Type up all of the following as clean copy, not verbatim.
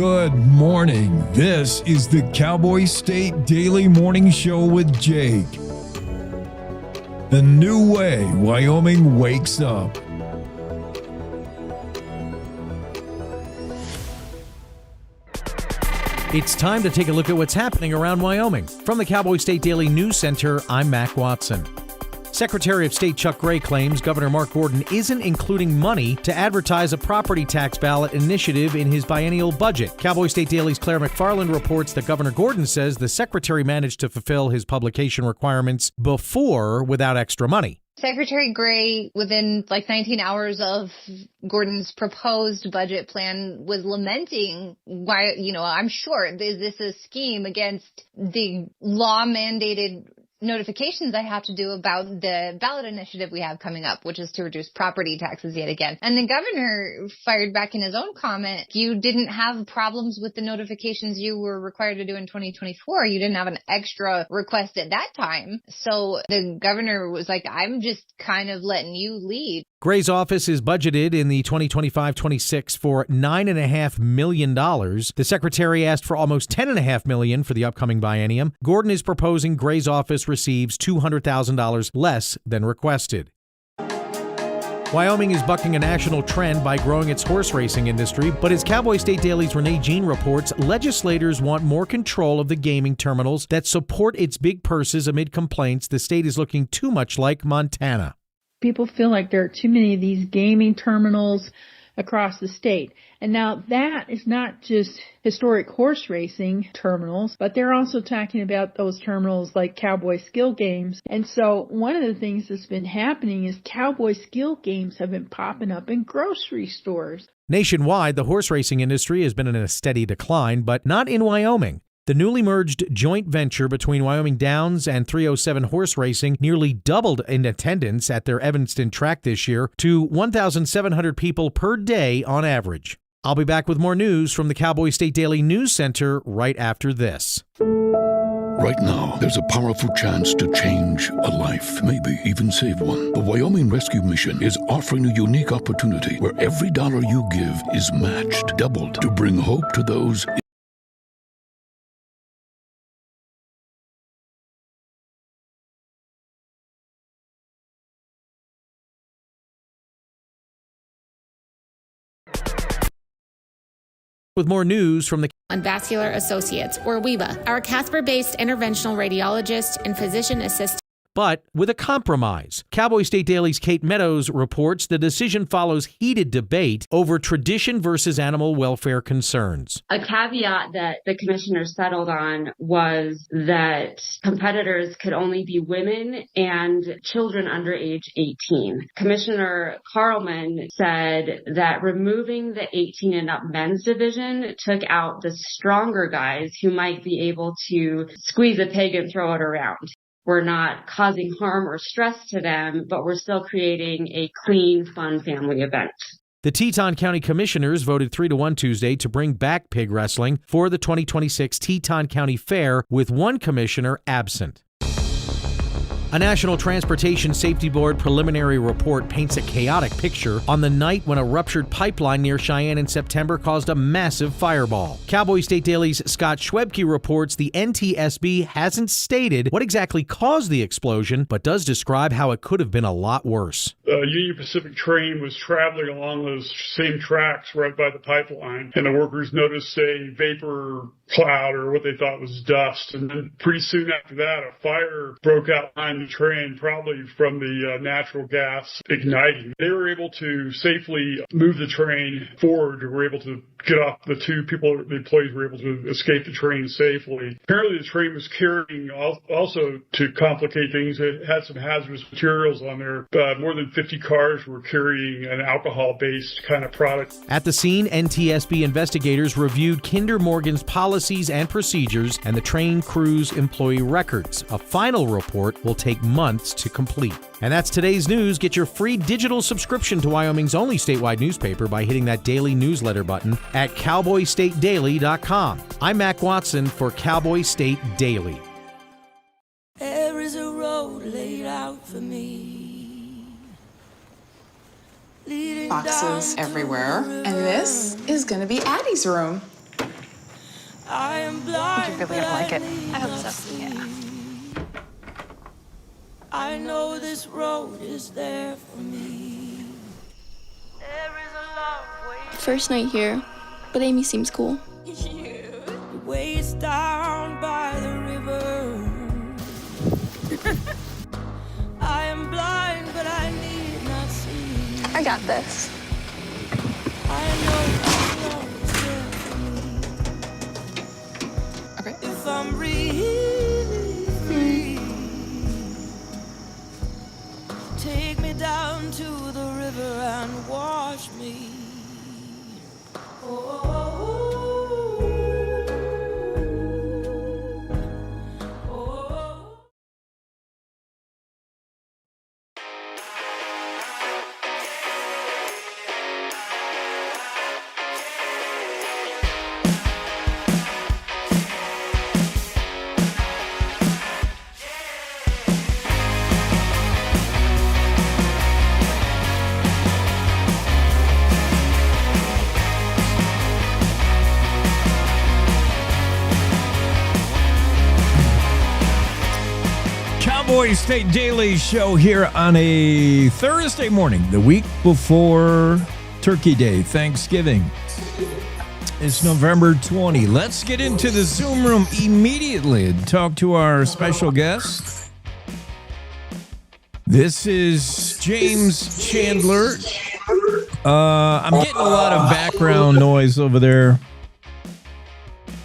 Good morning. This is the Cowboy State Daily Morning Show with Jake. The new way Wyoming wakes up. It's time to take a look at what's happening around Wyoming. From the Cowboy State Daily News Center, I'm Mac Watson. Secretary of State Chuck Gray claims Governor Mark Gordon isn't including money to advertise a property tax ballot initiative in his biennial budget. Cowboy State Daily's Claire McFarland reports that Governor Gordon says the secretary managed to fulfill his publication requirements before without extra money. Secretary Gray, within 19 hours of Gordon's proposed budget plan, was lamenting why, I'm sure, is this a scheme against the law-mandated notifications I have to do about the ballot initiative we have coming up, which is to reduce property taxes yet again. And the governor fired back in his own comment, you didn't have problems with the notifications you were required to do in 2024. You didn't have an extra request at that time. So the governor was like, I'm just kind of letting you lead. Gray's office is budgeted in the 2025-26 for $9.5 million. The secretary asked for almost $10.5 million for the upcoming biennium. Gordon is proposing Gray's office receives $200,000 less than requested. Wyoming is bucking a national trend by growing its horse racing industry, but as Cowboy State Daily's Renee Jean reports, legislators want more control of the gaming terminals that support its big purses amid complaints the state is looking too much like Montana. People feel like there are too many of these gaming terminals across the state. And now that is not just historic horse racing terminals, but they're also talking about those terminals like Cowboy Skill Games. And so one of the things that's been happening is Cowboy Skill Games have been popping up in grocery stores. Nationwide, the horse racing industry has been in a steady decline, but not in Wyoming. The newly merged joint venture between Wyoming Downs and 307 Horse Racing nearly doubled in attendance at their Evanston track this year to 1,700 people per day on average. I'll be back with more news from the Cowboy State Daily News Center right after this. Right now, there's a powerful chance to change a life, maybe even save one. The Wyoming Rescue Mission is offering a unique opportunity where every dollar you give is matched, doubled, to bring hope to those with more news from the on Vascular Associates, or WEVA, our Casper-based interventional radiologist and physician assistant. But with a compromise. Cowboy State Daily's Kate Meadows reports the decision follows heated debate over tradition versus animal welfare concerns. A caveat that the commissioners settled on was that competitors could only be women and children under age 18. Commissioner Carlman said that removing the 18 and up men's division took out the stronger guys who might be able to squeeze a pig and throw it around. We're not causing harm or stress to them, but we're still creating a clean, fun family event. The Teton County Commissioners voted 3-1 Tuesday to bring back pig wrestling for the 2026 Teton County Fair, with one commissioner absent. A National Transportation Safety Board preliminary report paints a chaotic picture on the night when a ruptured pipeline near Cheyenne in September caused a massive fireball. Cowboy State Daily's Scott Schwebke reports the NTSB hasn't stated what exactly caused the explosion, but does describe how it could have been a lot worse. The Union Pacific train was traveling along those same tracks right by the pipeline, and the workers noticed a vapor cloud, or what they thought was dust. And then pretty soon after that, a fire broke out behind the train, probably from the natural gas igniting. They were able to safely move the train forward. They were able to get off. The employees were able to escape the train safely. Apparently the train was carrying, also to complicate things, it had some hazardous materials on there. More than 50 cars were carrying an alcohol-based kind of product. At the scene, NTSB investigators reviewed Kinder Morgan's policies and procedures and the train crew's employee records. A final report will take months to complete. And that's today's news. Get your free digital subscription to Wyoming's only statewide newspaper by hitting that daily newsletter button at cowboystatedaily.com. I'm Mac Watson for Cowboy State Daily. There is a road laid out for me. Boxes everywhere. And this is going to be Addie's room. I am I blind, think you're really gonna like it. I hope so. Yeah. I know this road is there for me. There is a long way. First night here, but Amy seems cool. The way it's down by the river. I am blind, but I need not see. I got this. I know this road is there for me. Okay. If I'm really free, take me down to the river and wash me. Cowboy State Daily Show here on a Thursday morning, the week before Turkey Day, Thanksgiving. It's November 20. Let's get into the Zoom room immediately and talk to our special guest. This is James Chandler. I'm getting a lot of background noise over there.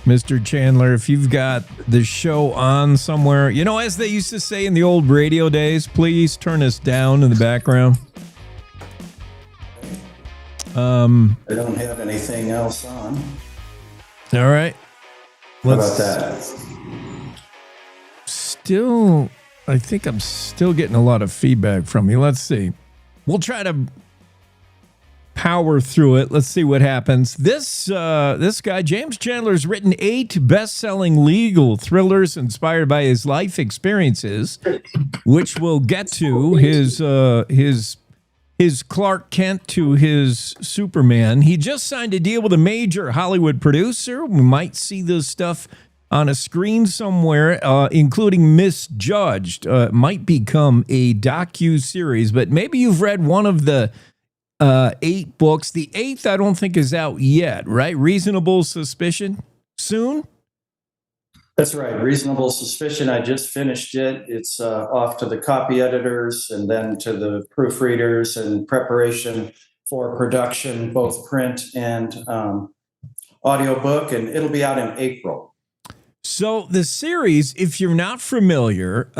Mr. Chandler, if you've got the show on somewhere, you know, as they used to say in the old radio days, please turn us down in the background. I don't have anything else on. All right. How about that? I think I'm still getting a lot of feedback from you. Let's see. We'll try to power through it. Let's see what happens. This guy, James Chandler, has written 8 best-selling legal thrillers inspired by his life experiences, which we'll get to. His Clark Kent to his Superman. He just signed a deal with a major Hollywood producer. We might see this stuff on a screen somewhere, including Misjudged. It might become a docu-series, but maybe you've read one of the 8 books. The 8th, I don't think, is out yet, right? Reasonable Suspicion? Soon? That's right. Reasonable Suspicion. I just finished it. It's off to the copy editors and then to the proofreaders and preparation for production, both print and audiobook, and it'll be out in April. So the series, if you're not familiar,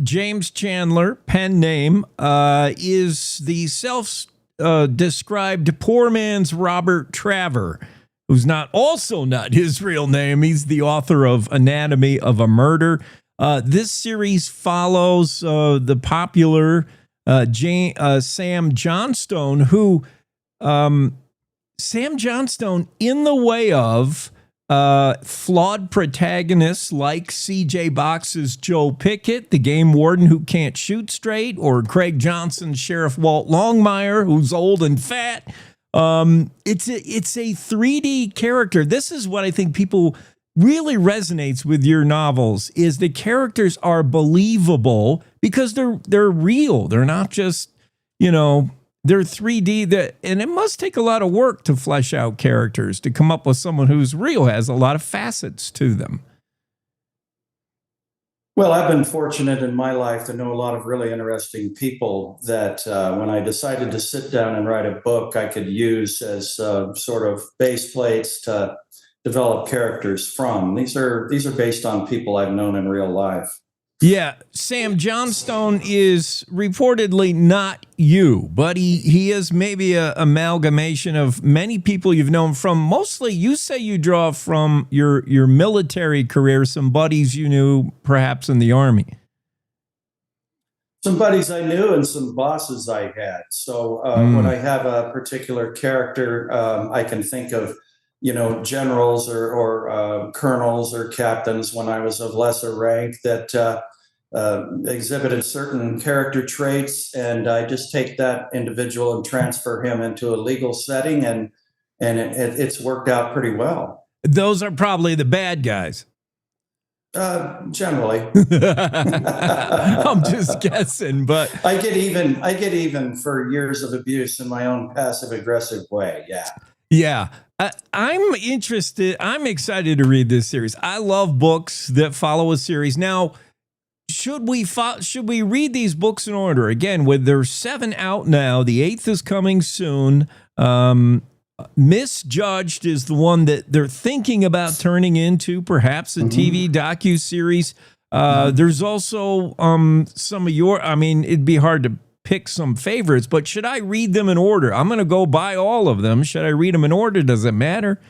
James Chandler, pen name, is the self-described poor man's Robert Traver, who's not his real name. He's the author of Anatomy of a Murder. This series follows the popular Sam Johnstone, who Sam Johnstone, in the way of flawed protagonists like C.J. Box's Joe Pickett, the game warden who can't shoot straight, or Craig Johnson's Sheriff Walt Longmire, who's old and fat. It's a 3D character. This is what I think people really resonates with your novels, is the characters are believable because they're real. They're not just, they're 3D, and it must take a lot of work to flesh out characters, to come up with someone who's real, has a lot of facets to them. Well, I've been fortunate in my life to know a lot of really interesting people that when I decided to sit down and write a book, I could use as sort of base plates to develop characters from. These are based on people I've known in real life. Yeah, Sam Johnstone is reportedly not you, but he is maybe an amalgamation of many people you've known from. Mostly, you say you draw from your military career, some buddies you knew perhaps in the Army. Some buddies I knew and some bosses I had. So when I have a particular character, I can think of generals or colonels or captains when I was of lesser rank that exhibited certain character traits, and I just take that individual and transfer him into a legal setting, and it's worked out pretty well. Those are probably the bad guys. Generally. I'm just guessing, but I get even for years of abuse in my own passive aggressive way. Yeah. I'm interested. I'm excited to read this series. I love books that follow a series. Now, should we read these books in order? Again, with there's 7 out now, the 8th is coming soon. Misjudged is the one that they're thinking about turning into perhaps a TV docuseries. There's also some of your, I mean, it'd be hard to pick some favorites, but should I read them in order? I'm going to go buy all of them. Should I read them in order? Does it matter?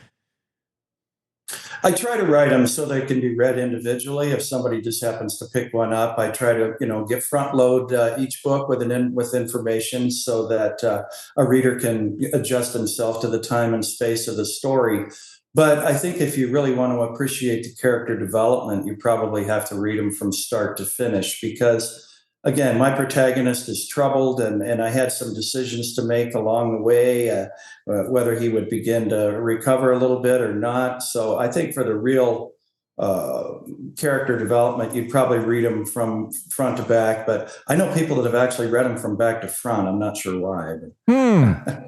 I try to write them so they can be read individually. If somebody just happens to pick one up, I try to, get front load each book with information so that a reader can adjust himself to the time and space of the story. But I think if you really want to appreciate the character development, you probably have to read them from start to finish because, again, my protagonist is troubled and I had some decisions to make along the way, whether he would begin to recover a little bit or not. So I think for the real character development, you'd probably read them from front to back. But I know people that have actually read them from back to front. I'm not sure why.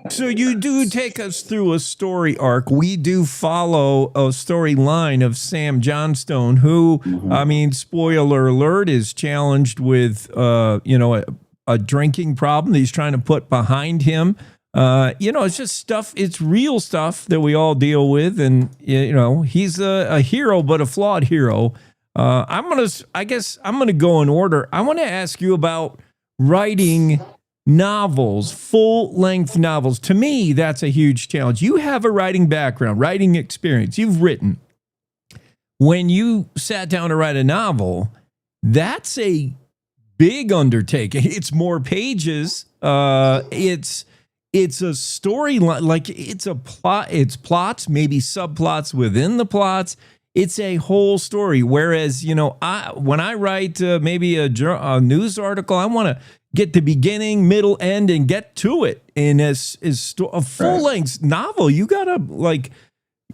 So you do take us through a story arc. We do follow a storyline of Sam Johnstone, who, I mean, spoiler alert, is challenged with, a drinking problem that he's trying to put behind him. It's just stuff. It's real stuff that we all deal with. And, he's a hero, but a flawed hero. I guess I'm going to go in order. I want to ask you about writing novels, full-length novels. To me, that's a huge challenge. You have a writing background, writing experience. You've written. When you sat down to write a novel, that's a big undertaking. It's more pages. It's a storyline, like it's a plot. It's plots, maybe subplots within the plots. It's a whole story. Whereas, when I write maybe a news article, I want to get the beginning, middle, end, and get to it. And as a full-length novel, you got to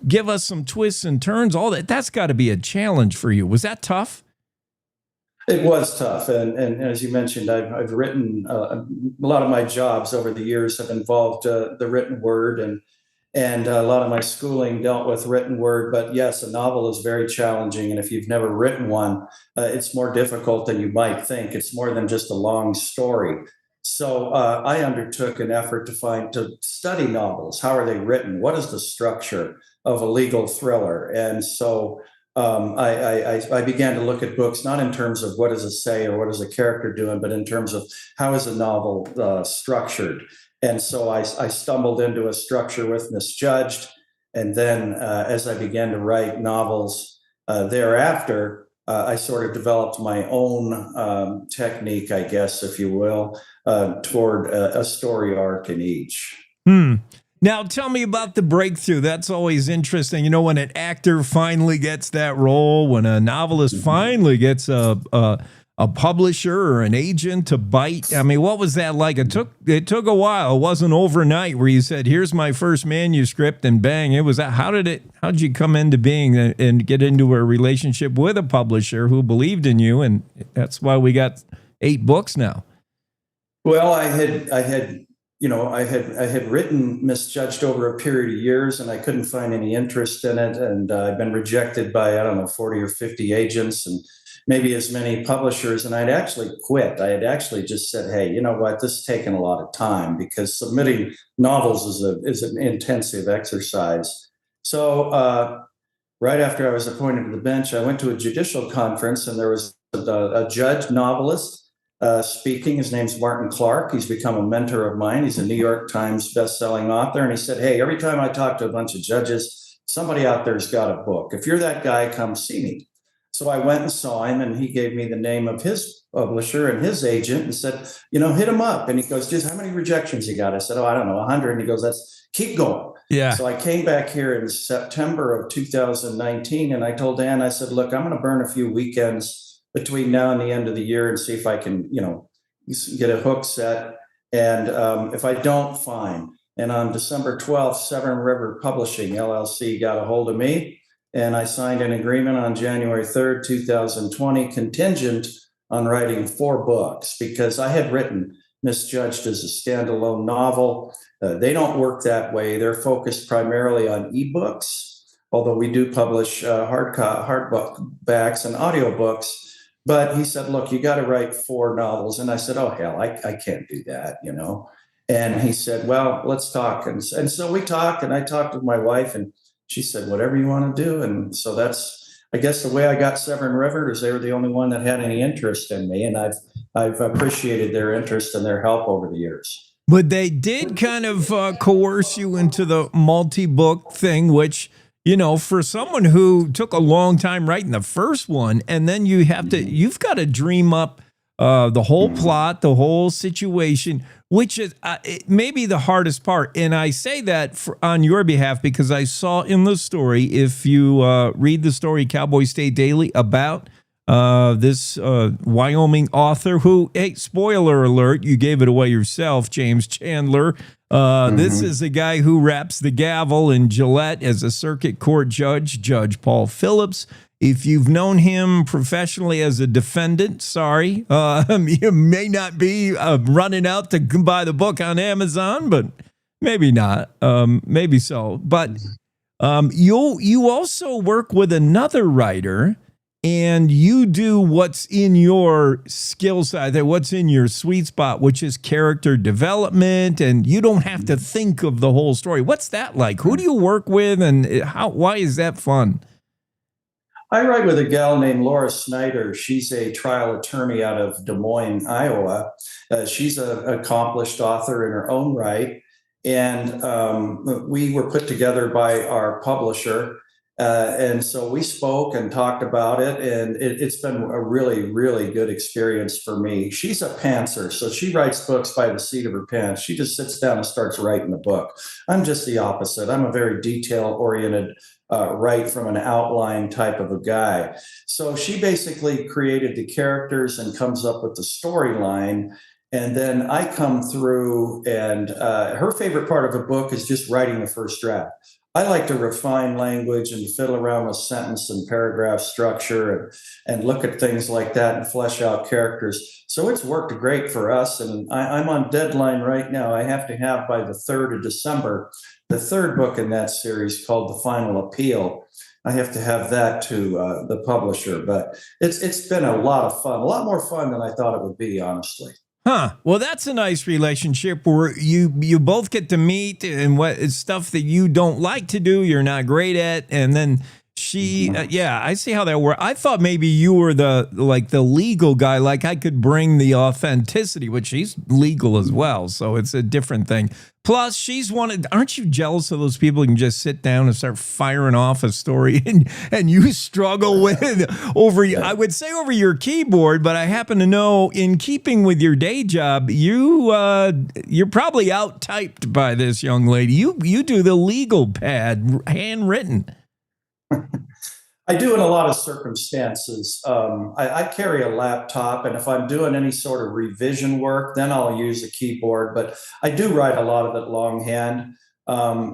give us some twists and turns, all that. That's got to be a challenge for you. Was that tough? It was tough. And as you mentioned, I've written a lot of my jobs over the years have involved the written word and a lot of my schooling dealt with written word. But yes, a novel is very challenging. And if you've never written one, it's more difficult than you might think. It's more than just a long story. So I undertook an effort to study novels. How are they written? What is the structure of a legal thriller? And so I began to look at books, not in terms of what does it say or what is a character doing, but in terms of how is a novel structured. And so I stumbled into a structure with Misjudged. And then as I began to write novels thereafter, I sort of developed my own technique, I guess, if you will, toward a story arc in each. Now, tell me about the breakthrough. That's always interesting. When an actor finally gets that role, when a novelist finally gets a publisher or an agent to bite. I mean, what was that like? It took a while. It wasn't overnight where you said, "Here's my first manuscript," and bang, it was that. How did you come into being and get into a relationship with a publisher who believed in you? And that's why we got 8 books now. Well, I had written Misjudged over a period of years, and I couldn't find any interest in it. And I've been rejected by, 40 or 50 agents and maybe as many publishers. And I'd actually quit. I had actually just said, hey, you know what? This is taking a lot of time because submitting novels is an intensive exercise. So right after I was appointed to the bench, I went to a judicial conference, and there was a judge novelist speaking. His name's Martin Clark. He's become a mentor of mine. He's a New York Times bestselling author. And he said, hey, every time I talk to a bunch of judges, somebody out there's got a book. If you're that guy, come see me. So I went and saw him, and he gave me the name of his publisher and his agent and said, hit him up. And he goes, just how many rejections you got? I said, I don't know, 100. And he goes, keep going. Yeah. So I came back here in September of 2019, and I told Dan, I said, look, I'm going to burn a few weekends between now and the end of the year and see if I can, get a hook set. And if I don't, fine. And on December 12th, Severn River Publishing, LLC, got a hold of me. And I signed an agreement on January 3rd, 2020, contingent on writing 4 books, because I had written Misjudged as a standalone novel. They don't work that way. They're focused primarily on ebooks, although we do publish hardbook backs and audiobooks. But he said, look, you got to write 4 novels. And I said, oh, hell, I can't do that, you know. And he said, well, let's talk. And so we talked, and I talked with my wife, and she said, whatever you want to do. And so that's, I guess, the way I got Severn River, is they were the only one that had any interest in me. And I've appreciated their interest and their help over the years. But they did kind of coerce you into the multi-book thing, which, you know, for someone who took a long time writing the first one, and then you've got to dream up the whole plot, the whole situation, which is maybe the hardest part. And I say that on your behalf because I saw in the story, if you read the story Cowboy State Daily about this Wyoming author who, hey, spoiler alert, you gave it away yourself, James Chandler. This is a guy who raps the gavel in Gillette as a circuit court judge, Judge Paul Phillips. If you've known him professionally as a defendant, sorry, you may not be running out to buy the book on Amazon, but maybe not, maybe so. But you also work with another writer, and you do what's in your skill side, what's in your sweet spot, which is character development, and you don't have to think of the whole story. What's that like? Who do you work with, and why is that fun? I write with a gal named Laura Snyder. She's a trial attorney out of Des Moines, Iowa. She's an accomplished author in her own right. And we were put together by our publisher. And so we spoke and talked about it. And it's been a really, really good experience for me. She's a pantser. So she writes books by the seat of her pants. She just sits down and starts writing the book. I'm just the opposite. I'm a very detail-oriented write from an outline type of a guy. So she basically created the characters and comes up with the storyline. And then I come through, and her favorite part of a book is just writing the first draft. I like to refine language and fiddle around with sentence and paragraph structure and look at things like that and flesh out characters. So it's worked great for us. And I'm on deadline right now. I have to have by the 3rd of December, the 3rd book in that series called The Final Appeal. I have to have that to the publisher. But it's been a lot of fun, a lot more fun than I thought it would be, honestly. Huh. Well, that's a nice relationship where you both get to meet, and what is stuff that you don't like to do, you're not great at, and then she, yeah, I see how that works. I thought maybe you were the legal guy, like I could bring the authenticity, which she's legal as well, so it's a different thing. Plus, aren't you jealous of those people who can just sit down and start firing off a story and you struggle with I would say over your keyboard, but I happen to know, in keeping with your day job, you're probably out-typed by this young lady. You do the legal pad, handwritten. I do in a lot of circumstances. I carry a laptop, and if I'm doing any sort of revision work, then I'll use a keyboard. But I do write a lot of it longhand,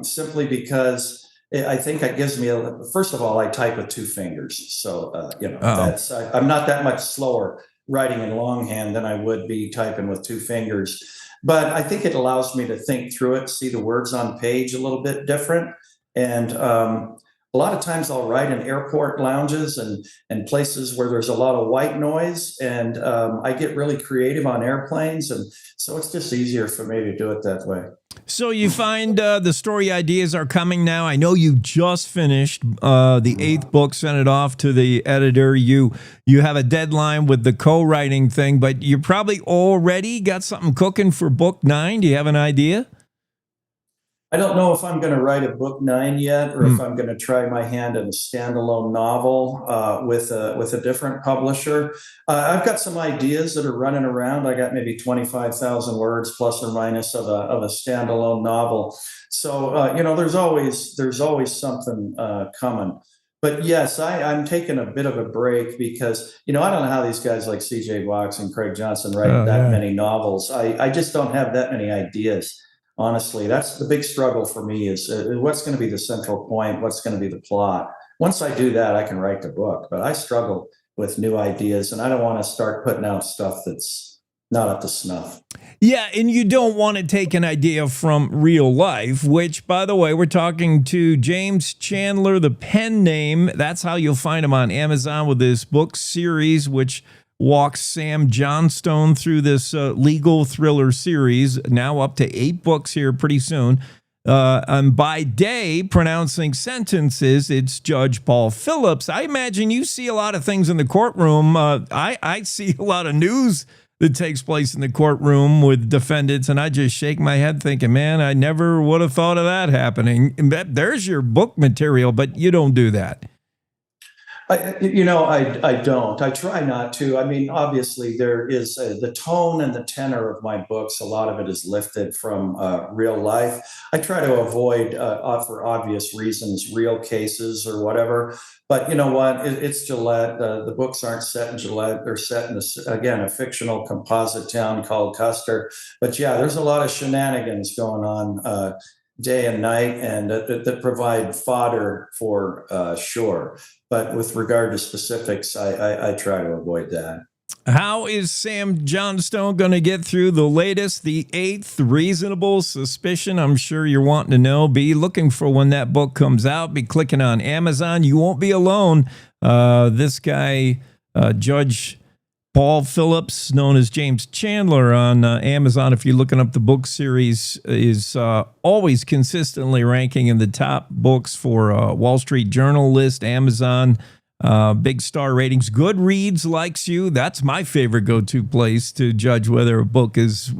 simply because I think it gives me first of all, I type with 2 fingers. So, I'm not that much slower writing in longhand than I would be typing with 2 fingers. But I think it allows me to think through it, see the words on page a little bit different. And a lot of times I'll write in airport lounges and places where there's a lot of white noise, and I get really creative on airplanes, and so it's just easier for me to do it that way. So you find the story ideas are coming now. I know you just finished the 8th book, sent it off to the editor. You have a deadline with the co-writing thing, but you probably already got something cooking for book 9. Do you have an idea? I don't know if I'm going to write a book 9 yet, or if I'm going to try my hand at a standalone novel with a different publisher. I've got some ideas that are running around. I got maybe 25,000 words plus or minus of a standalone novel. So there's always something coming. But yes, I'm taking a bit of a break because I don't know how these guys like C.J. Box and Craig Johnson write many novels. I just don't have that many ideas. Honestly, that's the big struggle for me is what's going to be the central point? What's going to be the plot? once I do that, I can write the book. But I struggle with new ideas, and I don't want to start putting out stuff that's not up to snuff. Yeah, and you don't want to take an idea from real life, which, by the way, we're talking to James Chandler, the pen name. That's how you'll find him on Amazon with this book series, which walks Sam Johnstone through this legal thriller series, now up to 8 books here pretty soon. And by day, pronouncing sentences, it's Judge Paul Phillips. I imagine you see a lot of things in the courtroom. I see a lot of news that takes place in the courtroom with defendants, and I just shake my head thinking, man, I never would have thought of that happening. There's your book material, but you don't do that. I don't. I try not to. I mean, obviously, there is the tone and the tenor of my books. A lot of it is lifted from real life. I try to avoid, for obvious reasons, real cases or whatever. But you know what? It's Gillette. The books aren't set in Gillette. They're set in, a fictional composite town called Custer. But yeah, there's a lot of shenanigans going on day and night, and that provide fodder for sure. But with regard to specifics, I try to avoid that. How is Sam Johnstone going to get through the latest, the 8th Reasonable Suspicion? I'm sure you're wanting to know. Be looking for when that book comes out. Be clicking on Amazon. You won't be alone. This guy, Judge Paul Phillips, known as James Chandler on Amazon, if you're looking up the book series, is always consistently ranking in the top books for Wall Street Journal list, Amazon, big star ratings. Goodreads likes you. That's my favorite go-to place to judge whether a book is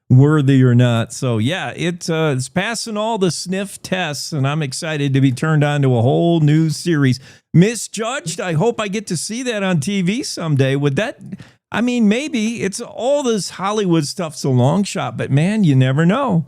worthy or not. So, yeah, it's passing all the sniff tests, and I'm excited to be turned on to a whole new series. Misjudged, I hope I get to see that on TV someday. Would that, I mean, maybe. It's all this Hollywood stuff's a long shot, but man, you never know.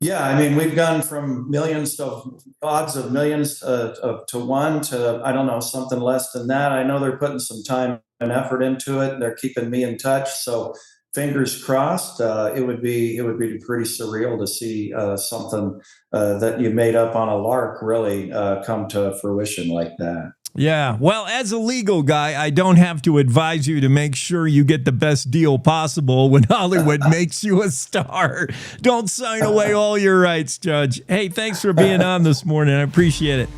Yeah, I mean, we've gone from millions to odds of millions to 1 to, I don't know, something less than that. I know they're putting some time and effort into it. They're keeping me in touch. So fingers crossed. It would be pretty surreal to see something that you made up on a lark really come to fruition like that. Yeah, well, as a legal guy, I don't have to advise you to make sure you get the best deal possible when Hollywood makes you a star. Don't sign away all your rights, Judge. Hey, thanks for being on this morning. I appreciate it.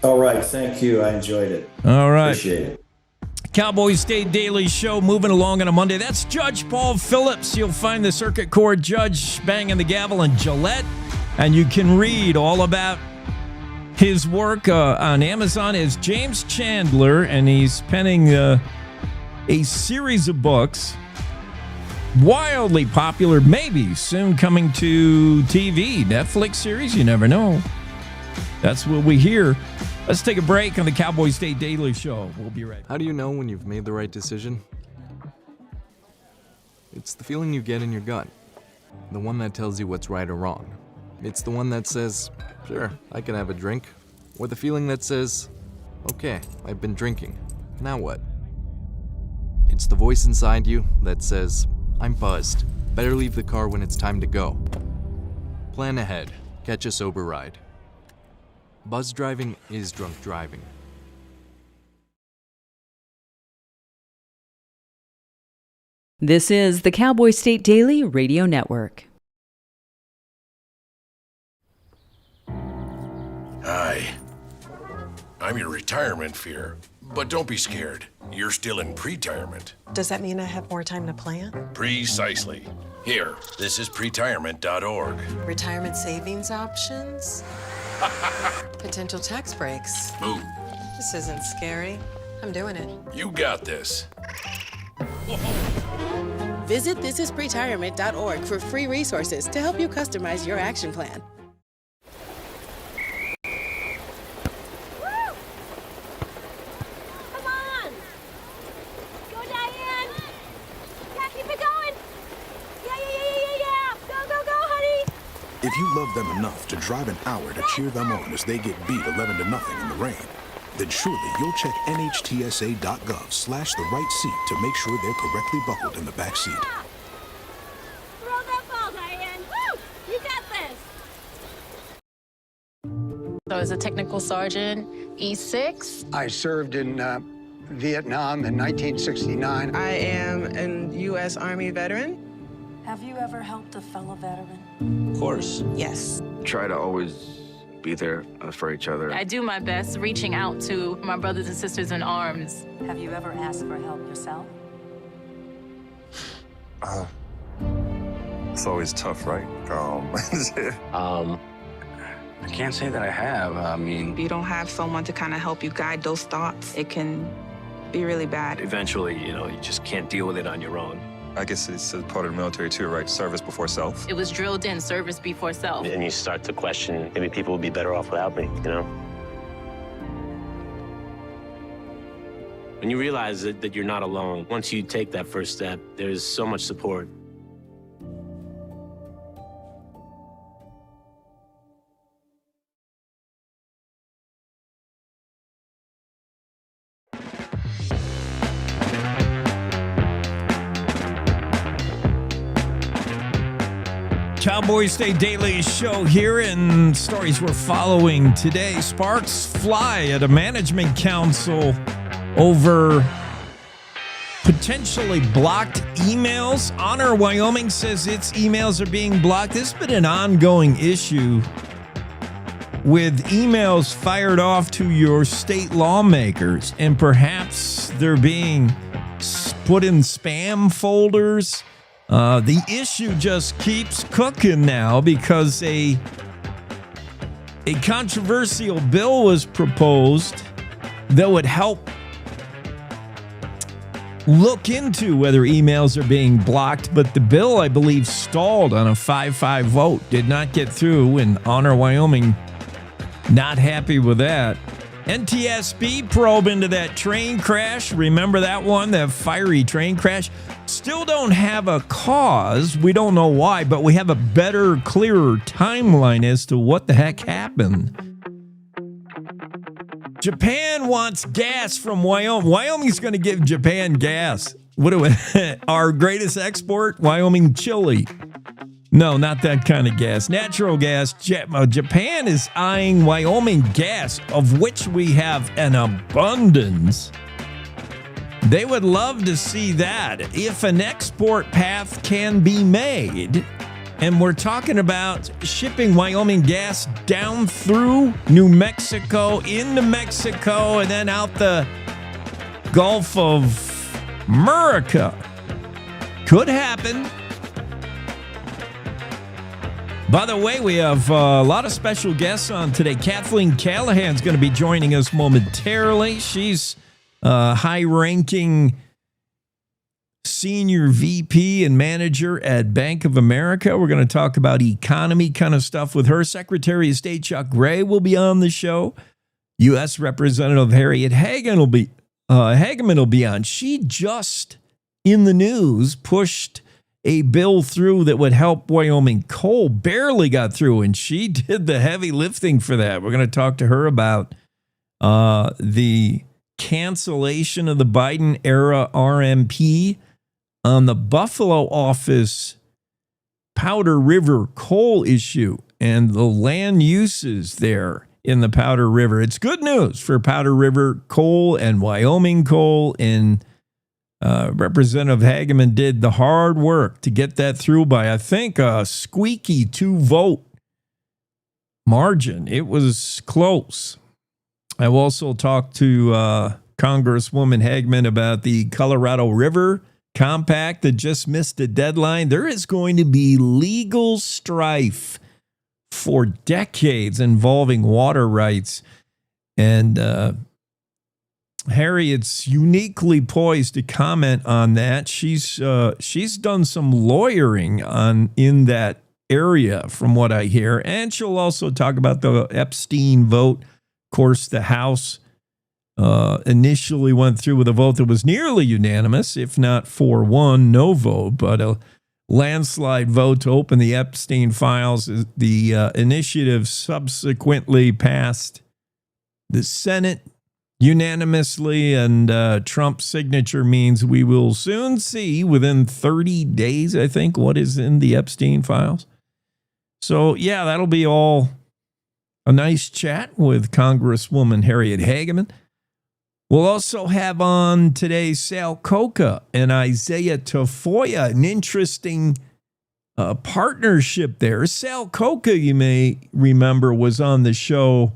All right, thank you. I enjoyed it. All right. Appreciate it. Cowboy State Daily Show moving along on a Monday. That's Judge Paul Phillips. You'll find the circuit court judge banging the gavel in Gillette, and you can read all about his work on Amazon as James Chandler, and he's penning a series of books, wildly popular, maybe soon coming to TV, Netflix series, you never know. That's what we hear. Let's take a break on the Cowboy State Daily Show. We'll be right back. How do you know when you've made the right decision? It's the feeling you get in your gut, the one that tells you what's right or wrong. It's the one that says, sure, I can have a drink, or the feeling that says, okay, I've been drinking, now what? It's the voice inside you that says, I'm buzzed, better leave the car when it's time to go. Plan ahead, catch a sober ride. Buzz driving is drunk driving. This is the Cowboy State Daily Radio Network. Hi. I'm your retirement fear. But don't be scared. You're still in pre-retirement. Does that mean I have more time to plan? Precisely. Here, this is pretirement.org. Retirement savings options? Potential tax breaks. Ooh. This isn't scary. I'm doing it. You got this. Visit thisispretirement.org for free resources to help you customize your action plan. If you love them enough to drive an hour to cheer them on as they get beat 11-0 in the rain, then surely you'll check NHTSA.gov/the right seat to make sure they're correctly buckled in the back seat. Throw that ball, Diane. Woo! You got I was a technical sergeant, E6. I served in Vietnam in 1969. I am a U.S. Army veteran. Have you ever helped a fellow veteran? Of course. Yes. Try to always be there for each other. I do my best reaching out to my brothers and sisters in arms. Have you ever asked for help yourself? It's always tough, right? I can't say that I have. I mean, If you don't have someone to kind of help you guide those thoughts, it can be really bad. eventually, you just can't deal with it on your own. I guess it's a part of the military too, right? Service before self. It was drilled in, service before self. And you start to question, maybe people would be better off without me, When you realize that you're not alone, once you take that first step, there's so much support. Cowboy State Daily Show here, and stories we're following today. Sparks fly at a management council over potentially blocked emails. Honor Wyoming says its emails are being blocked. This has been an ongoing issue with emails fired off to your state lawmakers, and perhaps they're being put in spam folders. The issue just keeps cooking now because a controversial bill was proposed that would help look into whether emails are being blocked, but the bill, I believe, stalled on a 5-5 vote, did not get through, and Honor Wyoming not happy with that. NTSB probe into that train crash. Remember that one, that fiery train crash? Still don't have a cause. We don't know why, but we have a better, clearer timeline as to what the heck happened. Japan wants gas from Wyoming. Wyoming's going to give Japan gas. What do we, our greatest export? Wyoming chili. No, not that kind of gas. Natural gas. Japan is eyeing Wyoming gas, of which we have an abundance. They would love to see that if an export path can be made. And we're talking about shipping Wyoming gas down through New Mexico, into Mexico, and then out the Gulf of America. Could happen. By the way, we have a lot of special guests on today. Kathleen Callahan's going to be joining us momentarily. She's high-ranking senior VP and manager at Bank of America. We're going to talk about economy kind of stuff with her. Secretary of State Chuck Gray will be on the show. U.S. Representative Harriet Hageman will be on. She just, in the news, pushed a bill through that would help Wyoming coal. Barely got through, and she did the heavy lifting for that. We're going to talk to her about the cancellation of the Biden-era RMP on the Buffalo office Powder River coal issue and the land uses there in the Powder River. It's good news for Powder River coal and Wyoming coal, and Representative Hageman did the hard work to get that through by, I think, a squeaky 2-vote margin. It was close. I've also talked to Congresswoman Hageman about the Colorado River Compact that just missed a deadline. There is going to be legal strife for decades involving water rights. And Harriet's uniquely poised to comment on that. She's done some lawyering in that area, from what I hear. And she'll also talk about the Epstein vote. Of course, the House initially went through with a vote that was nearly unanimous, if not 4-1, no vote, but a landslide vote to open the Epstein files. The initiative subsequently passed the Senate unanimously, and Trump's signature means we will soon see, within 30 days, I think, what is in the Epstein files. So, yeah, that'll be all a nice chat with Congresswoman Harriet Hageman. We'll also have on today Sal Coca and Isaiah Tafoya, an interesting partnership there. Sal Coca, you may remember, was on the show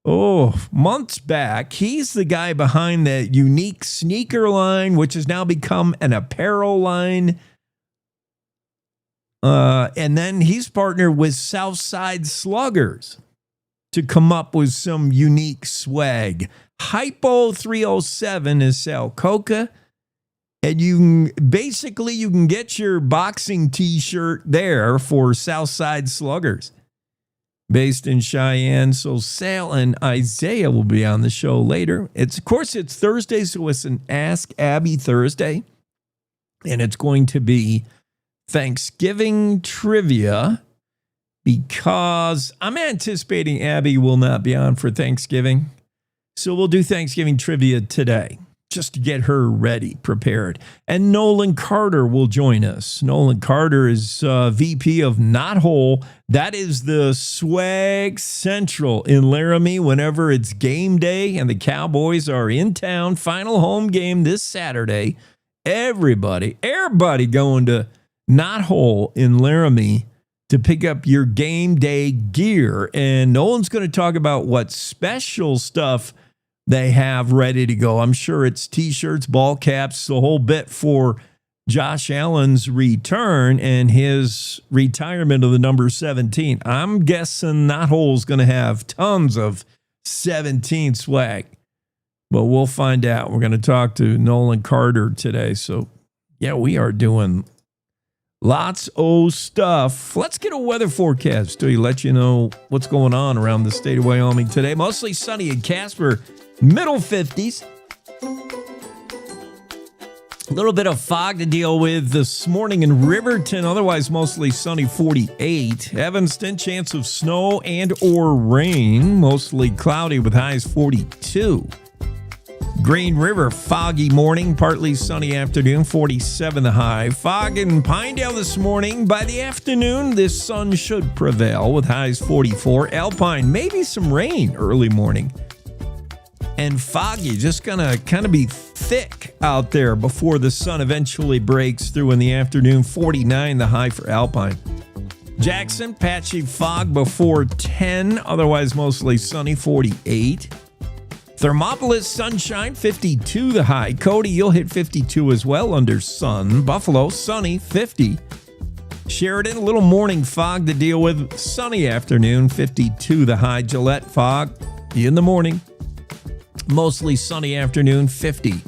months back. He's the guy behind that unique sneaker line, which has now become an apparel line. And then he's partnered with Southside Sluggers to come up with some unique swag. Hypo 307 is Sal Coca. And you can get your boxing t-shirt there for Southside Sluggers, based in Cheyenne. So Sal and Isaiah will be on the show later. It's Thursday, so it's an Ask Abby Thursday. And it's going to be Thanksgiving trivia, because I'm anticipating Abby will not be on for Thanksgiving. So we'll do Thanksgiving trivia today, just to get her ready, prepared. And Nolan Carter will join us. Nolan Carter is VP of Knothole. That is the swag central in Laramie whenever it's game day and the Cowboys are in town. Final home game this Saturday. Everybody going to Knothole in Laramie to pick up your game day gear. And Nolan's going to talk about what special stuff they have ready to go. I'm sure it's T-shirts, ball caps, the whole bit for Josh Allen's return and his retirement of the number 17. I'm guessing Knothole's going to have tons of 17 swag, but we'll find out. We're going to talk to Nolan Carter today. So, yeah, we are doing lots of stuff. Let's get a weather forecast to let you know what's going on around the state of Wyoming today. Mostly sunny in Casper. Middle 50s. A little bit of fog to deal with this morning in Riverton. Otherwise, mostly sunny, 48. Evanston, chance of snow and or rain. Mostly cloudy with highs 42. Green River, foggy morning, partly sunny afternoon, 47 the high. Fog in Pinedale this morning. By the afternoon, this sun should prevail with highs 44. Alpine, maybe some rain early morning. And foggy, just gonna kind of be thick out there before the sun eventually breaks through in the afternoon. 49 the high for Alpine. Jackson, patchy fog before 10, otherwise mostly sunny, 48. Thermopolis, sunshine, 52 the high. Cody, you'll hit 52 as well under sun. Buffalo, sunny, 50. Sheridan, a little morning fog to deal with. Sunny afternoon, 52 the high. Gillette, fog in the morning. Mostly sunny afternoon, 50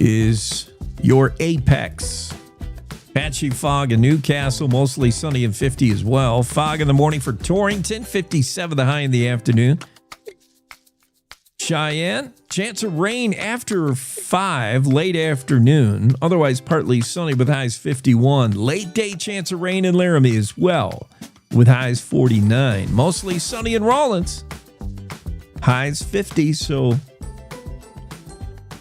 is your apex. Patchy fog in Newcastle, mostly sunny and 50 as well. Fog in the morning for Torrington, 57 the high in the afternoon. Cheyenne, chance of rain after 5, late afternoon. Otherwise partly sunny with highs 51. Late day chance of rain in Laramie as well with highs 49. Mostly sunny in Rawlins. Highs 50, so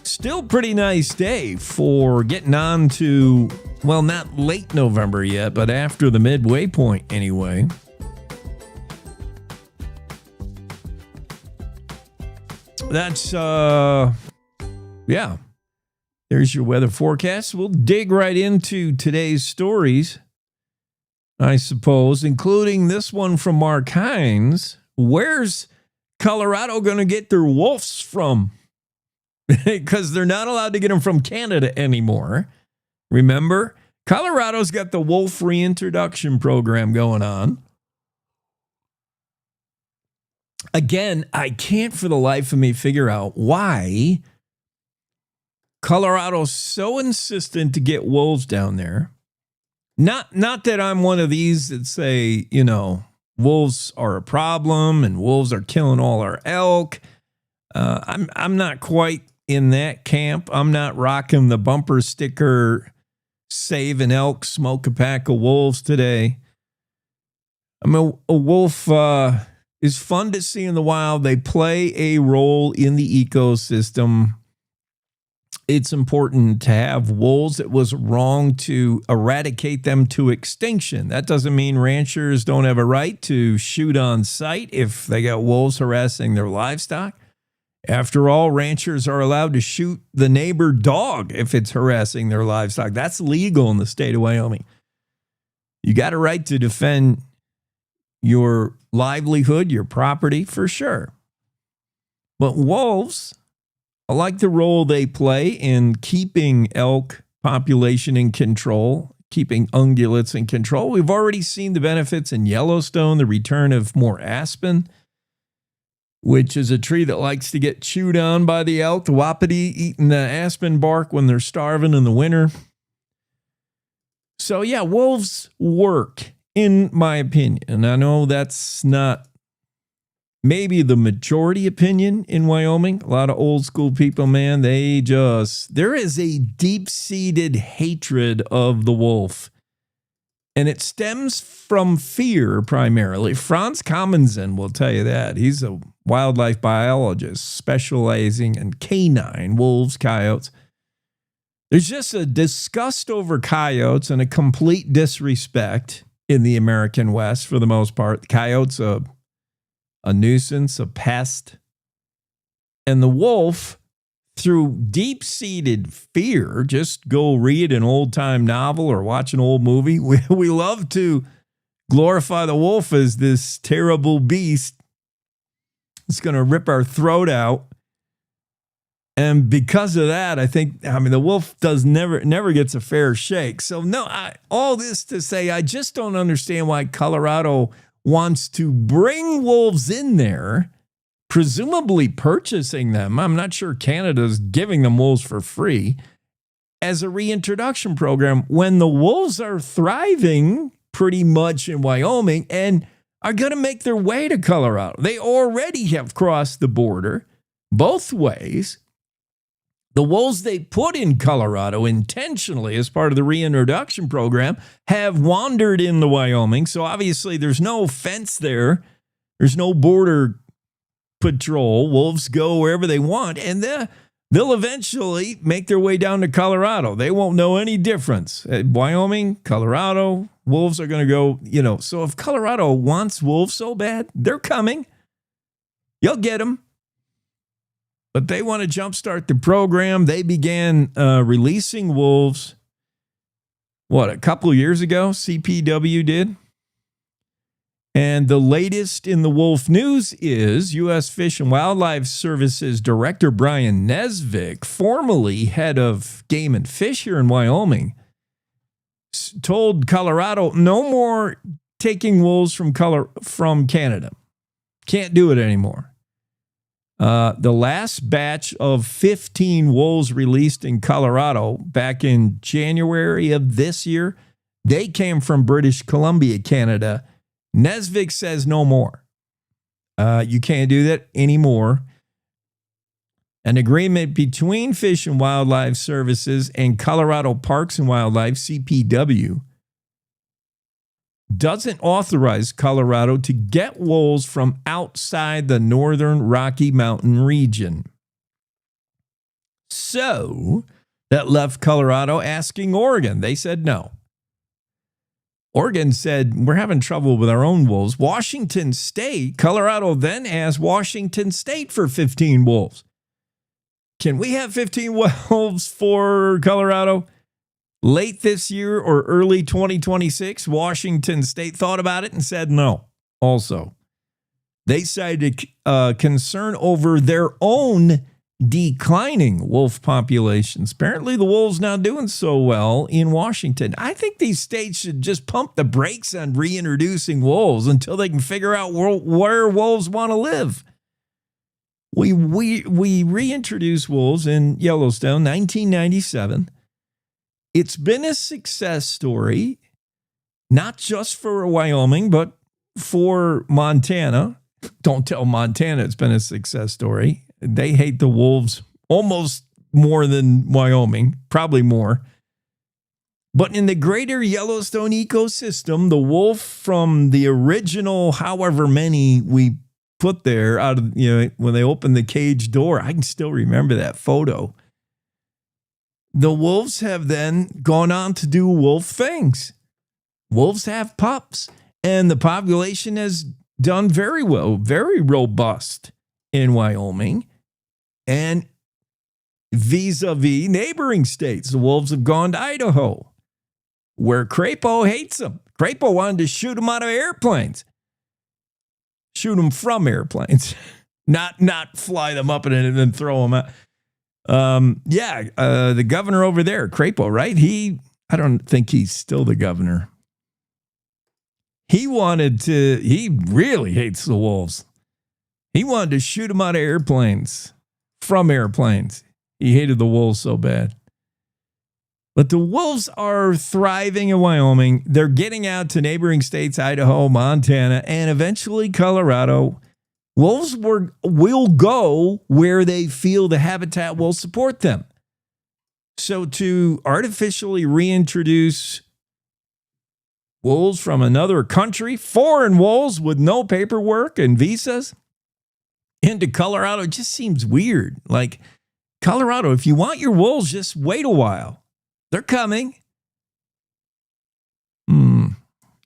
still pretty nice day for getting on to, well, not late November yet, but after the midway point anyway. That's, yeah. There's your weather forecast. We'll dig right into today's stories, I suppose, including this one from Mark Hines. Where's Colorado going to get their wolves from? Because they're not allowed to get them from Canada anymore. Remember, Colorado's got the wolf reintroduction program going on. Again, I can't for the life of me figure out why Colorado's so insistent to get wolves down there. Not that I'm one of these that say, you know, wolves are a problem and wolves are killing all our elk. I'm not quite in that camp. I'm not rocking the bumper sticker, save an elk, smoke a pack of wolves today. I mean, a wolf is fun to see in the wild. They play a role in the ecosystem. it's important to have wolves. It was wrong to eradicate them to extinction. That doesn't mean ranchers don't have a right to shoot on sight if they got wolves harassing their livestock. After all, ranchers are allowed to shoot the neighbor dog if it's harassing their livestock. That's legal in the state of Wyoming. You got a right to defend your livelihood, your property, for sure. But wolves, I like the role they play in keeping elk population in control, keeping ungulates in control. We've already seen the benefits in Yellowstone, the return of more aspen, which is a tree that likes to get chewed on by the elk, the wapiti eating the aspen bark when they're starving in the winter. So yeah, wolves work, in my opinion. And I know that's not maybe the majority opinion in Wyoming. A lot of old school people, man, there is a deep-seated hatred of the wolf. And it stems from fear primarily. Franz Commensen will tell you that. He's a wildlife biologist specializing in canine wolves, coyotes. There's just a disgust over coyotes and a complete disrespect in the American West for the most part. The coyote's a nuisance, a pest. And the wolf, through deep-seated fear, just go read an old-time novel or watch an old movie. We love to glorify the wolf as this terrible beast. It's going to rip our throat out. And because of that, the wolf never gets a fair shake. So no, all this to say, I just don't understand why Colorado wants to bring wolves in there, presumably purchasing them. I'm not sure Canada's giving them wolves for free as a reintroduction program when the wolves are thriving pretty much in Wyoming and are going to make their way to Colorado. They already have crossed the border both ways. The wolves they put in Colorado intentionally as part of the reintroduction program have wandered into Wyoming. So obviously there's no fence there. There's no border patrol. Wolves go wherever they want, and they'll eventually make their way down to Colorado. They won't know any difference. Wyoming, Colorado, wolves are going to go, So if Colorado wants wolves so bad, they're coming. You'll get them. But they want to jumpstart the program. They began releasing wolves, a couple of years ago, CPW did. And the latest in the wolf news is U.S. Fish and Wildlife Services Director Brian Nesvik, formerly head of Game and Fish here in Wyoming, told Colorado no more taking wolves from Canada. Can't do it anymore. The last batch of 15 wolves released in Colorado back in January of this year, they came from British Columbia, Canada. Nesvik says no more. You can't do that anymore. An agreement between Fish and Wildlife Services and Colorado Parks and Wildlife, CPW, doesn't authorize Colorado to get wolves from outside the northern Rocky Mountain region. So that left Colorado asking Oregon. They said no. Oregon said, we're having trouble with our own wolves. Washington State, Colorado then asked Washington State for 15 wolves. Can we have 15 wolves for Colorado? Late this year or early 2026, Washington State thought about it and said no. Also, they cited concern over their own declining wolf populations. Apparently, the wolves not doing so well in Washington. I think these states should just pump the brakes on reintroducing wolves until they can figure out where wolves want to live. We reintroduced wolves in Yellowstone, 1997. It's been a success story, not just for Wyoming, but for Montana. Don't tell Montana it's been a success story. They hate the wolves almost more than Wyoming, probably more. But in the greater Yellowstone ecosystem, the wolf from the original however many we put there out of, when they opened the cage door, I can still remember that photo. the wolves have then gone on to do wolf things. Wolves have pups, and the population has done very well, very robust in Wyoming. And vis-a-vis neighboring states, the wolves have gone to Idaho, where Crapo hates them. Crapo wanted to shoot them out of airplanes. Shoot them from airplanes, not fly them up and then throw them out. The governor over there, Crapo, right? I don't think he's still the governor. He really hates the wolves. He wanted to shoot them out of airplanes, from airplanes. He hated the wolves so bad. But the wolves are thriving in Wyoming. They're getting out to neighboring states, Idaho, Montana, and eventually Colorado. Wolves will go where they feel the habitat will support them. So to artificially reintroduce wolves from another country, foreign wolves with no paperwork and visas, into Colorado, it just seems weird. Like, Colorado, if you want your wolves, just wait a while. They're coming.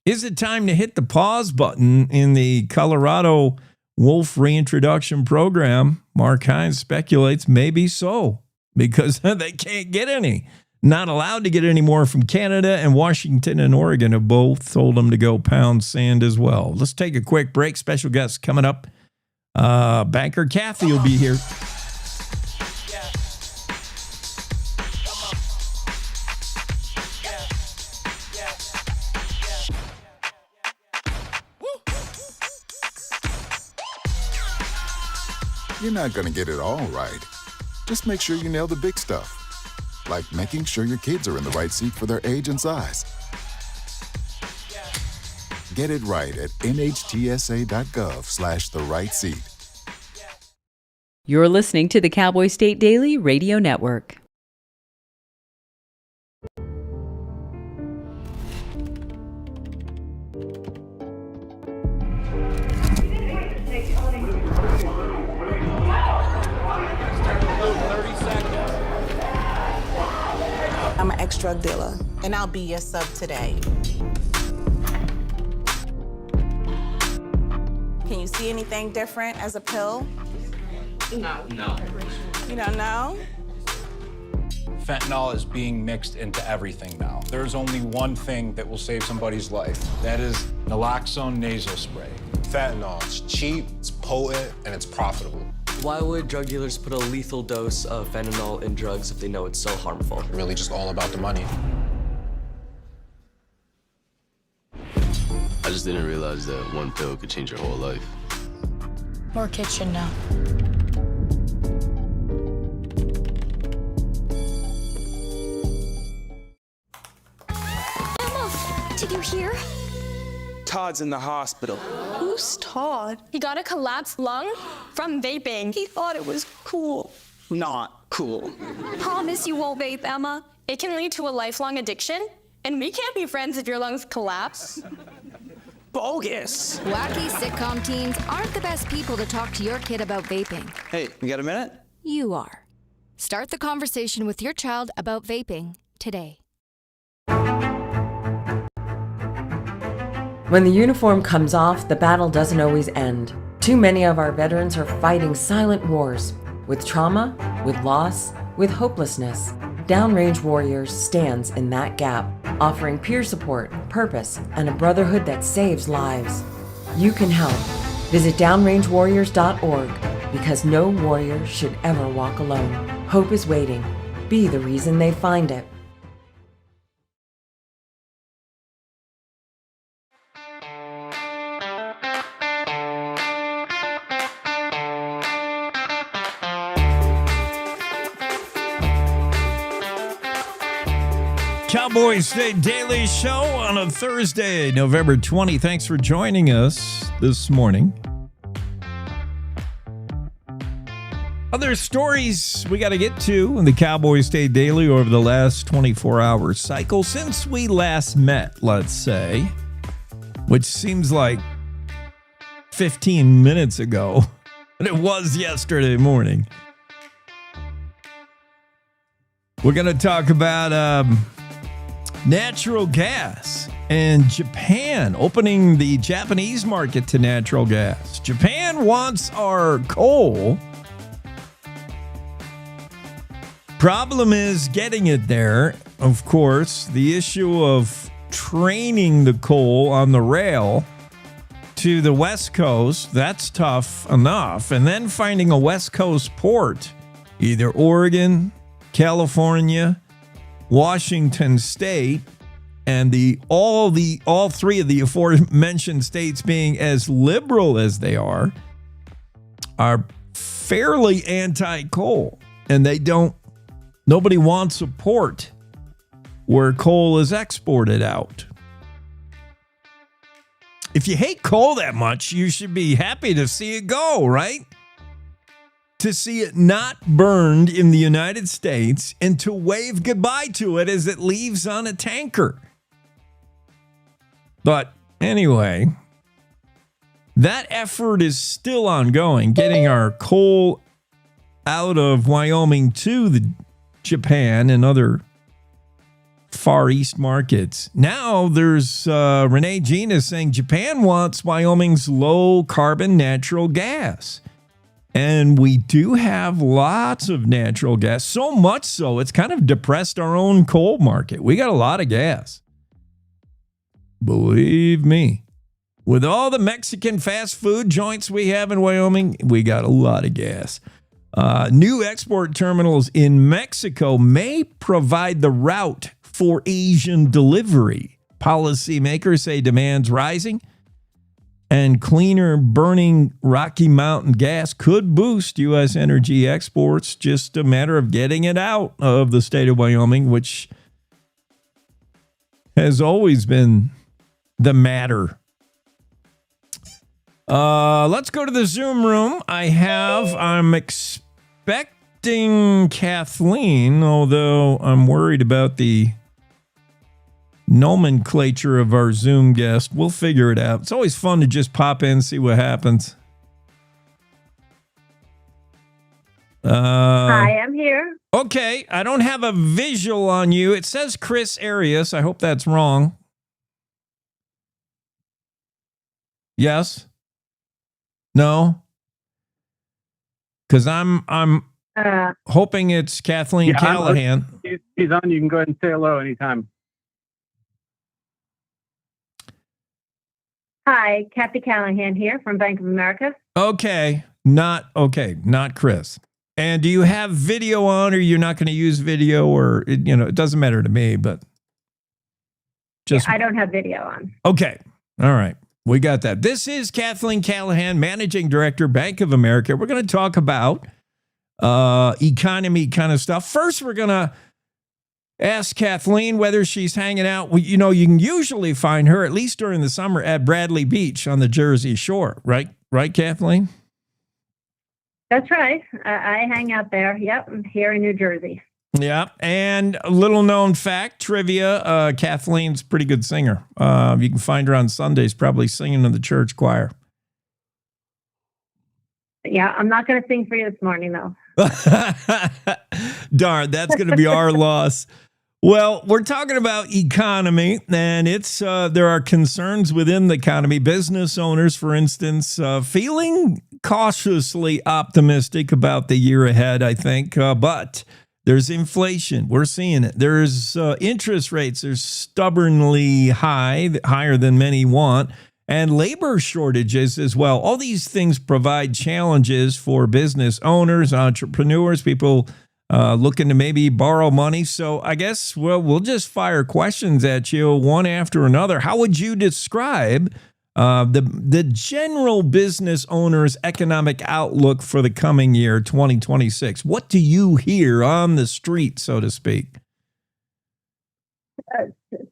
Is it time to hit the pause button in the Colorado wolf reintroduction program? Mark Hines speculates maybe so, because they can't get any. Not allowed to get any more from Canada, and Washington and Oregon have both told them to go pound sand as well. Let's take a quick break. Special guest coming up. Banker Kathy will be here. You're not going to get it all right. Just make sure you nail the big stuff. Like making sure your kids are in the right seat for their age and size. Get it right at nhtsa.gov/the-right-seat. You're listening to the Cowboy State Daily Radio Network. I'm an ex-drug dealer, and I'll be your sub today. Can you see anything different as a pill? No. You don't know? Fentanyl is being mixed into everything now. There's only one thing that will save somebody's life. That is naloxone nasal spray. Fentanyl, it's cheap, it's potent, and it's profitable. Why would drug dealers put a lethal dose of fentanyl in drugs if they know it's so harmful? Really just all about the money. I just didn't realize that one pill could change your whole life. More kids should know. Emma, did you hear? Todd's in the hospital. Who's Todd? He got a collapsed lung from vaping. He thought it was cool. Not cool. Promise you won't vape, Emma. It can lead to a lifelong addiction, and we can't be friends if your lungs collapse. Bogus. Wacky sitcom teens aren't the best people to talk to your kid about vaping. Hey, you got a minute? You are. Start the conversation with your child about vaping today. When the uniform comes off, the battle doesn't always end. Too many of our veterans are fighting silent wars with trauma, with loss, with hopelessness. Downrange Warriors stands in that gap, offering peer support, purpose, and a brotherhood that saves lives. You can help. Visit downrangewarriors.org, because no warrior should ever walk alone. Hope is waiting. Be the reason they find it. Cowboy State Daily Show on a Thursday, November 20. Thanks for joining us this morning. Other stories we got to get to in the Cowboy State Daily over the last 24-hour cycle since we last met, let's say, which seems like 15 minutes ago, but it was yesterday morning. We're going to talk about natural gas and Japan opening the Japanese market to natural gas. Japan wants our coal. Problem is getting it there. Of course, the issue of training the coal on the rail to the West Coast, that's tough enough. And then finding a West Coast port, either Oregon, California, Washington State, and all three of the aforementioned states being as liberal as they are fairly anti-coal. And nobody wants a port where coal is exported out. If you hate coal that much, you should be happy to see it go, right? To see it not burned in the United States and to wave goodbye to it as it leaves on a tanker. But anyway, that effort is still ongoing, getting our coal out of Wyoming to Japan and other Far East markets. Now there's Renee Gina saying Japan wants Wyoming's low carbon natural gas. And we do have lots of natural gas, so much so it's kind of depressed our own coal market. We got a lot of gas. Believe me. With all the Mexican fast food joints we have in Wyoming, we got a lot of gas. New export terminals in Mexico may provide the route for Asian delivery. Policymakers say demand's rising, and cleaner burning Rocky Mountain gas could boost U.S. energy exports. Just a matter of getting it out of the state of Wyoming, which has always been the matter. Let's go to the Zoom room. I'm expecting Cathleen, although I'm worried about the nomenclature of our Zoom guest. We'll figure it out. It's always fun to just pop in, see what happens. Hi, I'm here. Okay, I don't have a visual on you. It says Chris Arias. I hope that's wrong. Yes? No? Because I'm hoping it's Kathleen Callahan. He's on. You can go ahead and say hello anytime. Hi, Kathy Callahan here from Bank of America. Okay, not Chris. And do you have video on, or you're not going to use video, or it doesn't matter to me, but just I don't have video on. Okay, all right, we got that. This is Kathleen Callahan, Managing Director, Bank of America. We're going to talk about economy kind of stuff. First, we're going to ask Cathleen whether she's hanging out. You can usually find her, at least during the summer, at Bradley Beach on the Jersey Shore, right? Right, Kathleen? That's right. I hang out there. Yep, I'm here in New Jersey. Yeah, and a little known fact, trivia, Kathleen's a pretty good singer. You can find her on Sundays probably singing in the church choir. Yeah, I'm not going to sing for you this morning, though. Darn, that's going to be our loss. Well, we're talking about economy, and there are concerns within the economy. Business owners, for instance, feeling cautiously optimistic about the year ahead, I think. But there's inflation. We're seeing it. There's interest rates are stubbornly high, higher than many want, and labor shortages as well. All these things provide challenges for business owners, entrepreneurs, people looking to maybe borrow money. So I guess, we'll just fire questions at you one after another. How would you describe the general business owner's economic outlook for the coming year, 2026? What do you hear on the street, so to speak?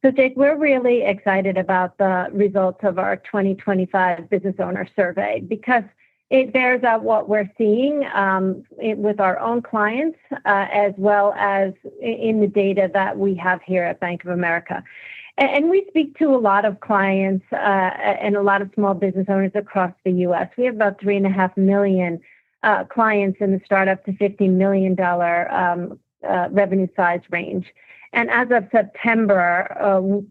So, Jake, we're really excited about the results of our 2025 business owner survey because it bears out what we're seeing with our own clients, as well as in the data that we have here at Bank of America. And we speak to a lot of clients and a lot of small business owners across the U.S. We have about 3.5 million clients in the startup to $15 million revenue size range. And as of September,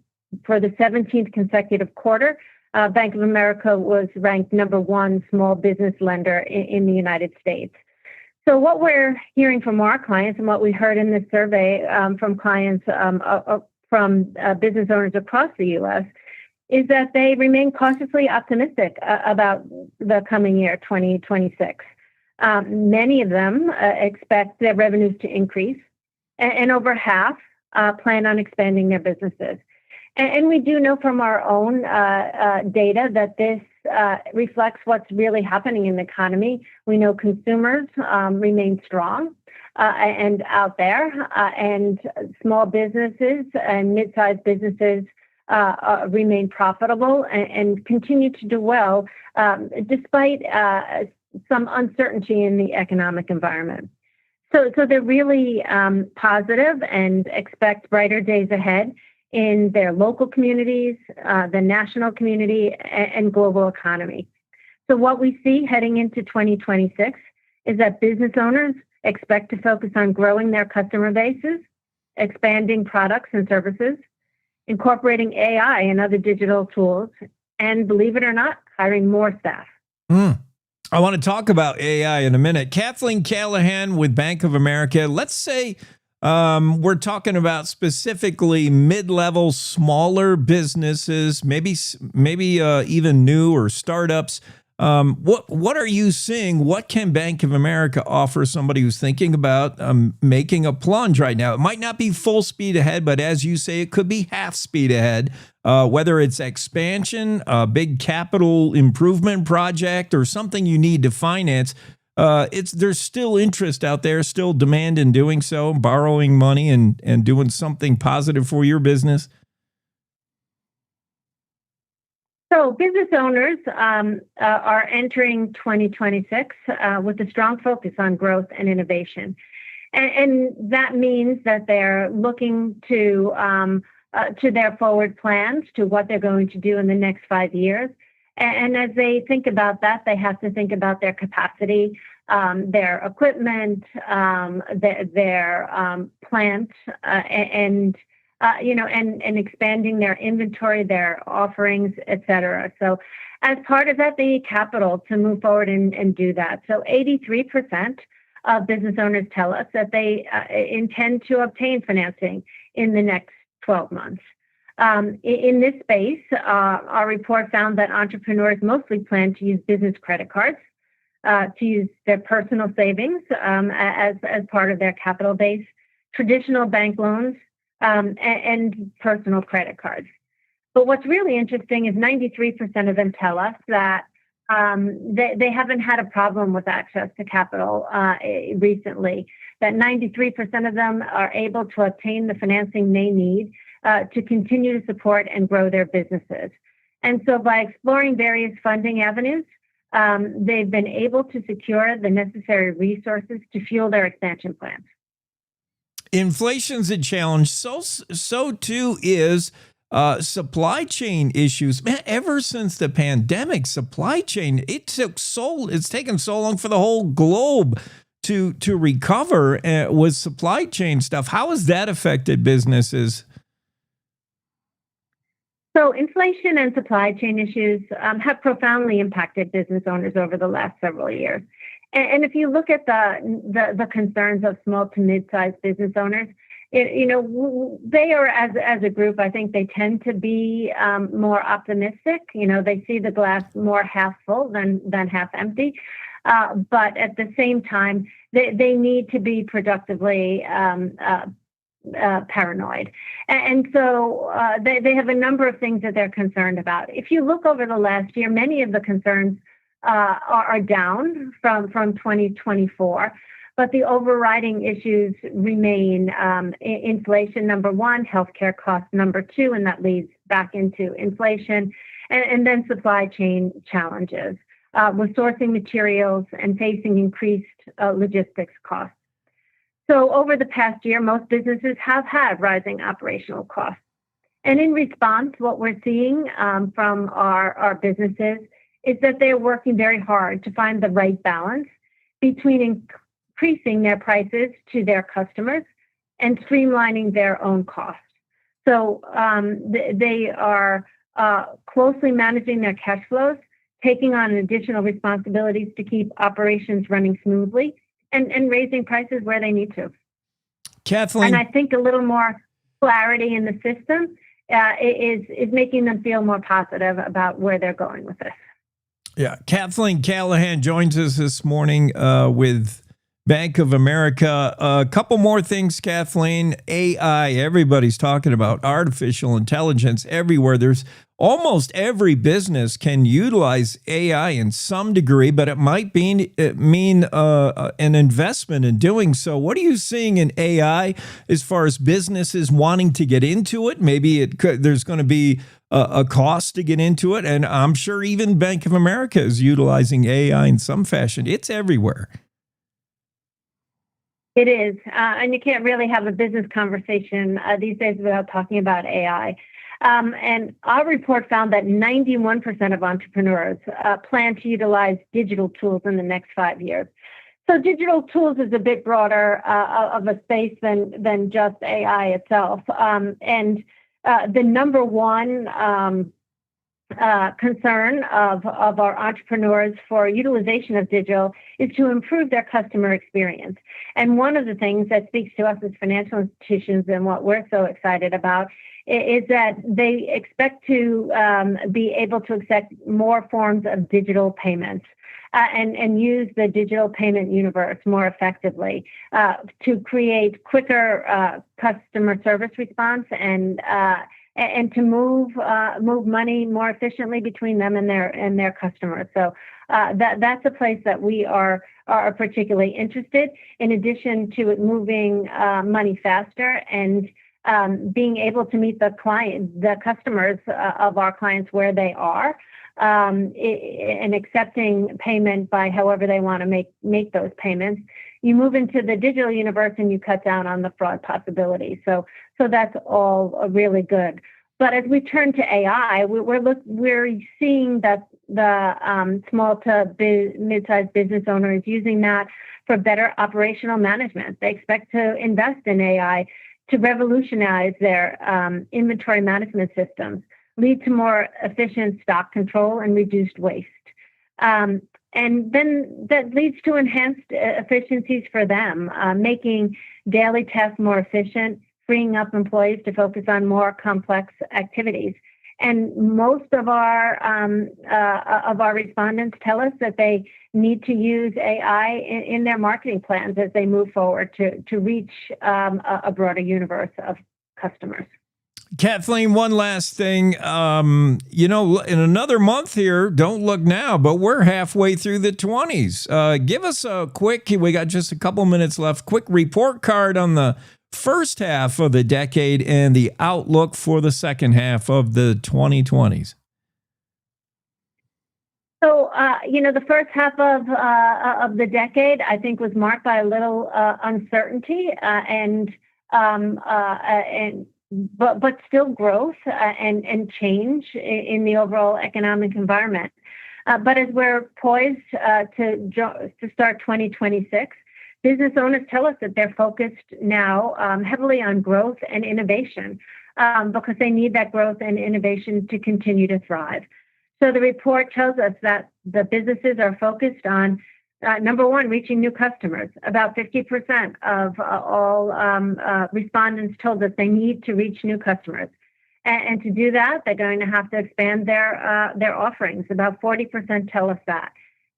for the 17th consecutive quarter, Bank of America was ranked number one small business lender in the United States. So what we're hearing from our clients and what we heard in this survey from clients from business owners across the U.S. is that they remain cautiously optimistic about the coming year, 2026. Many of them expect their revenues to increase, and over half plan on expanding their businesses. And we do know from our own data that this reflects what's really happening in the economy. We know consumers remain strong and out there, and small businesses and mid-sized businesses remain profitable and continue to do well despite some uncertainty in the economic environment. So they're really positive and expect brighter days ahead in their local communities, the national community, and global economy. So what we see heading into 2026 is that business owners expect to focus on growing their customer bases, expanding products and services, incorporating AI and other digital tools, and believe it or not, hiring more staff. I want to talk about AI in a minute. Cathleen Callahan with Bank of America. Let's say we're talking about specifically mid-level, smaller businesses, maybe even new or startups. What are you seeing? What can Bank of America offer somebody who's thinking about making a plunge right now? It might not be full speed ahead, but as you say, it could be half speed ahead. Whether it's expansion, a big capital improvement project, or something you need to finance, there's still interest out there, still demand in doing so, borrowing money and doing something positive for your business. So business owners are entering 2026 with a strong focus on growth and innovation. And that means that they're looking to their forward plans, to what they're going to do in the next 5 years. And as they think about that, they have to think about their capacity, their equipment, their plant, and expanding their inventory, their offerings, et cetera. So as part of that, they need capital to move forward and do that. So 83% of business owners tell us that they intend to obtain financing in the next 12 months. In this space, our report found that entrepreneurs mostly plan to use business credit cards, to use their personal savings as part of their capital base, traditional bank loans, and personal credit cards. But what's really interesting is 93% of them tell us that they haven't had a problem with access to capital recently, that 93% of them are able to obtain the financing they need to continue to support and grow their businesses. And so by exploring various funding avenues, they've been able to secure the necessary resources to fuel their expansion plans. Inflation's a challenge. So too is supply chain issues. Man, ever since the pandemic, supply chain, it's taken so long for the whole globe to recover with supply chain stuff. How has that affected businesses? So inflation and supply chain issues have profoundly impacted business owners over the last several years. And if you look at the concerns of small to mid-sized business owners, they are, as a group, I think they tend to be more optimistic. They see the glass more half full than half empty. But at the same time, they need to be productively paranoid. And so they have a number of things that they're concerned about. If you look over the last year, many of the concerns are down from 2024, but the overriding issues remain inflation, number one, healthcare costs, number two, and that leads back into inflation, and then supply chain challenges with sourcing materials and facing increased logistics costs. So over the past year, most businesses have had rising operational costs. And in response, what we're seeing from our businesses is that they're working very hard to find the right balance between increasing their prices to their customers and streamlining their own costs. So they are closely managing their cash flows, taking on additional responsibilities to keep operations running smoothly, and raising prices where they need to. Kathleen. And I think a little more clarity in the system is making them feel more positive about where they're going with this. Yeah, Kathleen Callahan joins us this morning with Bank of America. A couple more things, Kathleen. AI, everybody's talking about artificial intelligence everywhere. There's almost every business can utilize AI in some degree, but it might mean an investment in doing so. What are you seeing in AI as far as businesses wanting to get into it? Maybe there's going to be a cost to get into it, and I'm sure even Bank of America is utilizing AI in some fashion. It's everywhere. It is, and you can't really have a business conversation these days without talking about AI. And our report found that 91% of entrepreneurs plan to utilize digital tools in the next 5 years. So digital tools is a bit broader of a space than just AI itself. And the number one concern of our entrepreneurs for utilization of digital is to improve their customer experience. And one of the things that speaks to us as financial institutions and what we're so excited about is that they expect to be able to accept more forms of digital payments and use the digital payment universe more effectively to create quicker customer service response and to move money more efficiently between them and their customers. So that's a place that we are particularly interested. In addition to it moving money faster and being able to meet the customers of our clients where they are, and accepting payment by however they want to make those payments. You move into the digital universe and you cut down on the fraud possibilities. So that's all really good. But as we turn to AI, we're seeing that the small to mid-sized business owner is using that for better operational management. They expect to invest in AI to revolutionize their inventory management systems, lead to more efficient stock control and reduced waste. And then that leads to enhanced efficiencies for them, making daily tasks more efficient, freeing up employees to focus on more complex activities. And most of our respondents tell us that they need to use AI in their marketing plans as they move forward to reach a broader universe of customers. Kathleen, one last thing. In another month here, don't look now, but we're halfway through the 20s. Give us a quick, we got just a couple minutes left, quick report card on the first half of the decade and the outlook for the second half of the 2020s. So, the first half of the decade, I think, was marked by a little uncertainty but still growth and change in the overall economic environment. But as we're poised to start 2026, business owners tell us that they're focused now heavily on growth and innovation because they need that growth and innovation to continue to thrive. So the report tells us that the businesses are focused on, number one, reaching new customers. About 50% of all respondents told us they need to reach new customers. And to do that, they're going to have to expand their offerings. About 40% tell us that.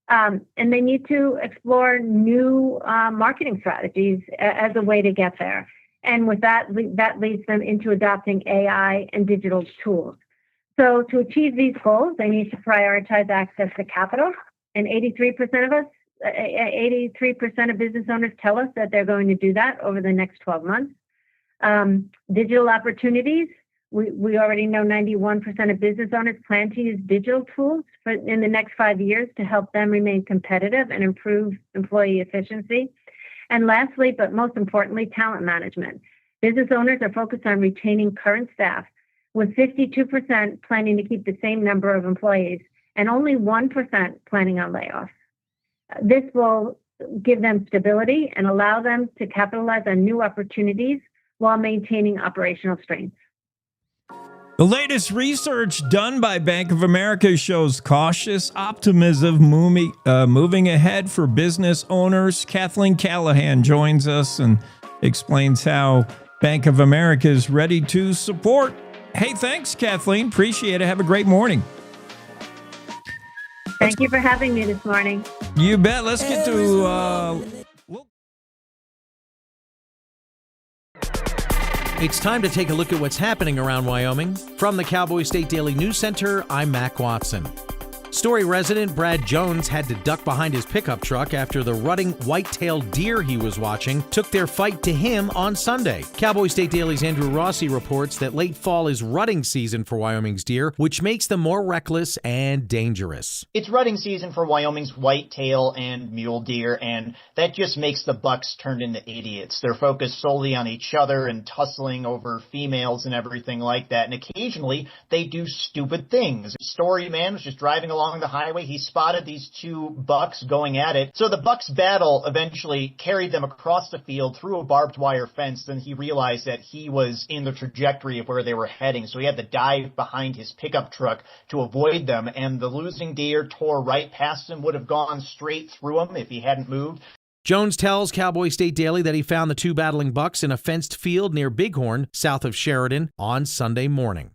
And they need to explore new marketing strategies as a way to get there. And with that leads them into adopting AI and digital tools. So to achieve these goals, they need to prioritize access to capital. And 83% of business owners tell us that they're going to do that over the next 12 months. Digital opportunities. We already know 91% of business owners plan to use digital tools in the next 5 years to help them remain competitive and improve employee efficiency. And lastly, but most importantly, talent management. Business owners are focused on retaining current staff, with 52% planning to keep the same number of employees and only 1% planning on layoffs. This will give them stability and allow them to capitalize on new opportunities while maintaining operational strength. The latest research done by Bank of America shows cautious optimism moving ahead for business owners. Kathleen Callahan joins us and explains how Bank of America is ready to support. Hey, thanks, Kathleen. Appreciate it. Have a great morning. Thank you for having me this morning. You bet. Let's get to... It's time to take a look at what's happening around Wyoming. From the Cowboy State Daily News Center, I'm Mac Watson. Story resident Brad Jones had to duck behind his pickup truck after the rutting white-tailed deer he was watching took their fight to him on Sunday. Cowboy State Daily's Andrew Rossi reports that late fall is rutting season for Wyoming's deer, which makes them more reckless and dangerous. It's rutting season for Wyoming's whitetail and mule deer, and that just makes the bucks turn into idiots. They're focused solely on each other and tussling over females and everything like that, and occasionally they do stupid things. Story man was just driving along the highway. He spotted these two bucks going at it. So the bucks' battle eventually carried them across the field through a barbed wire fence. Then he realized that he was in the trajectory of where they were heading. So he had to dive behind his pickup truck to avoid them. And the losing deer tore right past him, would have gone straight through him if he hadn't moved. Jones tells Cowboy State Daily that he found the two battling bucks in a fenced field near Bighorn, south of Sheridan, on Sunday morning.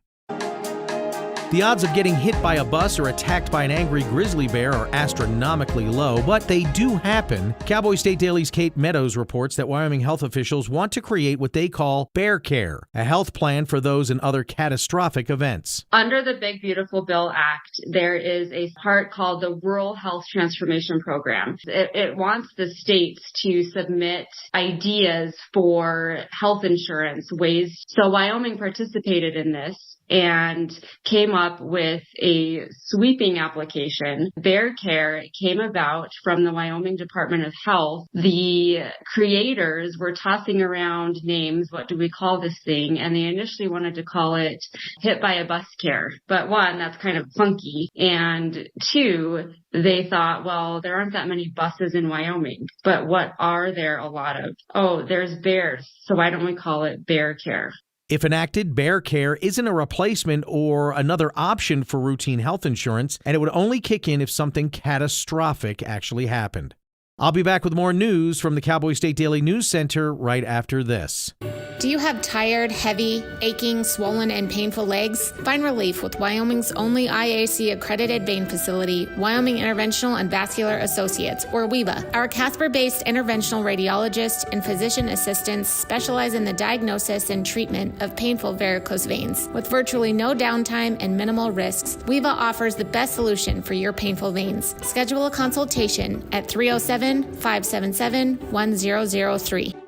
The odds of getting hit by a bus or attacked by an angry grizzly bear are astronomically low, but they do happen. Cowboy State Daily's Kate Meadows reports that Wyoming health officials want to create what they call Bear Care, a health plan for those in other catastrophic events. Under the Big Beautiful Bill Act, there is a part called the Rural Health Transformation Program. It wants the states to submit ideas for health insurance ways. So Wyoming participated in this and came up with a sweeping application. Bear Care came about from the Wyoming Department of Health. The creators were tossing around names, what do we call this thing? And they initially wanted to call it Hit by a Bus Care. But one, that's kind of funky. And two, they thought, well, there aren't that many buses in Wyoming. But what are there a lot of? Oh, there's bears. So why don't we call it Bear Care? If enacted, Bear Care isn't a replacement or another option for routine health insurance, and it would only kick in if something catastrophic actually happened. I'll be back with more news from the Cowboy State Daily News Center right after this. Do you have tired, heavy, aching, swollen, and painful legs? Find relief with Wyoming's only IAC-accredited vein facility, Wyoming Interventional and Vascular Associates, or WIVA. Our Casper-based interventional radiologists and physician assistants specialize in the diagnosis and treatment of painful varicose veins. With virtually no downtime and minimal risks, WIVA offers the best solution for your painful veins. Schedule a consultation at 307-577-1003.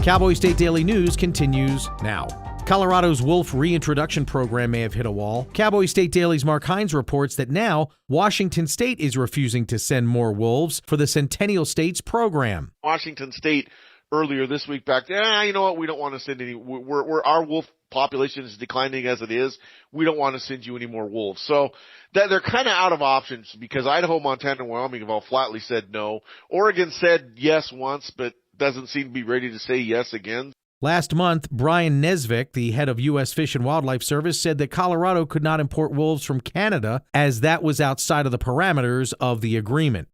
Cowboy State Daily News continues now. Colorado's wolf reintroduction program may have hit a wall. Cowboy State Daily's Mark Hines reports that now Washington State is refusing to send more wolves for the Centennial States program. Washington State earlier this week back there, you know what, we don't want to send any, our wolf population is declining as it is. We don't want to send you any more wolves. So that they're kind of out of options because Idaho, Montana, and Wyoming have all flatly said no. Oregon said yes once, but doesn't seem to be ready to say yes again. Last month, Brian Nesvik, the head of U.S. Fish and Wildlife Service, said that Colorado could not import wolves from Canada as that was outside of the parameters of the agreement.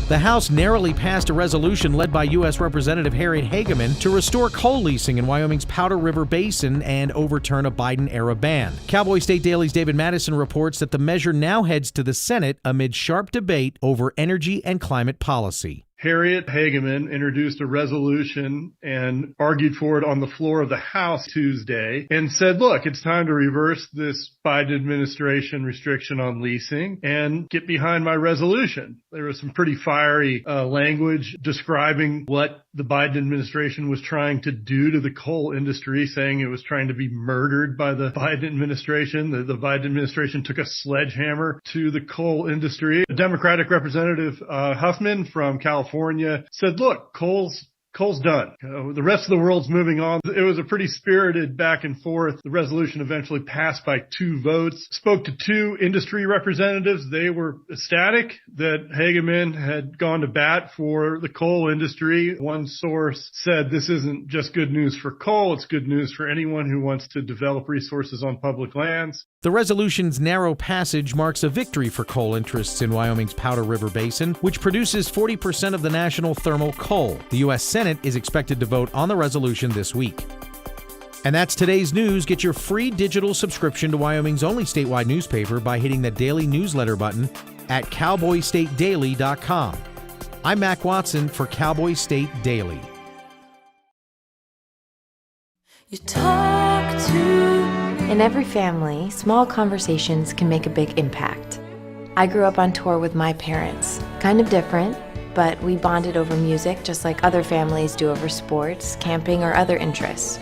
The House narrowly passed a resolution led by U.S. Representative Harriet Hageman to restore coal leasing in Wyoming's Powder River Basin and overturn a Biden-era ban. Cowboy State Daily's David Madison reports that the measure now heads to the Senate amid sharp debate over energy and climate policy. Harriet Hageman introduced a resolution and argued for it on the floor of the House Tuesday and said, look, it's time to reverse this Biden administration restriction on leasing and get behind my resolution. There was some pretty fiery language describing what the Biden administration was trying to do to the coal industry, saying it was trying to be murdered by the Biden administration. The Biden administration took a sledgehammer to the coal industry. Democratic Representative Huffman from California said, look, coal coal's done. The rest of the world's moving on. It was a pretty spirited back and forth. The resolution eventually passed by 2 votes. Spoke to 2 industry representatives. They were ecstatic that Hageman had gone to bat for the coal industry. One source said this isn't just good news for coal, it's good news for anyone who wants to develop resources on public lands. The resolution's narrow passage marks a victory for coal interests in Wyoming's Powder River Basin, which produces 40% of the national thermal coal. The U.S. Senate is expected to vote on the resolution this week. And that's today's news. Get your free digital subscription to Wyoming's only statewide newspaper by hitting the daily newsletter button at cowboystatedaily.com. I'm Mac Watson for Cowboy State Daily. You talk to... In every family, small conversations can make a big impact. I grew up on tour with my parents. Kind of different, but we bonded over music just like other families do over sports, camping, or other interests.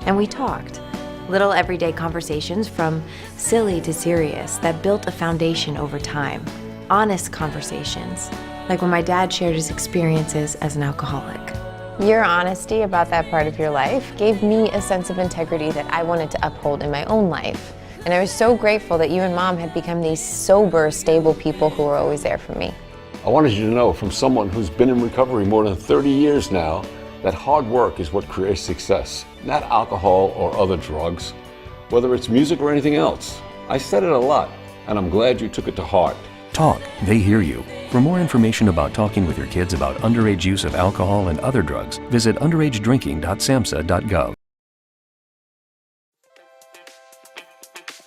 And we talked. Little everyday conversations from silly to serious that built a foundation over time. Honest conversations, like when my dad shared his experiences as an alcoholic. Your honesty about that part of your life gave me a sense of integrity that I wanted to uphold in my own life. And I was so grateful that you and Mom had become these sober, stable people who were always there for me. I wanted you to know from someone who's been in recovery more than 30 years now that hard work is what creates success, not alcohol or other drugs, whether it's music or anything else. I said it a lot, and I'm glad you took it to heart. Talk, they hear you. For more information about talking with your kids about underage use of alcohol and other drugs, visit underagedrinking.samhsa.gov.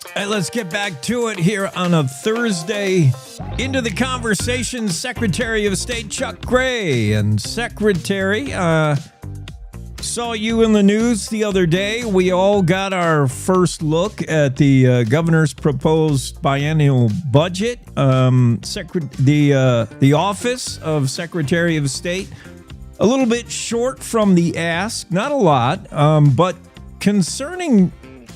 All right, let's get back to it here on a Thursday. Into the conversation, Secretary of State Chuck Gray. And Secretary, saw you in the news the other day. We all got our first look at the governor's proposed biennial budget. The office of Secretary of State, a little bit short from the ask, not a lot, but concerning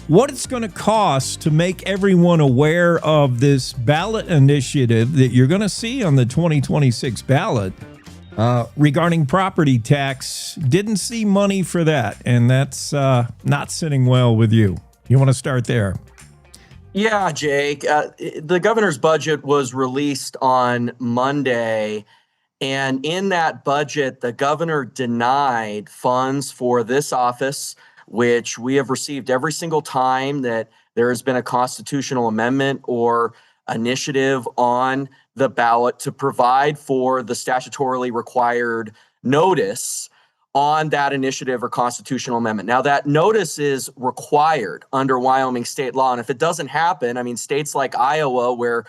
what it's going to cost to make everyone aware of this ballot initiative that you're going to see on the 2026 ballot. Regarding property tax, didn't see money for that, and that's not sitting well with you. You want to start there? Yeah, Jake. The governor's budget was released on Monday, and in that budget, the governor denied funds for this office, which we have received every single time that there has been a constitutional amendment or initiative on the ballot to provide for the statutorily required notice on that initiative or constitutional amendment. Now, that notice is required under Wyoming state law. And if it doesn't happen, I mean, states like Iowa, where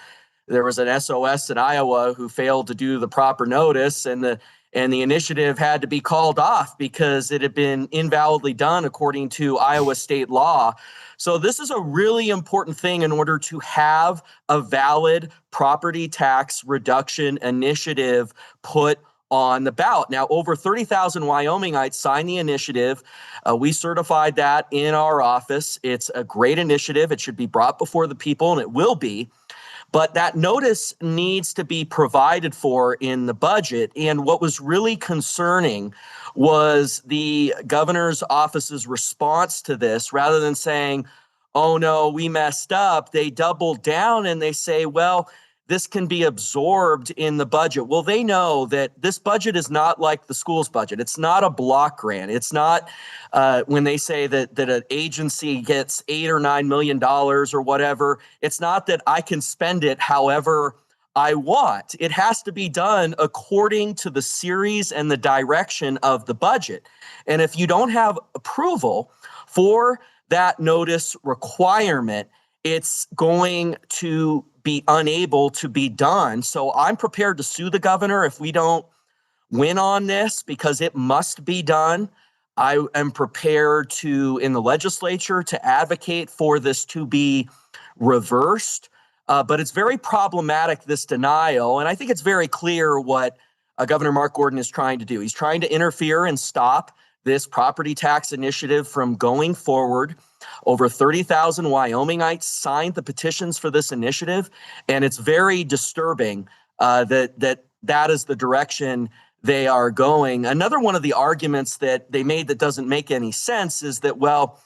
there was an SOS in Iowa who failed to do the proper notice, and the initiative had to be called off because it had been invalidly done according to Iowa state law. So this is a really important thing in order to have a valid property tax reduction initiative put on the ballot. Now, over 30,000 Wyomingites signed the initiative. We certified that in our office. It's a great initiative. It should be brought before the people, and it will be. But that notice needs to be provided for in the budget. And what was really concerning was the governor's office's response to this. Rather than saying, oh no, we messed up, they doubled down and they say, well, this can be absorbed in the budget. Well, they know that this budget is not like the school's budget. It's not a block grant. It's not when they say that an agency gets $8 or $9 million or whatever. It's not that I can spend it however I want. It has to be done according to the series and the direction of the budget. And if you don't have approval for that notice requirement, it's going to be unable to be done. So I'm prepared to sue the governor if we don't win on this, because it must be done. I am prepared to, in the legislature, to advocate for this to be reversed. But it's very problematic, this denial. And I think it's very clear what Governor Mark Gordon is trying to do. He's trying to interfere and stop this property tax initiative from going forward. Over 30,000 Wyomingites signed the petitions for this initiative, and it's very disturbing that is the direction they are going. Another one of the arguments that they made that doesn't make any sense is that, well,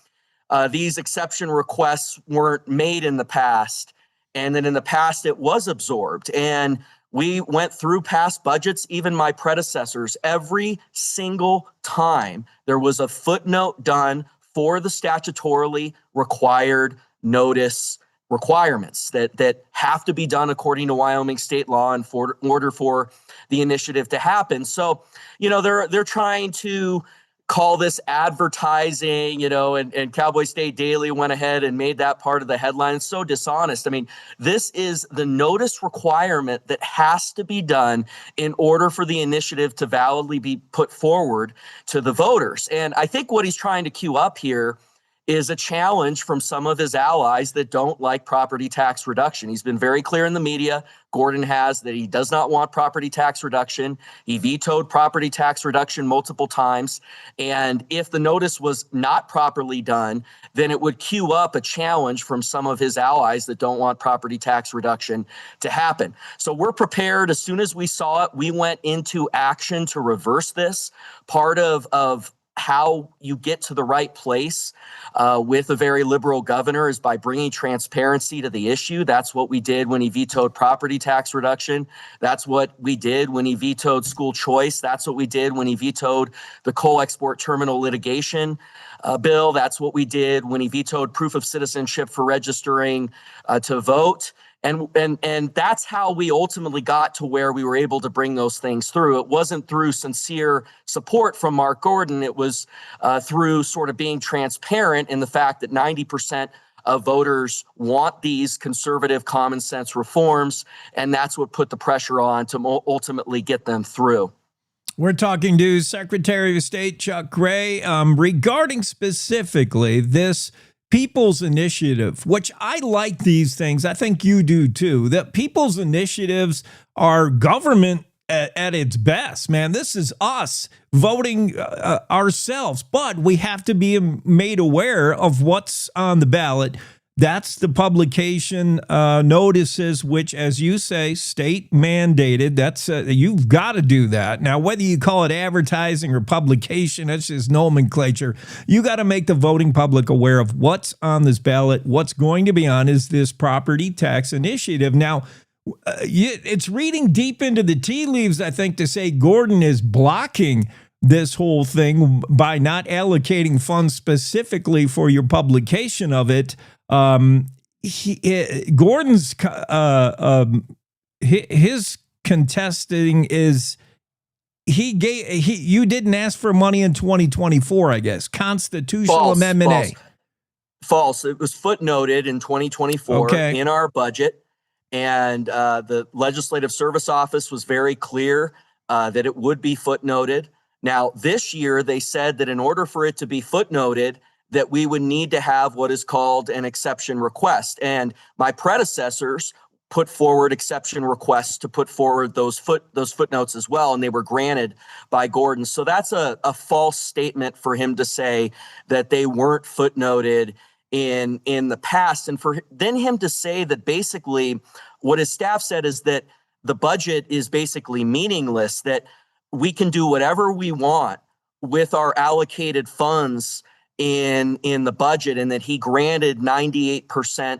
these exception requests weren't made in the past, and that in the past it was absorbed. And we went through past budgets, even my predecessors, every single time there was a footnote done for the statutorily required notice requirements that have to be done according to Wyoming state law in order for the initiative to happen. So, they're trying to call this advertising, and Cowboy State Daily went ahead and made that part of the headline. It's so dishonest. I mean, this is the notice requirement that has to be done in order for the initiative to validly be put forward to the voters. And I think what he's trying to cue up here is a challenge from some of his allies that don't like property tax reduction. He's been very clear in the media, Gordon has, that he does not want property tax reduction. He vetoed property tax reduction multiple times. And if the notice was not properly done, then it would cue up a challenge from some of his allies that don't want property tax reduction to happen. So we're prepared. As soon as we saw it, we went into action to reverse this. Part of how you get to the right place with a very liberal governor is by bringing transparency to the issue. That's what we did when he vetoed property tax reduction. That's what we did when he vetoed school choice. That's what we did when he vetoed the coal export terminal litigation bill. That's what we did when he vetoed proof of citizenship for registering to vote. And that's how we ultimately got to where we were able to bring those things through. It wasn't through sincere support from Mark Gordon. It was through sort of being transparent in the fact that 90% of voters want these conservative common sense reforms. And that's what put the pressure on to ultimately get them through. We're talking to Secretary of State Chuck Gray regarding specifically this People's Initiative, which I like these things. I think you do too. That People's Initiatives are government at its best, man. This is us voting ourselves, but we have to be made aware of what's on the ballot. That's the publication notices, which, as you say, state mandated. That's you've got to do that. Now, whether you call it advertising or publication, that's just nomenclature. You got to make the voting public aware of what's on this ballot. What's going to be on is this property tax initiative. Now, it's reading deep into the tea leaves, I think, to say Gordon is blocking this whole thing by not allocating funds specifically for your publication of it. Gordon's his contesting is you didn't ask for money in 2024, I guess. Constitutional Amendment A. False. It was footnoted in 2024 in our budget, and the Legislative Service Office was very clear that it would be footnoted. Now, this year, they said that in order for it to be footnoted, that we would need to have what is called an exception request. And my predecessors put forward exception requests to put forward those footnotes as well, and they were granted by Gordon. So that's a false statement for him to say that they weren't footnoted in the past. And for then him to say that basically what his staff said is that the budget is basically meaningless, that we can do whatever we want with our allocated funds in the budget, and that he granted 98%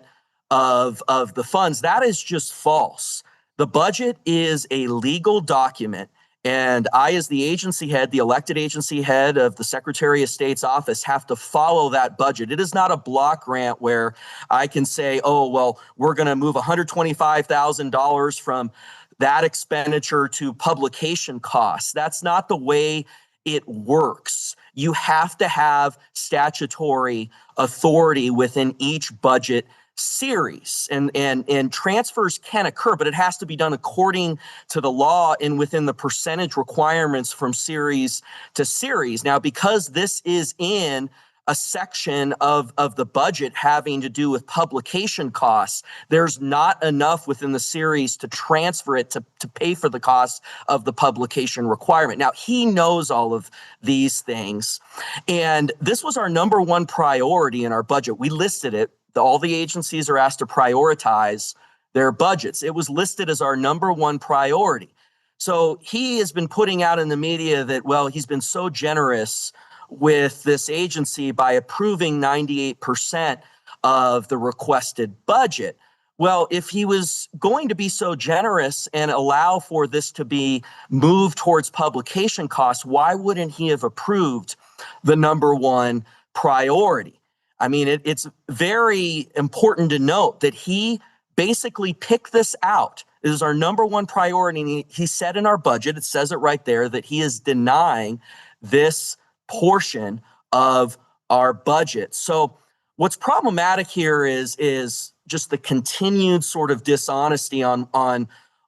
of the funds. That is just false. The budget is a legal document, and I, as the agency head, the elected agency head of the Secretary of State's office, have to follow that budget. It is not a block grant where I can say, oh, well, we're going to move $125,000 from that expenditure to publication costs. That's not the way it works. You have to have statutory authority within each budget series, and transfers can occur, but it has to be done according to the law and within the percentage requirements from series to series. Now, because this is in a section of the budget having to do with publication costs, there's not enough within the series to transfer it to pay for the cost of the publication requirement. Now, he knows all of these things, and this was our number one priority in our budget. We listed it. All the agencies are asked to prioritize their budgets. It was listed as our number one priority. So he has been putting out in the media that, well, he's been so generous with this agency by approving 98% of the requested budget. Well, if he was going to be so generous and allow for this to be moved towards publication costs, why wouldn't he have approved the number one priority? I mean, it's very important to note that he basically picked this out. It is our number one priority. And he said in our budget, it says it right there, that he is denying this portion of our budget. So what's problematic here is just the continued sort of dishonesty on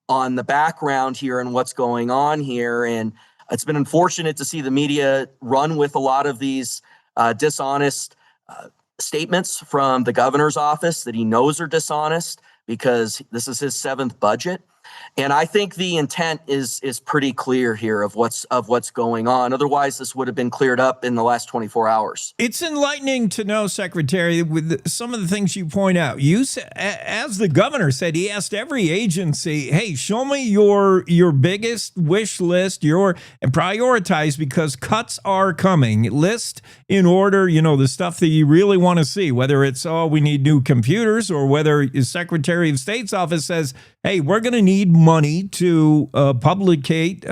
the background here and what's going on here. And it's been unfortunate to see the media run with a lot of these dishonest statements from the governor's office that he knows are dishonest, because this is his 7th budget. And I think the intent is pretty clear here of what's going on. Otherwise, this would have been cleared up in the last 24 hours. It's enlightening to know, Secretary, with some of the things you point out. You, as the governor said, he asked every agency, hey, show me your biggest wish list, and prioritize, because cuts are coming. List in order, the stuff that you really want to see, whether it's, we need new computers, or whether the Secretary of State's office says, hey, we're going to need money to publicate,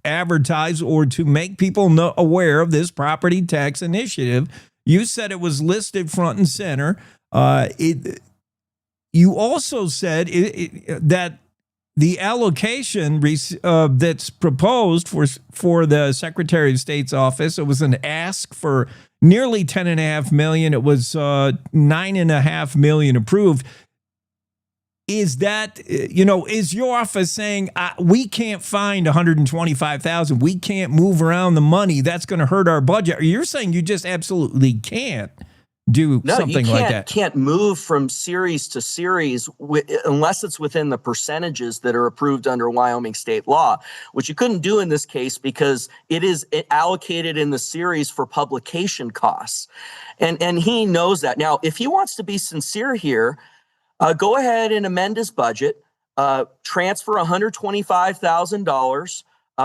advertise, or to make people aware of this property tax initiative. You said it was listed front and center. You also said that the allocation that's proposed for the Secretary of State's office, it was an ask for nearly $10.5 million. It was $9.5 million approved. Is that, is your office saying, we can't find $125,000, we can't move around the money, that's going to hurt our budget? Or you're saying you just absolutely can't do something like that? Can't move from series to series unless it's within the percentages that are approved under Wyoming state law, which you couldn't do in this case because it is allocated in the series for publication costs. And he knows that. Now, if he wants to be sincere here, go ahead and amend his budget, transfer $125,000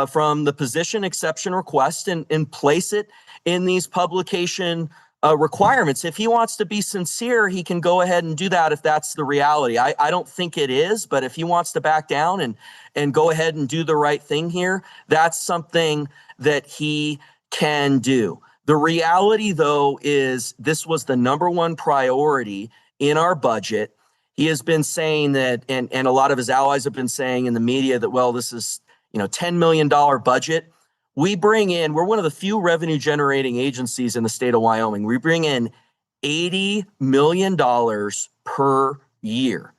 from the position exception request and place it in these publication requirements. If he wants to be sincere, he can go ahead and do that if that's the reality. I don't think it is, but if he wants to back down and go ahead and do the right thing here, that's something that he can do. The reality, though, is this was the number one priority in our budget. He has been saying that, and a lot of his allies have been saying in the media that, well, this is, $10 million budget. We're one of the few revenue generating agencies in the state of Wyoming. We bring in $80 million per year.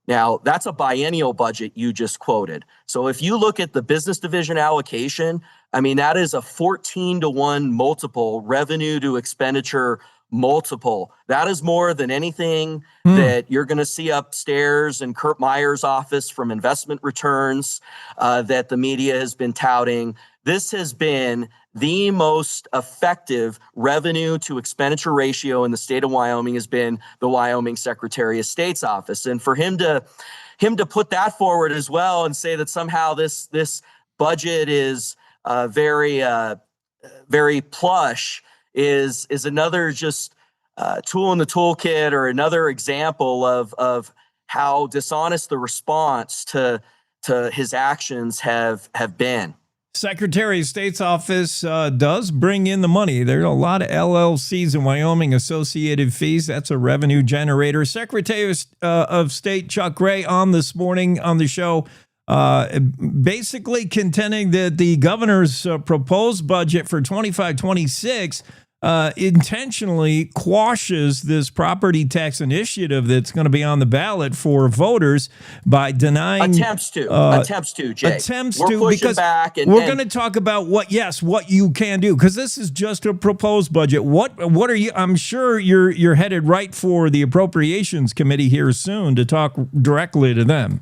Now, that's a biennial budget you just quoted. So if you look at the business division allocation, that is a 14-to-1 multiple, revenue to expenditure multiple. That is more than anything that you're going to see upstairs in Kurt Meyer's office from investment returns that the media has been touting. This has been the most effective revenue to expenditure ratio in the state of Wyoming, has been the Wyoming Secretary of State's office. And for him to put that forward as well and say that somehow this budget is very plush is another just tool in the toolkit, or another example of how dishonest the response to his actions have been. Secretary of State's office does bring in the money. There are a lot of LLCs in Wyoming, associated fees. That's a revenue generator. Secretary of State Chuck Gray on this morning on the show, basically contending that the governor's proposed budget for 25-26 intentionally quashes this property tax initiative that's going to be on the ballot for voters by denying attempts to, Jake. We're pushing back, and we're going to talk about what you can do, because this is just a proposed budget. What are you? I'm sure you're headed right for the Appropriations Committee here soon to talk directly to them.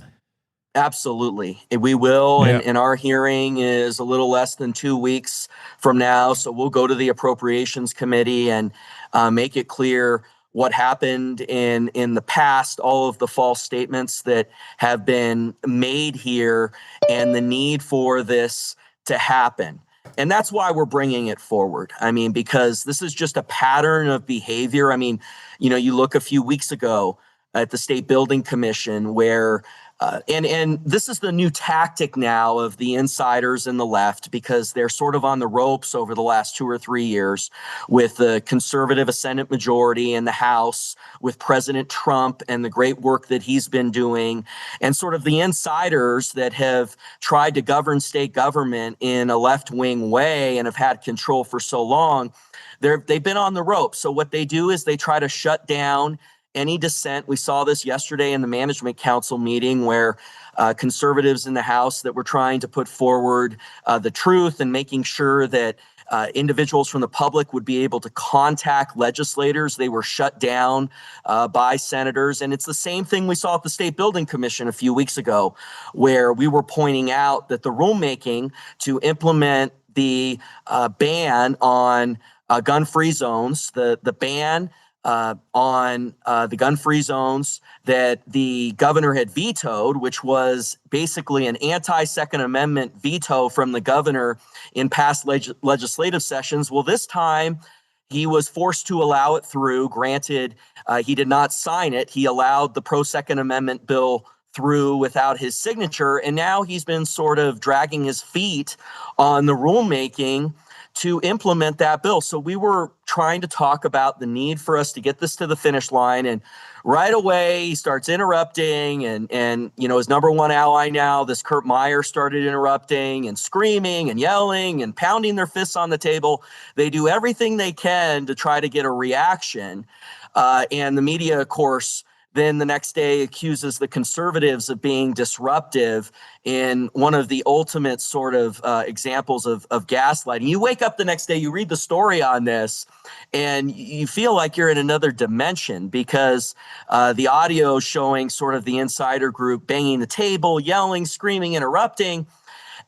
Absolutely. We will. Yeah. And our hearing is a little less than 2 weeks from now. So we'll go to the Appropriations Committee and make it clear what happened in the past, all of the false statements that have been made here, and the need for this to happen. And that's why we're bringing it forward. I mean, because this is just a pattern of behavior. I mean, you look a few weeks ago at the State Building Commission where and this is the new tactic now of the insiders and the left, because they're sort of on the ropes over the last 2 or 3 years with the conservative Senate majority in the House, with President Trump and the great work that he's been doing, and sort of the insiders that have tried to govern state government in a left-wing way and have had control for so long. They've been on the ropes. So what they do is they try to shut down any dissent. We saw this yesterday in the Management Council meeting where conservatives in the House that were trying to put forward the truth and making sure that individuals from the public would be able to contact legislators. They were shut down by senators. And it's the same thing we saw at the State Building Commission a few weeks ago, where we were pointing out that the rulemaking to implement the ban on gun-free zones, the ban on the gun-free zones that the governor had vetoed, which was basically an anti-Second Amendment veto from the governor in past legislative sessions. Well, this time he was forced to allow it through. Granted, he did not sign it. He allowed the pro-Second Amendment bill through without his signature, and now he's been sort of dragging his feet on the rulemaking to implement that bill. So we were trying to talk about the need for us to get this to the finish line. And right away, he starts interrupting. And his number one ally now, this Kurt Meyer, started interrupting and screaming and yelling and pounding their fists on the table. They do everything they can to try to get a reaction. And the media, of course, then the next day accuses the conservatives of being disruptive in one of the ultimate sort of examples of gaslighting. You wake up the next day, you read the story on this, and you feel like you're in another dimension, because the audio showing sort of the insider group banging the table, yelling, screaming, interrupting.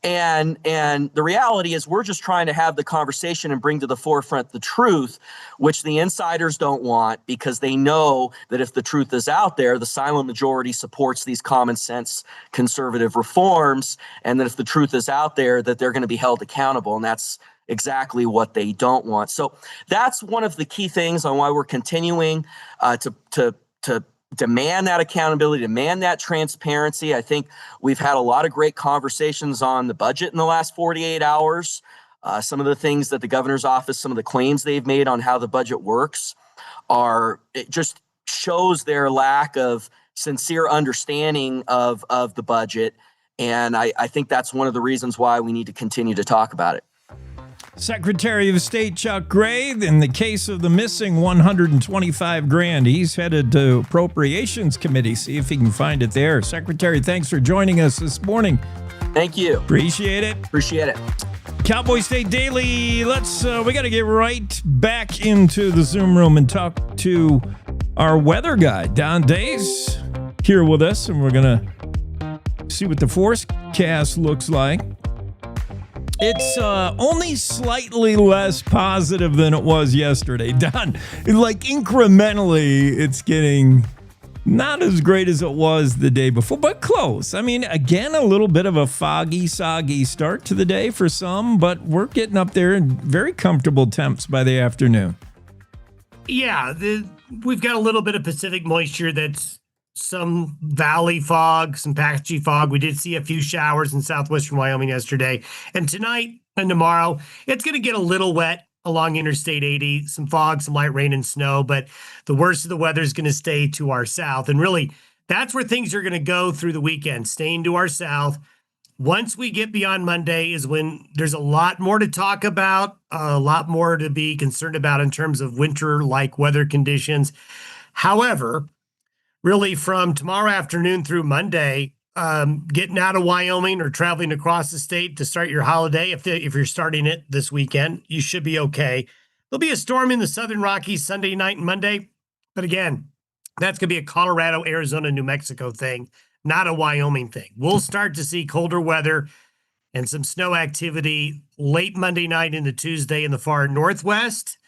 And the reality is we're just trying to have the conversation and bring to the forefront the truth, which the insiders don't want, because they know that if the truth is out there, the silent majority supports these common sense conservative reforms, and that if the truth is out there, that they're going to be held accountable. And that's exactly what they don't want. So that's one of the key things on why we're continuing to demand that accountability, demand that transparency. I think we've had a lot of great conversations on the budget in the last 48 hours. Some of the things that the governor's office, some of the claims they've made on how the budget works it just shows their lack of sincere understanding of the budget. And I think that's one of the reasons why we need to continue to talk about it. Secretary of State Chuck Gray, in the case of the missing $125,000, he's headed to Appropriations Committee. See if he can find it there. Secretary, thanks for joining us this morning. Thank you. Appreciate it. Appreciate it. Cowboy State Daily. We got to get right back into the Zoom room and talk to our weather guy, Don Days, here with us, and we're going to see what the forecast looks like. It's only slightly less positive than it was yesterday. Don, like incrementally, it's getting not as great as it was the day before, but close. I mean, again, a little bit of a foggy, soggy start to the day for some, but we're getting up there in very comfortable temps by the afternoon. Yeah, we've got a little bit of Pacific moisture that's some valley fog, some patchy fog. We did see a few showers in southwestern Wyoming yesterday. And tonight and tomorrow, it's going to get a little wet along Interstate 80, some fog, some light rain and snow, but the worst of the weather is going to stay to our south. And really, that's where things are going to go through the weekend, staying to our south. Once we get beyond Monday is when there's a lot more to talk about, a lot more to be concerned about in terms of winter-like weather conditions. However, really, from tomorrow afternoon through Monday, getting out of Wyoming or traveling across the state to start your holiday, if you're starting it this weekend, you should be okay. There'll be a storm in the Southern Rockies Sunday night and Monday. But again, that's going to be a Colorado, Arizona, New Mexico thing, not a Wyoming thing. We'll start to see colder weather and some snow activity late Monday night into Tuesday in the far northwest.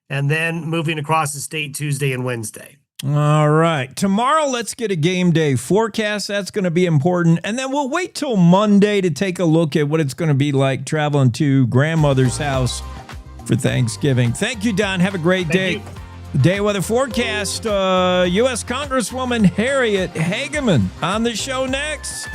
and then moving across the state Tuesday and Wednesday. All right. Tomorrow, let's get a game day forecast. That's going to be important. And then we'll wait till Monday to take a look at what it's going to be like traveling to grandmother's house for Thanksgiving. Thank you, Don. Have a great day. Day weather forecast. U.S. Congresswoman Harriet Hageman on the show next.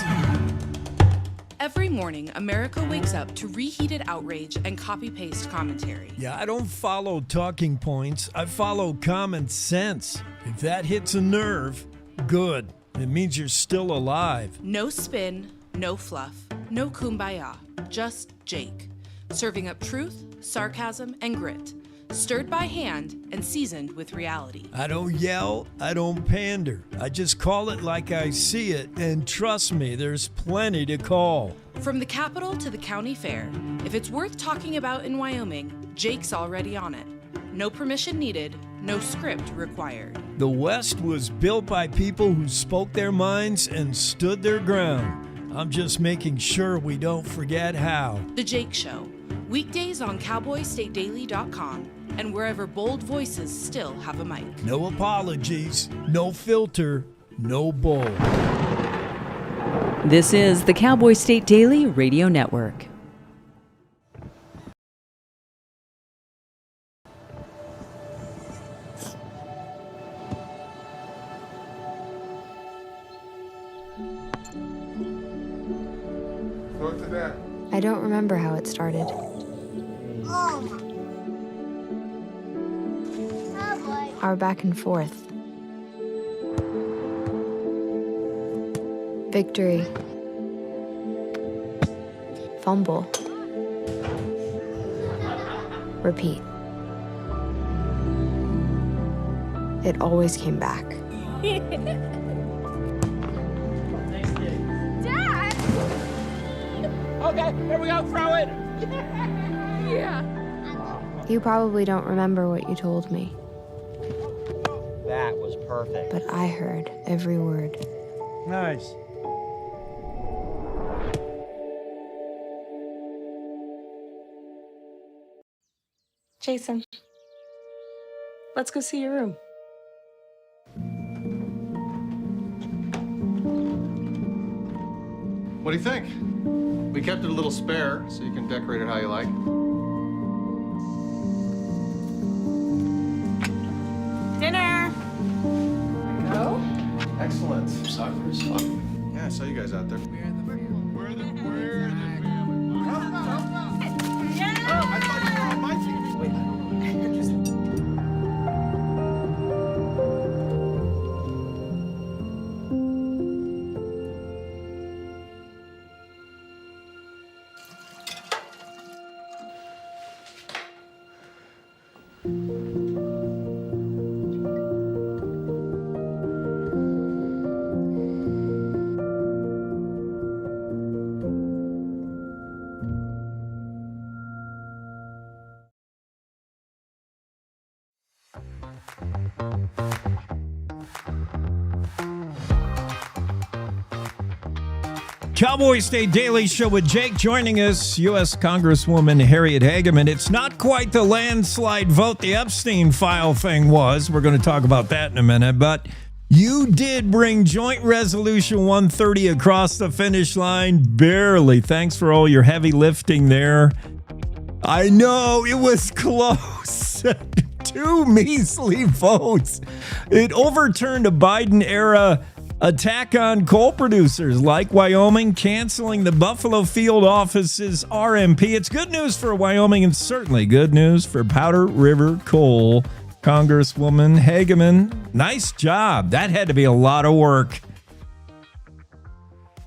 Every morning, America wakes up to reheated outrage and copy-paste commentary. Yeah, I don't follow talking points. I follow common sense. If that hits a nerve, good. It means you're still alive. No spin, no fluff, no kumbaya. Just Jake. Serving up truth, sarcasm, and grit. Stirred by hand and seasoned with reality. I don't yell, I don't pander. I just call it like I see it, and trust me, there's plenty to call. From the Capitol to the county fair, if it's worth talking about in Wyoming, Jake's already on it. No permission needed, no script required. The West was built by people who spoke their minds and stood their ground. I'm just making sure we don't forget how. The Jake Show. Weekdays on CowboyStateDaily.com and wherever bold voices still have a mic. No apologies, no filter, no bull. This is the Cowboy State Daily Radio Network. I don't remember how it started. Our back and forth. Victory. Fumble. Repeat. It always came back. Dad! Okay, here we go, throw it! Yeah. You probably don't remember what you told me. That was perfect. But I heard every word. Nice. Jason, let's go see your room. What do you think? We kept it a little spare, so you can decorate it how you like. Dinner! Go. Excellent. Soccer is fun. Yeah, I saw you guys out there. We're the family. Yeah! Oh, I thought you were on my team. Wait. Cowboy State Daily Show with Jake joining us, U.S. Congresswoman Harriet Hageman. It's not quite the landslide vote the Epstein file thing was. We're going to talk about that in a minute. But you did bring Joint Resolution 130 across the finish line, barely. Thanks for all your heavy lifting there. I know, it was close. 2 measly votes. It overturned a Biden-era attack on coal producers like Wyoming, canceling the Buffalo Field office's RMP. It's good news for Wyoming and certainly good news for Powder River Coal. Congresswoman Hageman, nice job. That had to be a lot of work.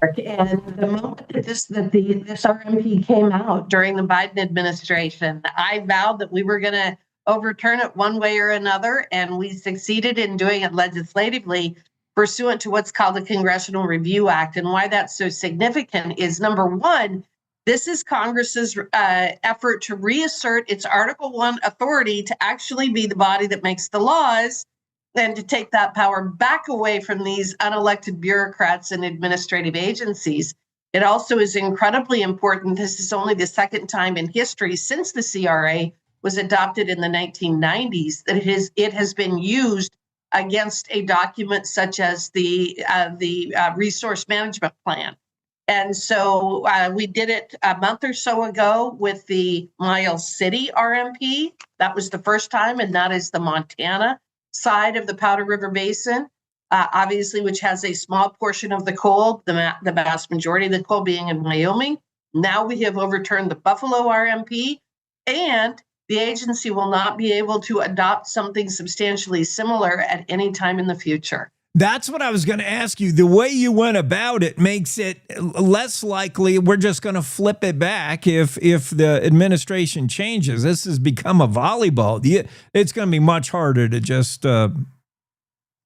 And the moment that this RMP came out during the Biden administration, I vowed that we were going to overturn it one way or another, and we succeeded in doing it legislatively pursuant to what's called the Congressional Review Act. And why that's so significant is, number one, this is Congress's effort to reassert its Article 1 authority to actually be the body that makes the laws and to take that power back away from these unelected bureaucrats and administrative agencies. It also is incredibly important. This is only the second time in history since the CRA was adopted in the 1990s, that it has been used against a document such as the Resource Management Plan. And so we did it a month or so ago with the Miles City RMP. That was the first time, and that is the Montana side of the Powder River Basin, obviously, which has a small portion of the coal, the vast majority of the coal being in Wyoming. Now we have overturned the Buffalo RMP, and the agency will not be able to adopt something substantially similar at any time in the future. That's what I was going to ask you. The way you went about it makes it less likely we're just going to flip it back if the administration changes. This has become a volleyball. It's going to be much harder to just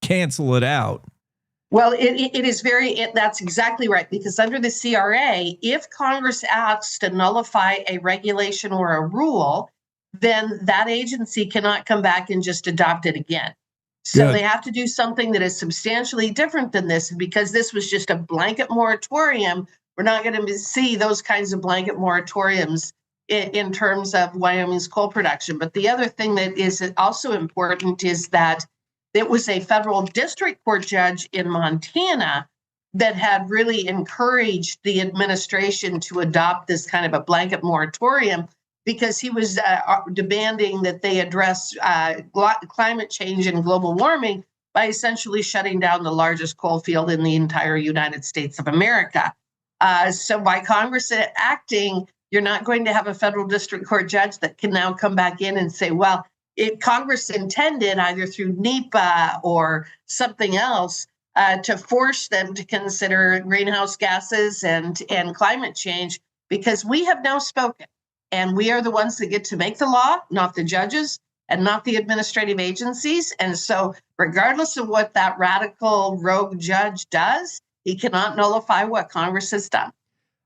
cancel it out. Well, it is that's exactly right, because under the CRA, if Congress asks to nullify a regulation or a rule, then that agency cannot come back and just adopt it again. So They have to do something that is substantially different than this. Because this was just a blanket moratorium, we're not going to see those kinds of blanket moratoriums in terms of Wyoming's coal production. But the other thing that is also important is that it was a federal district court judge in Montana that had really encouraged the administration to adopt this kind of a blanket moratorium, because he was demanding that they address climate change and global warming by essentially shutting down the largest coal field in the entire United States of America. So by Congress acting, you're not going to have a federal district court judge that can now come back in and say, well, if Congress intended either through NEPA or something else to force them to consider greenhouse gases and climate change, because we have now spoken. And we are the ones that get to make the law, not the judges and not the administrative agencies. And so regardless of what that radical rogue judge does, he cannot nullify what Congress has done.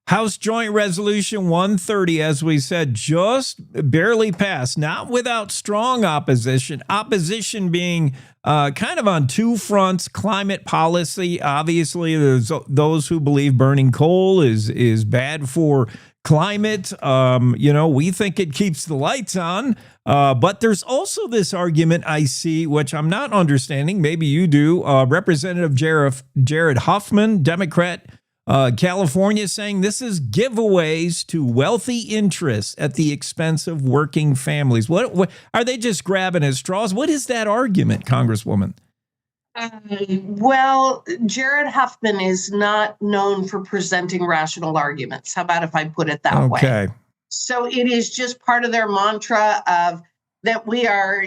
House Joint Resolution 130, as we said, just barely passed, not without strong opposition. Opposition being kind of on two fronts: climate policy. Obviously, there's those who believe burning coal is bad for climate. We think it keeps the lights on. But there's also this argument I see, which I'm not understanding. Maybe you do. Representative Jared Huffman, Democrat, California, saying this is giveaways to wealthy interests at the expense of working families. What are they just grabbing at straws? What is that argument, Congresswoman? Well, Jared Huffman is not known for presenting rational arguments. How about if I put it that way? Okay. So it is just part of their mantra of that we are,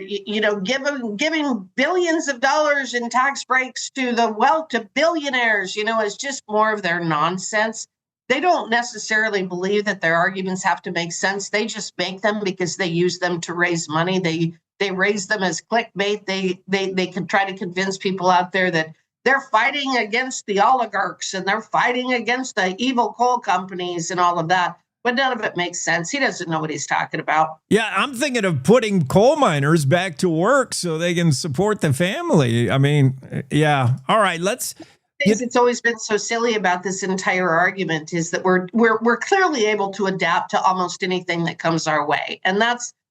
giving billions of dollars in tax breaks to the wealth to billionaires. It's just more of their nonsense. They don't necessarily believe that their arguments have to make sense. They just make them because they use them to raise money. They raise them as clickbait. They can try to convince people out there that they're fighting against the oligarchs and they're fighting against the evil coal companies and all of that. But none of it makes sense. He doesn't know what he's talking about. Yeah, I'm thinking of putting coal miners back to work so they can support the family. I mean, yeah. All right, It's always been so silly about this entire argument is that we're clearly able to adapt to almost anything that comes our way. And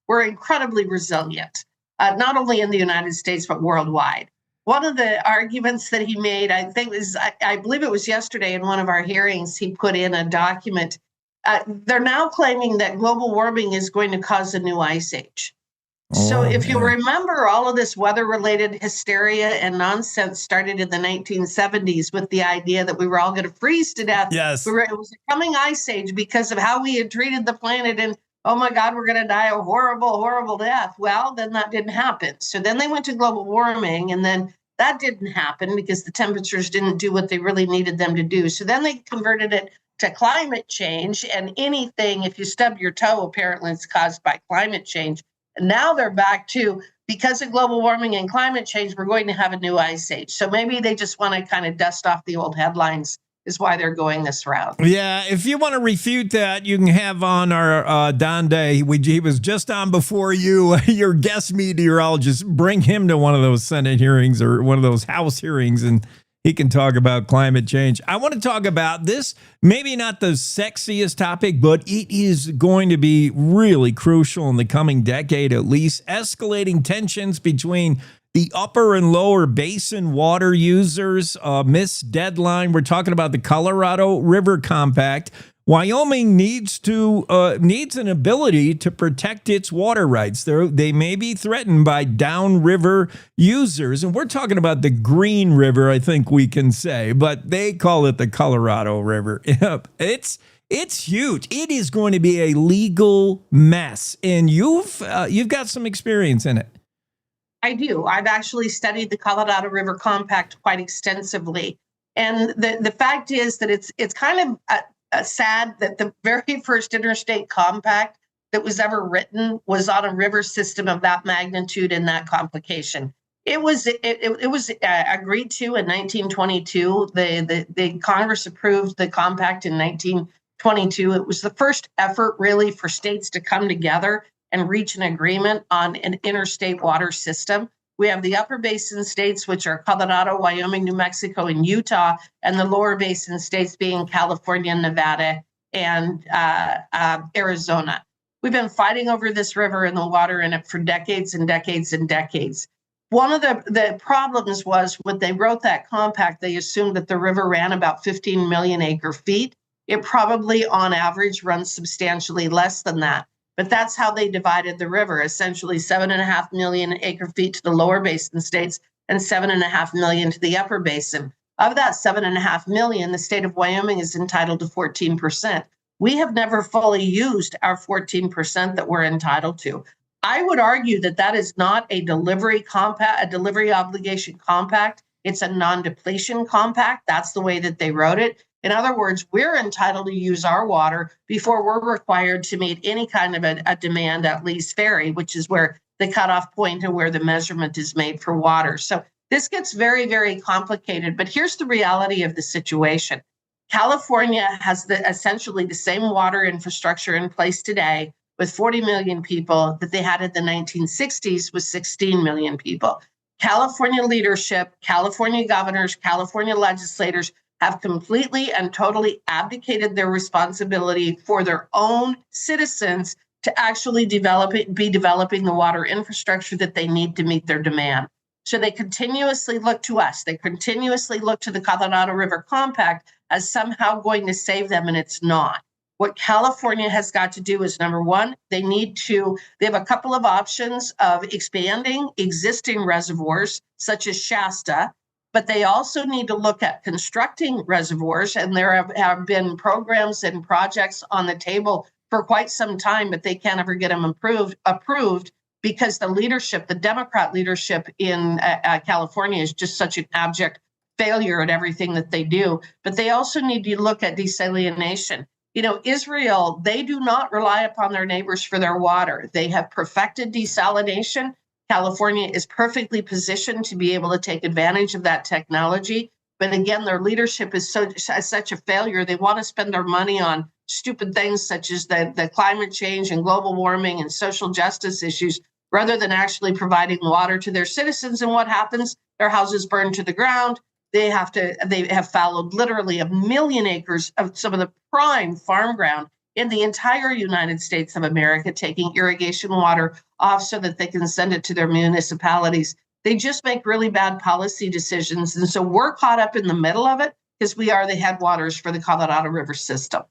we're incredibly resilient, not only in the United States, but worldwide. One of the arguments that he made, I believe it was yesterday in one of our hearings, he put in a document. They're now claiming that global warming is going to cause a new ice age. So if you remember, all of this weather-related hysteria and nonsense started in the 1970s with the idea that we were all going to freeze to death. Yes. It was a coming ice age because of how we had treated the planet, and oh my God, we're going to die a horrible, horrible death. Well, then that didn't happen. So then they went to global warming, and then that didn't happen because the temperatures didn't do what they really needed them to do. So then they converted it to climate change, and anything, if you stub your toe, apparently it's caused by climate change. And now they're back to, because of global warming and climate change, we're going to have a new ice age. So maybe they just want to kind of dust off the old headlines is why they're going this route. Yeah, if you want to refute that, you can have on our Don Day. He was just on before you, your guest meteorologist. Bring him to one of those Senate hearings or one of those House hearings, and he can talk about climate change. I want to talk about this, maybe not the sexiest topic, but it is going to be really crucial in the coming decade at least. Escalating tensions between the upper and lower basin water users, missed deadline. We're talking about the Colorado River Compact. Wyoming needs an ability to protect its water rights. They may be threatened by downriver users, and we're talking about the Green River, I think we can say, but they call it the Colorado River. It's huge. It is going to be a legal mess, and you've got some experience in it. I do. I've actually studied the Colorado River Compact quite extensively, and the fact is that it's kind of sad that the very first interstate compact that was ever written was on a river system of that magnitude and that complication. It was agreed to in 1922. The Congress approved the compact in 1922. It was the first effort really for states to come together and reach an agreement on an interstate water system. We have the upper basin states, which are Colorado, Wyoming, New Mexico, and Utah, and the lower basin states being California, Nevada, and Arizona. We've been fighting over this river and the water in it for decades and decades and decades. One of the problems was when they wrote that compact, they assumed that the river ran about 15 million acre feet. It probably, on average, runs substantially less than that. But that's how they divided the river, essentially 7.5 million acre feet to the lower basin states and 7.5 million to the upper basin. Of that 7.5 million, the state of Wyoming is entitled to 14%. We have never fully used our 14% that we're entitled to. I would argue that that is not a delivery compact, a delivery obligation compact. It's a non-depletion compact. That's the way that they wrote it. In other words, we're entitled to use our water before we're required to meet any kind of a demand at Lee's Ferry, which is where the cutoff point and where the measurement is made for water. So this gets very, very complicated. But here's the reality of the situation. California has essentially the same water infrastructure in place today with 40 million people that they had in the 1960s with 16 million people. California leadership, California governors, California legislators have completely and totally abdicated their responsibility for their own citizens to actually be developing the water infrastructure that they need to meet their demand. So they continuously look to us. They continuously look to the Colorado River Compact as somehow going to save them, and it's not. What California has got to do is, number one, they have a couple of options of expanding existing reservoirs, such as Shasta, but they also need to look at constructing reservoirs. And there have been programs and projects on the table for quite some time, but they can't ever get them approved because the leadership, the Democrat leadership in California is just such an abject failure at everything that they do. But they also need to look at desalination. You know, Israel, they do not rely upon their neighbors for their water. They have perfected desalination. California is perfectly positioned to be able to take advantage of that technology. But again, their leadership is such a failure. They want to spend their money on stupid things such as the climate change and global warming and social justice issues, rather than actually providing water to their citizens. And what happens? Their houses burn to the ground. They have followed literally 1 million acres of some of the prime farm ground in the entire United States of America, taking irrigation water off so that they can send it to their municipalities. They just make really bad policy decisions. And so we're caught up in the middle of it because we are the headwaters for the Colorado River system.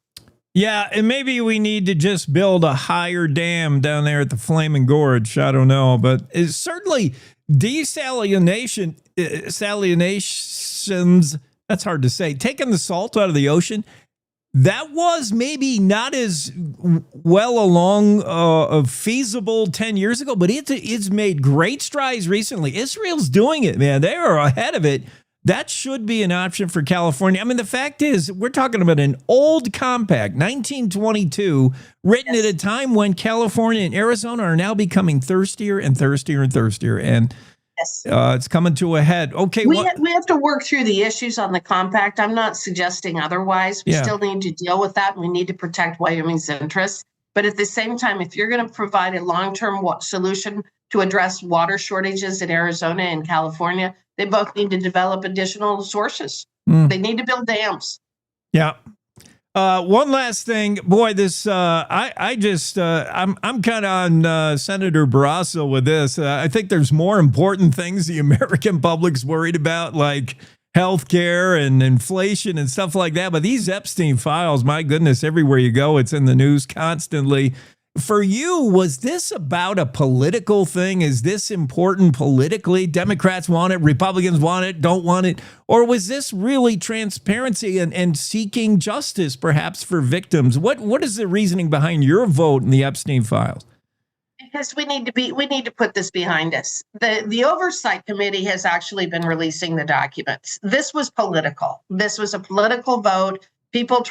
Yeah, and maybe we need to just build a higher dam down there at the Flaming Gorge. I don't know, but it's certainly desalinations, that's hard to say, taking the salt out of the ocean, that was maybe not as well along feasible 10 years ago, but it's made great strides recently. Israel's doing it, man. They are ahead of it. That should be an option for California. I mean, the fact is, we're talking about an old compact, 1922, written at a time when California and Arizona are now becoming thirstier and thirstier and thirstier. And it's coming to a head. Okay, we have to work through the issues on the compact. I'm not suggesting otherwise. We still need to deal with that. And we need to protect Wyoming's interests. But at the same time, if you're going to provide a long-term solution to address water shortages in Arizona and California, They both need to develop additional sources. They need to build dams. Yeah. One last thing, boy, this, I'm kind of on Senator Barrasso with this. I think there's more important things the American public's worried about, like healthcare and inflation and stuff like that. But these Epstein files, my goodness, everywhere you go, it's in the news constantly. For you, was this about a political thing? Is this important politically? Democrats want it, Republicans want it, don't want it? Or was this really transparency and seeking justice, perhaps, for victims? What is the reasoning behind your vote in the Epstein files? Because we need to put this behind us. The Oversight Committee has actually been releasing the documents. This was political. This was a political vote. People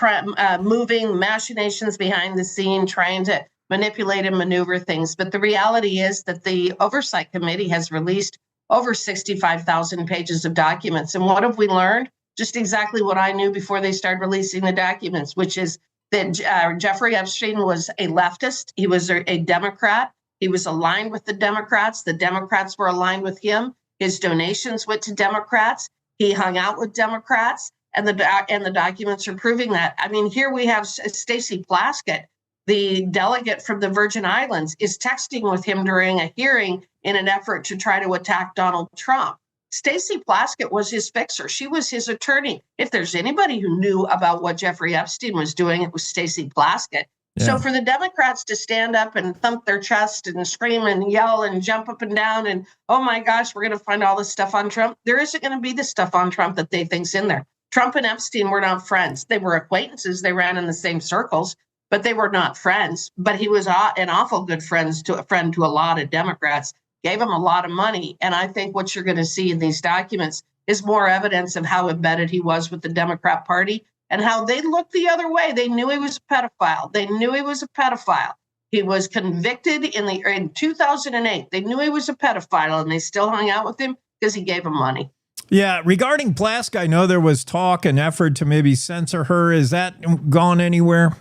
moving machinations behind the scene, trying to manipulate and maneuver things. But the reality is that the Oversight Committee has released over 65,000 pages of documents. And what have we learned? Just exactly what I knew before they started releasing the documents, which is that Jeffrey Epstein was a leftist. He was a Democrat. He was aligned with the Democrats. The Democrats were aligned with him. His donations went to Democrats. He hung out with Democrats. And the documents are proving that. I mean, here we have Stacey Plaskett, the delegate from the Virgin Islands, is texting with him during a hearing in an effort to try to attack Donald Trump. Stacey Plaskett was his fixer. She was his attorney. If there's anybody who knew about what Jeffrey Epstein was doing, it was Stacey Plaskett. Yeah. So for the Democrats to stand up and thump their chest and scream and yell and jump up and down and, oh my gosh, we're going to find all this stuff on Trump. There isn't going to be the stuff on Trump that they think's in there. Trump and Epstein were not friends. They were acquaintances. They ran in the same circles, but they were not friends. But he was an awful good friend to a lot of Democrats, gave him a lot of money. And I think what you're going to see in these documents is more evidence of how embedded he was with the Democrat Party and how they looked the other way. They knew he was a pedophile. They knew he was a pedophile. He was convicted in 2008. They knew he was a pedophile, and they still hung out with him because he gave them money. Yeah, regarding Plaskett, I know there was talk and effort to maybe censor her. Is that gone anywhere?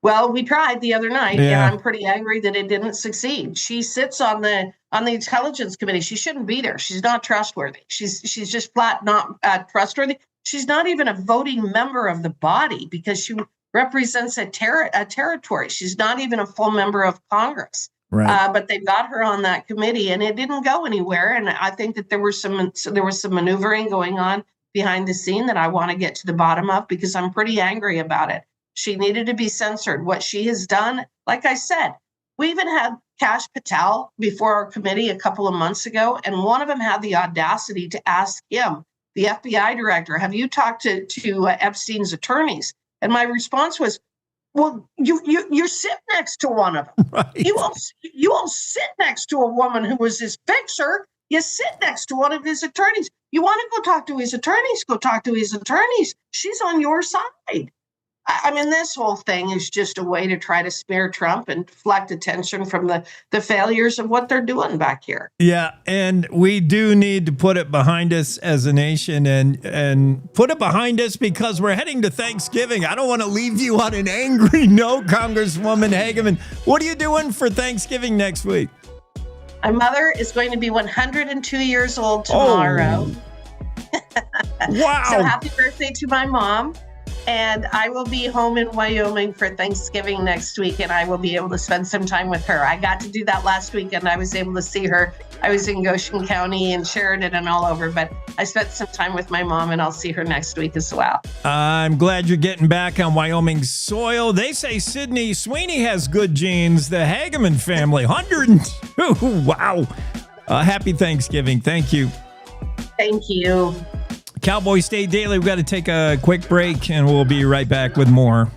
Well, we tried the other night, and I'm pretty angry that it didn't succeed. She sits on the Intelligence Committee. She shouldn't be there. She's not trustworthy. She's just flat not trustworthy. She's not even a voting member of the body because she represents a territory. She's not even a full member of Congress. Right. But they got her on that committee, and it didn't go anywhere. And I think that there was some maneuvering going on behind the scene that I want to get to the bottom of because I'm pretty angry about it. She needed to be censored. What she has done, like I said, we even had Kash Patel before our committee a couple of months ago, and one of them had the audacity to ask him, the FBI director, have you talked to Epstein's attorneys? And my response was, well, you sit next to one of them. Right. You won't sit next to a woman who was his fixer. You sit next to one of his attorneys. You want to go talk to his attorneys? Go talk to his attorneys. She's on your side. I mean, this whole thing is just a way to try to smear Trump and deflect attention from the failures of what they're doing back here. Yeah, and we do need to put it behind us as a nation and put it behind us because we're heading to Thanksgiving. I don't want to leave you on an angry note, Congresswoman Hageman. What are you doing for Thanksgiving next week? My mother is going to be 102 years old tomorrow. Oh. Wow. So happy birthday to my mom. And I will be home in Wyoming for Thanksgiving next week, and I will be able to spend some time with her. I got to do that last weekend. I was able to see her. I was in Goshen County and Sheridan and all over, but I spent some time with my mom, and I'll see her next week as well. I'm glad you're getting back on Wyoming soil. They say Sydney Sweeney has good genes. The Hageman family, 102. Wow. Happy Thanksgiving. Thank you. Thank you. Cowboy State Daily, we've got to take a quick break, and we'll be right back with more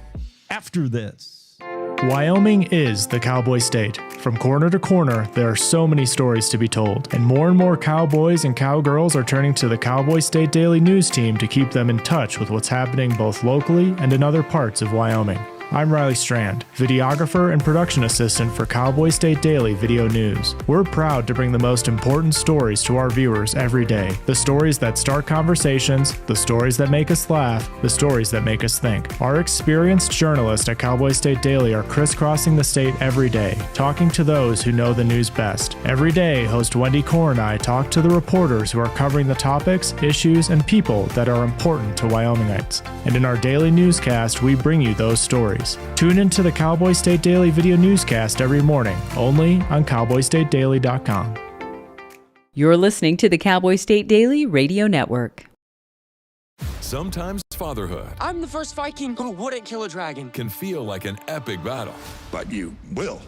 after this. Wyoming is the Cowboy State. From corner to corner, there are so many stories to be told, and more cowboys and cowgirls are turning to the Cowboy State Daily news team to keep them in touch with what's happening both locally and in other parts of Wyoming. I'm Riley Strand, videographer and production assistant for Cowboy State Daily Video News. We're proud to bring the most important stories to our viewers every day. The stories that start conversations, the stories that make us laugh, the stories that make us think. Our experienced journalists at Cowboy State Daily are crisscrossing the state every day, talking to those who know the news best. Every day, host Wendy Core and I talk to the reporters who are covering the topics, issues, and people that are important to Wyomingites. And in our daily newscast, we bring you those stories. Tune into the Cowboy State Daily video newscast every morning, only on cowboystatedaily.com. You're listening to the Cowboy State Daily Radio Network. Sometimes fatherhood I'm the first Viking who wouldn't kill a dragon. can feel like an epic battle. But you will.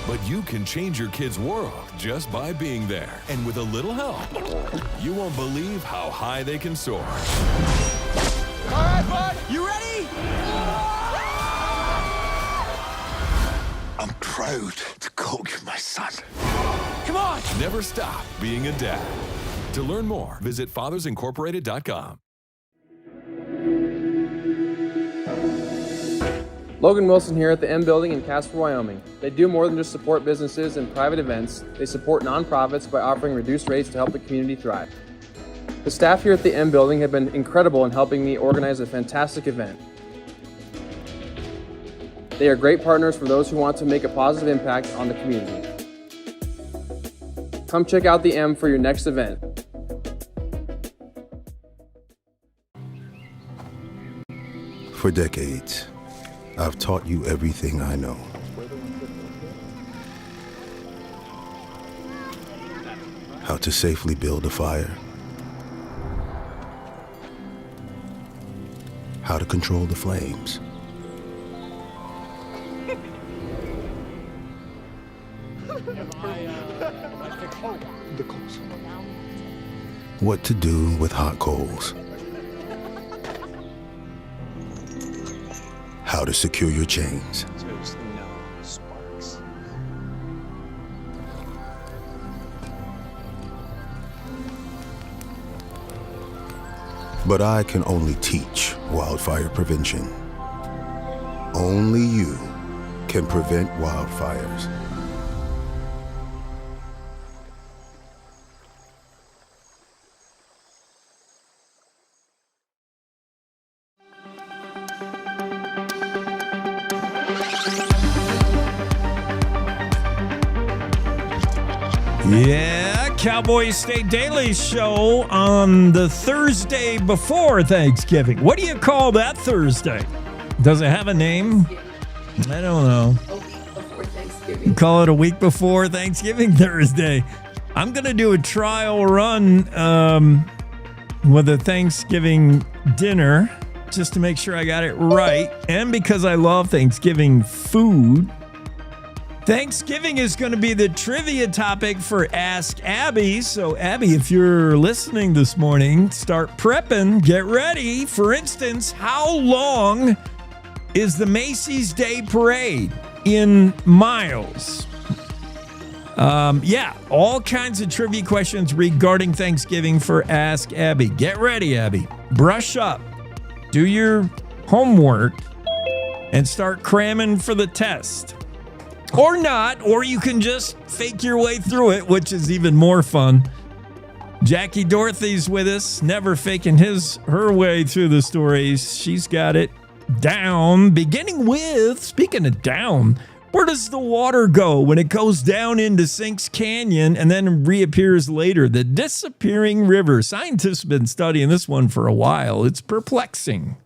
But you can change your kid's world just by being there. And with a little help, you won't believe how high they can soar. All right, bud, you ready? I'm proud to call you my son. Come on! Never stop being a dad. To learn more, visit fathersincorporated.com. Logan Wilson here at the M Building in Casper, Wyoming. They do more than just support businesses and private events. They support nonprofits by offering reduced rates to help the community thrive. The staff here at the M Building have been incredible in helping me organize a fantastic event. They are great partners for those who want to make a positive impact on the community. Come check out the M for your next event. For decades, I've taught you everything I know. How to safely build a fire. How to control the flames. What to do with hot coals. How to secure your chains. But I can only teach wildfire prevention. Only you can prevent wildfires. Yeah, Cowboy State Daily Show on the Thursday before Thanksgiving. What do you call that Thursday? Does it have a name? I don't know. A week before Thanksgiving. Call it a week before Thanksgiving Thursday. I'm going to do a trial run with a Thanksgiving dinner just to make sure I got it right. And because I love Thanksgiving food. Thanksgiving is going to be the trivia topic for Ask Abby. So, Abby, if you're listening this morning, start prepping, get ready. For instance, how long is the Macy's Day Parade in miles? Yeah, all kinds of trivia questions regarding Thanksgiving for Ask Abby. Get ready, Abby. Brush up, do your homework, and start cramming for the test. Or not, or you can just fake your way through it, which is even more fun. Jackie Dorothy's with us, never faking her way through the stories. She's got it down, beginning with, speaking of down, where does the water go when it goes down into Sinks Canyon and then reappears later? The disappearing river. Scientists have been studying this one for a while. It's perplexing.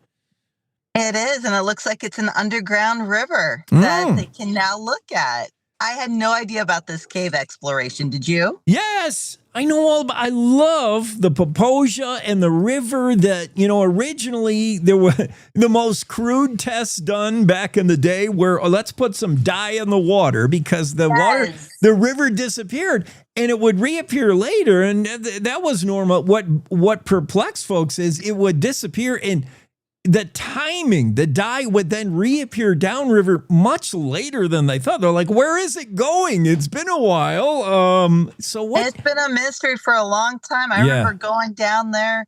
It is, and it looks like it's an underground river that they can now look at. I had no idea about this cave exploration. Did you? Yes, I know all about. I love the Tafoya and the river that, originally there were the most crude tests done back in the day where let's put some dye in the water because the river disappeared and it would reappear later. And that was normal. What perplexed folks is it would disappear and the timing, the dye would then reappear downriver much later than they thought. They're like, where is it going? It's been a while. So what? It's been a mystery for a long time. I remember going down there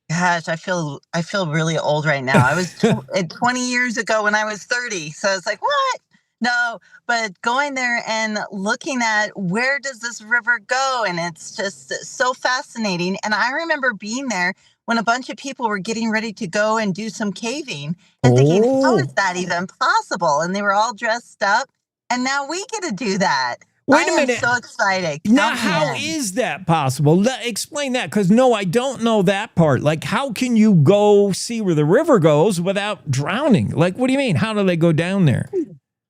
Gosh, I feel really old right now. I was 20 years ago when I was 30. So it's like, what? No, but going there and looking at where does this river go? And it's just so fascinating. And I remember being there when a bunch of people were getting ready to go and do some caving and thinking, how is that even possible? And they were all dressed up. And now we get to do that. Wait a minute. I'm so excited. Now, how is that possible? Explain that, because no, I don't know that part. Like, how can you go see where the river goes without drowning? Like, what do you mean? How do they go down there?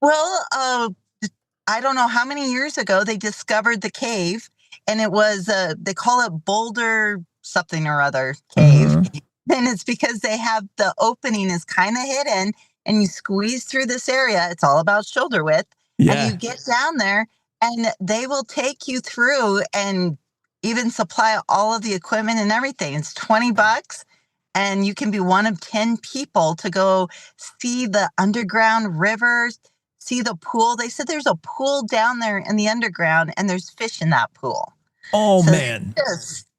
Well, I don't know how many years ago they discovered the cave, and it was, they call it Boulder something or other cave. And it's because they have the opening is kind of hidden, and you squeeze through this area. It's all about shoulder width. Yeah. And you get down there, and they will take you through and even supply all of the equipment and everything. It's $20, and you can be one of 10 people to go see the underground rivers, see the pool. They said there's a pool down there in the underground, and there's fish in that pool. Oh, so man.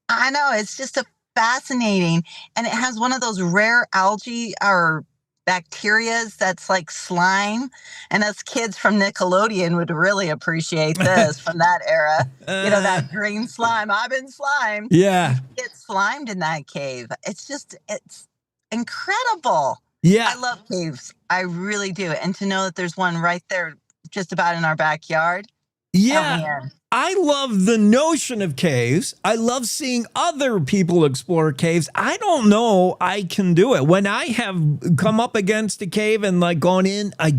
I know. It's just a fascinating. And it has one of those rare algae or bacterias that's like slime. And us kids from Nickelodeon would really appreciate this from that era. You know, that green slime. I've been slimed. Yeah. Get slimed in that cave. It's incredible. Yeah. I love caves. I really do. And to know that there's one right there just about in our backyard. Yeah. I love the notion of caves. I love seeing other people explore caves. I don't know I can do it. When I have come up against a cave and like gone in, I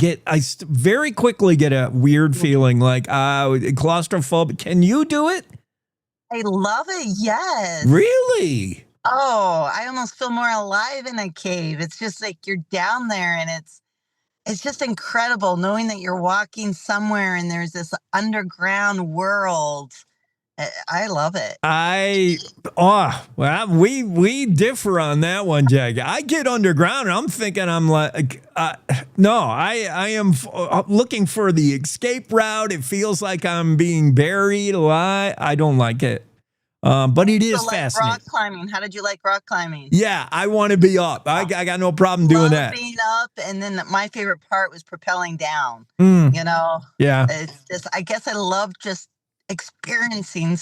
very quickly get a weird feeling like claustrophobic. Can you do it? I love it. Yes. Really? Oh, I almost feel more alive in a cave. It's just like you're down there, and it's just incredible knowing that you're walking somewhere and there's this underground world. I love it. We differ on that one, Jag. I get underground and I'm thinking no, I am looking for the escape route. It feels like I'm being buried alive. I don't like it. But it is fascinating. Rock climbing. How did you like rock climbing? Yeah, I want to be up. I got no problem doing that. Being up, and then my favorite part was propelling down. You know? Yeah. It's just, I guess I love just experiencing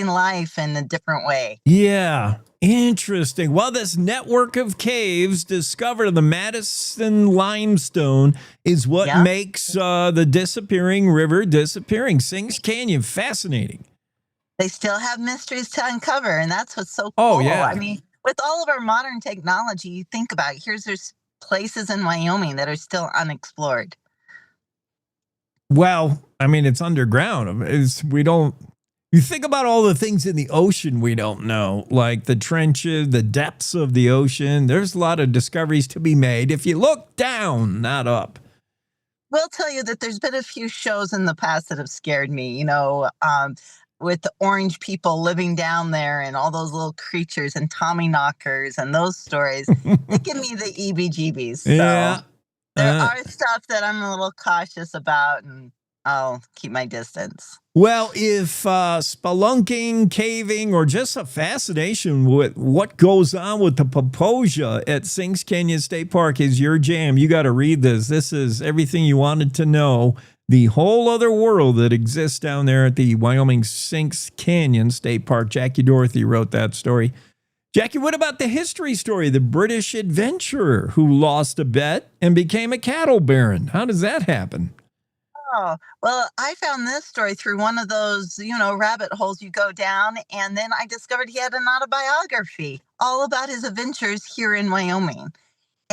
life in a different way. Yeah. Interesting. Well, this network of caves discovered in the Madison limestone is what makes the disappearing river disappearing. Sings Canyon, fascinating. They still have mysteries to uncover, and that's what's so cool. Oh, yeah. I mean, with all of our modern technology, you think about it, there's places in Wyoming that are still unexplored. Well, I mean, it's underground. You think about all the things in the ocean we don't know, like the trenches, the depths of the ocean. There's a lot of discoveries to be made if you look down, not up. We'll tell you that there's been a few shows in the past that have scared me, you know, with the orange people living down there and all those little creatures and Tommy knockers and those stories. They give me the EBGBs. So yeah. There are stuff that I'm a little cautious about, and I'll keep my distance. Well, if spelunking, caving, or just a fascination with what goes on with the Paposia at Sings Canyon State Park is your jam, you got to read this. This is everything you wanted to know. The whole other world that exists down there at the Wyoming Sings Canyon State Park. Jackie Dorothy wrote that story. Jackie, what about the history story? The British adventurer who lost a bet and became a cattle baron. How does that happen? Oh, well, I found this story through one of those, you know, rabbit holes you go down. And then I discovered he had an autobiography all about his adventures here in Wyoming.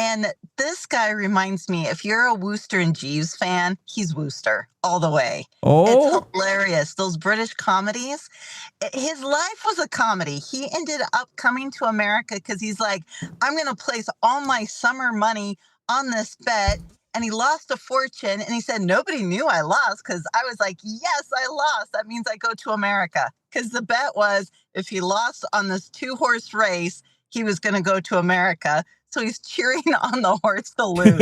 And this guy reminds me, if you're a Wooster and Jeeves fan, he's Wooster all the way. Oh, it's hilarious. Those British comedies. His life was a comedy. He ended up coming to America because he's like, I'm going to place all my summer money on this bet. And he lost a fortune. And he said, nobody knew I lost, because I was like, yes, I lost. That means I go to America. Because the bet was if he lost on this 2-horse race, he was going to go to America. So he's cheering on the horse to lose.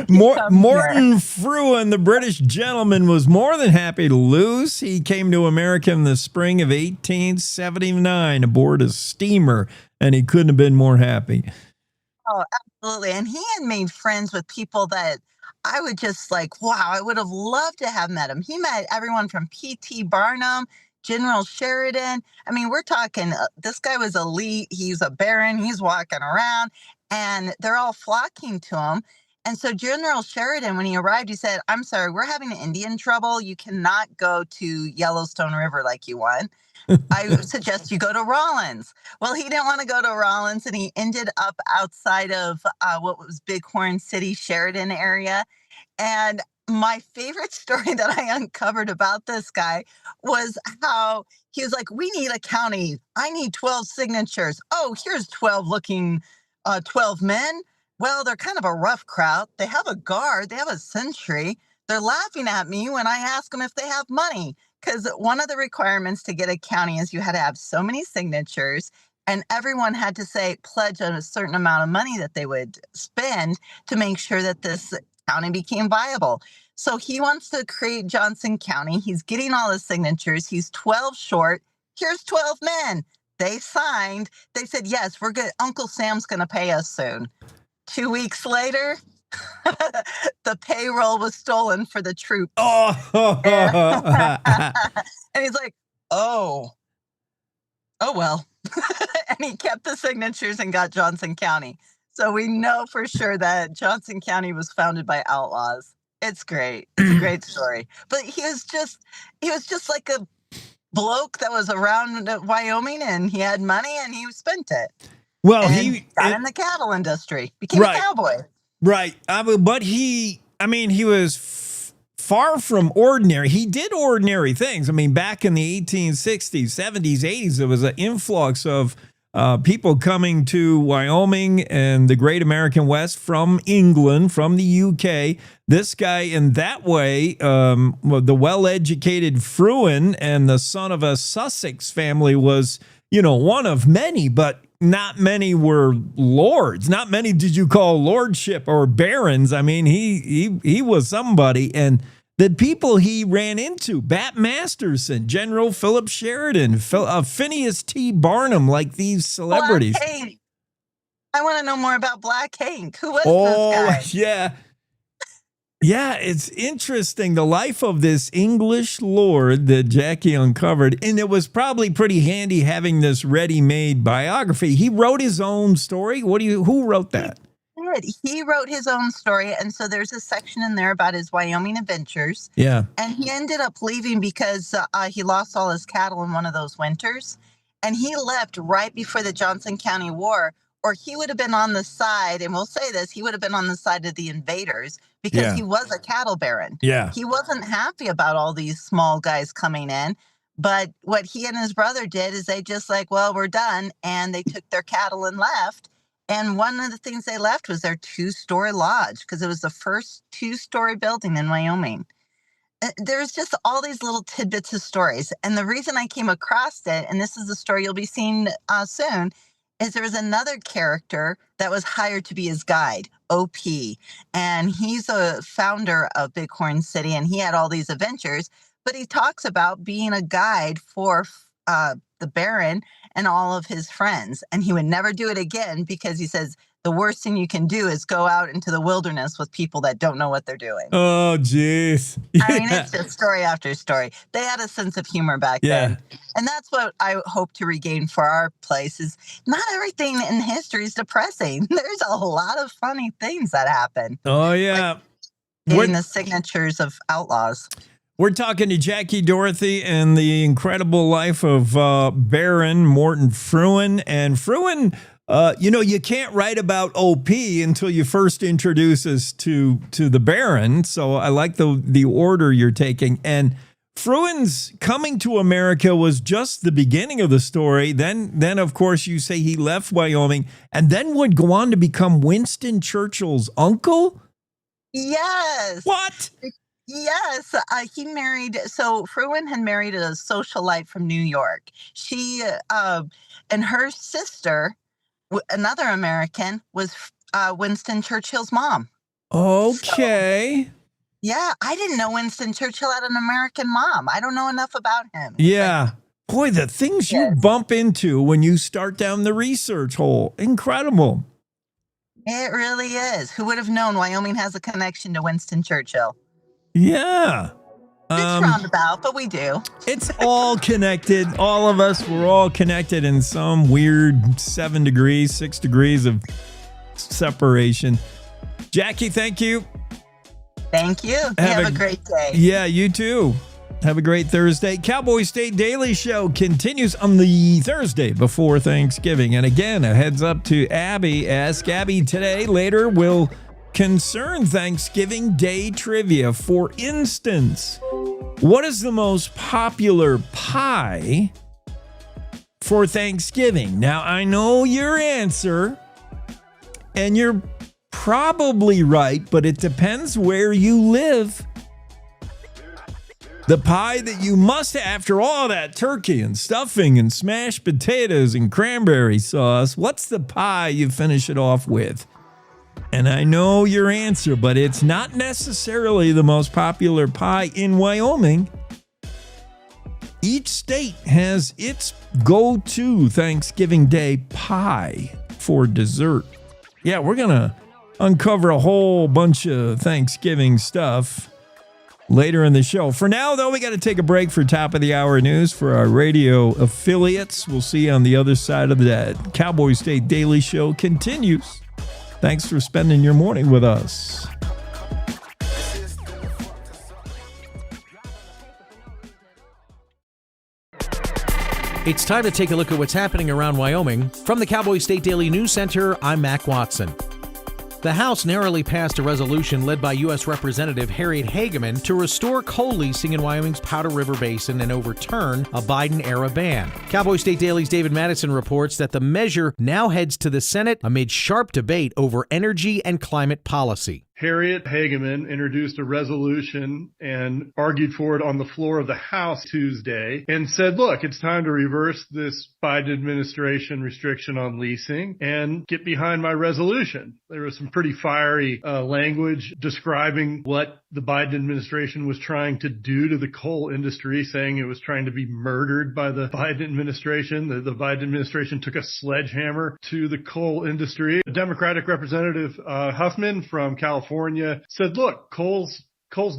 Morton Fruin, the British gentleman, was more than happy to lose. He came to America in the spring of 1879 aboard a steamer and he couldn't have been more happy. Oh, absolutely. And he had made friends with people that I would just like, wow, I would have loved to have met him. He met everyone from P.T. Barnum, General Sheridan. I mean, we're talking, this guy was elite. He's a baron. He's walking around and they're all flocking to him. And so General Sheridan, when he arrived, he said, I'm sorry, we're having Indian trouble. You cannot go to Yellowstone River like you want. I suggest you go to Rollins. Well, he didn't want to go to Rollins, and he ended up outside of what was Bighorn City, Sheridan area. And my favorite story that I uncovered about this guy was how he was like, we need a county. I need 12 signatures. Oh, here's 12 men. Well, they're kind of a rough crowd. They have a guard. They have a sentry. They're laughing at me when I ask them if they have money. Because one of the requirements to get a county is you had to have so many signatures, and everyone had to pledge a certain amount of money that they would spend to make sure that this county became viable. So he wants to create Johnson County. He's getting all the signatures. He's 12 short. Here's 12 men. They signed. They said, yes, we're good. Uncle Sam's going to pay us soon. 2 weeks later, the payroll was stolen for the troops. Oh. And he's like, oh well. And he kept the signatures and got Johnson County. So we know for sure that Johnson County was founded by outlaws. It's great. It's a great story. But he was just like a bloke that was around Wyoming, and he had money and he spent it. Well, and he got in the cattle industry, became a cowboy. Right. But he was far from ordinary. He did ordinary things. I mean, back in the 1860s, 70s, 80s, there was an influx of people coming to Wyoming and the Great American West from England, from the UK. This guy, in that way, the well-educated Fruin and the son of a Sussex family was, one of many, but not many were lords. Not many did you call lordship or barons. I mean, he was somebody. And the people he ran into, Bat Masterson, General Phillips Sheridan, Phineas T. Barnum, like these celebrities. Black Hank. I want to know more about Black Hank. Who was this guy? Yeah. Yeah, it's interesting. The life of this English lord that Jackie uncovered. And it was probably pretty handy having this ready-made biography. He wrote his own story. Who wrote that? He wrote his own story. And so there's a section in there about his Wyoming adventures. Yeah. And he ended up leaving because he lost all his cattle in one of those winters. And he left right before the Johnson County War, or he would have been on the side, and we'll say this, he would have been on the side of the invaders because he was a cattle baron. Yeah. He wasn't happy about all these small guys coming in. But what he and his brother did is they just well, we're done. And they took their cattle and left. And one of the things they left was their 2-story lodge, because it was the first 2-story building in Wyoming. There's just all these little tidbits of stories. And the reason I came across it, and this is the story you'll be seeing soon, is there was another character that was hired to be his guide, OP. And he's a founder of Bighorn City, and he had all these adventures. But he talks about being a guide for the Baron and all of his friends. And he would never do it again because he says the worst thing you can do is go out into the wilderness with people that don't know what they're doing. Oh, jeez. Yeah. I mean, it's just story after story. They had a sense of humor back then. And that's what I hope to regain for our place is not everything in history is depressing. There's a lot of funny things that happen. Oh, yeah. Like getting the signatures of outlaws. We're talking to Jackie Dorothy and the incredible life of Baron Morton Fruin. And Fruin, you can't write about OP until you first introduce us to the Baron. So I like the order you're taking. And Fruin's coming to America was just the beginning of the story. Then of course, you say he left Wyoming and then would go on to become Winston Churchill's uncle? Yes. What? Yes, he married. So Fruin had married a socialite from New York. She and her sister, another American, was Winston Churchill's mom. Okay. So, yeah, I didn't know Winston Churchill had an American mom. I don't know enough about him. Yeah. Boy, the things you bump into when you start down the research hole. Incredible. It really is. Who would have known Wyoming has a connection to Winston Churchill? Yeah. It's roundabout, but we do. It's all connected. All of us, we're all connected in some weird 6 degrees of separation. Jackie, thank you. Thank you. Have a great day. Yeah, you too. Have a great Thursday. Cowboy State Daily Show continues on the Thursday before Thanksgiving. And again, a heads up to Abby. Ask Abby today. Later will concern Thanksgiving Day trivia. For instance, what is the most popular pie for Thanksgiving? Now, I know your answer, and you're probably right, but it depends where you live. The pie that you must have, after all that turkey and stuffing and smashed potatoes and cranberry sauce, what's the pie you finish it off with? And I know your answer, but it's not necessarily the most popular pie in Wyoming. Each state has its go-to Thanksgiving Day pie for dessert. Yeah, we're going to uncover a whole bunch of Thanksgiving stuff later in the show. For now, though, we got to take a break for top of the hour news for our radio affiliates. We'll see you on the other side of that. Cowboy State Daily Show continues. Thanks for spending your morning with us. It's time to take a look at what's happening around Wyoming. From the Cowboy State Daily News Center, I'm Mac Watson. The House narrowly passed a resolution led by U.S. Representative Harriet Hageman to restore coal leasing in Wyoming's Powder River Basin and overturn a Biden-era ban. Cowboy State Daily's David Madison reports that the measure now heads to the Senate amid sharp debate over energy and climate policy. Harriet Hageman introduced a resolution and argued for it on the floor of the House Tuesday and said, look, it's time to reverse this Biden administration restriction on leasing and get behind my resolution. There was some pretty fiery language describing what the Biden administration was trying to do to the coal industry, saying it was trying to be murdered by the Biden administration. The Biden administration took a sledgehammer to the coal industry. Democratic Representative Huffman from California said, look, coal's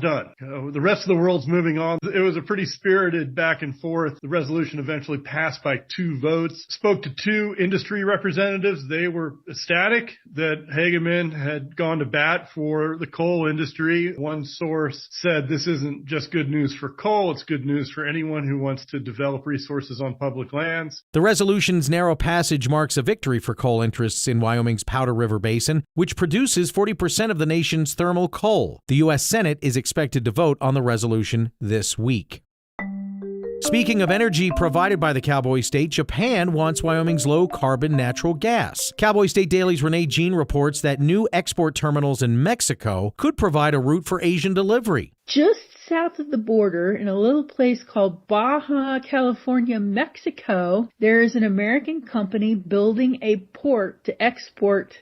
done. The rest of the world's moving on. It was a pretty spirited back and forth. The resolution eventually passed by 2 votes. Spoke to 2 industry representatives. They were ecstatic that Hageman had gone to bat for the coal industry. One source said this isn't just good news for coal, it's good news for anyone who wants to develop resources on public lands. The resolution's narrow passage marks a victory for coal interests in Wyoming's Powder River Basin, which produces 40% of the nation's thermal coal. The U.S. Senate is expected to vote on the resolution this week. Speaking of energy provided by the Cowboy State, Japan wants Wyoming's low-carbon natural gas. Cowboy State Daily's Renee Jean reports that new export terminals in Mexico could provide a route for Asian delivery. Just south of the border, in a little place called Baja California, Mexico, there is an American company building a port to export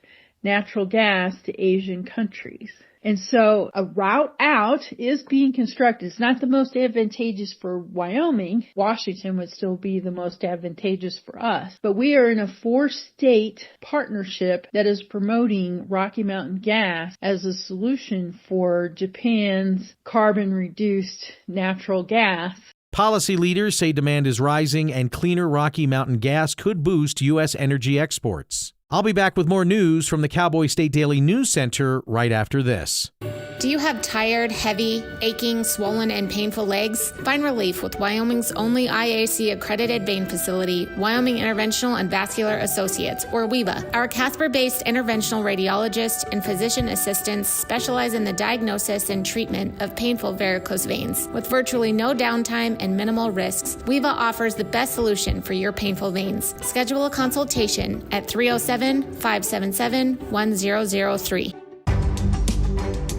natural gas to Asian countries. And so a route out is being constructed. It's not the most advantageous for Wyoming. Washington would still be the most advantageous for us. But we are in a 4-state partnership that is promoting Rocky Mountain gas as a solution for Japan's carbon-reduced natural gas. Policy leaders say demand is rising and cleaner Rocky Mountain gas could boost U.S. energy exports. I'll be back with more news from the Cowboy State Daily News Center right after this. Do you have tired, heavy, aching, swollen, and painful legs? Find relief with Wyoming's only IAC-accredited vein facility, Wyoming Interventional and Vascular Associates, or WIVA. Our Casper-based interventional radiologists and physician assistants specialize in the diagnosis and treatment of painful varicose veins. With virtually no downtime and minimal risks, WIVA offers the best solution for your painful veins. Schedule a consultation at 307-577-1003.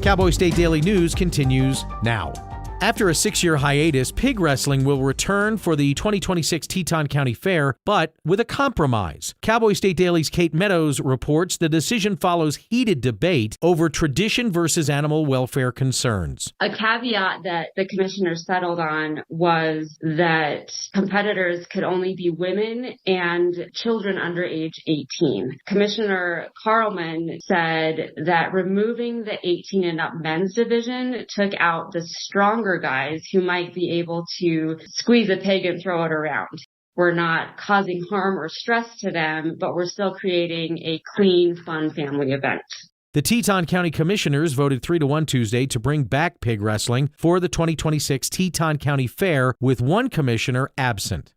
Cowboy State Daily News continues now. After a 6-year hiatus, pig wrestling will return for the 2026 Teton County Fair, but with a compromise. Cowboy State Daily's Kate Meadows reports the decision follows heated debate over tradition versus animal welfare concerns. A caveat that the commissioners settled on was that competitors could only be women and children under age 18. Commissioner Carlman said that removing the 18 and up men's division took out the stronger guys who might be able to squeeze a pig and throw it around. We're not causing harm or stress to them, but we're still creating a clean, fun family event. The Teton County Commissioners voted 3-1 Tuesday to bring back pig wrestling for the 2026 Teton County Fair, with one commissioner absent.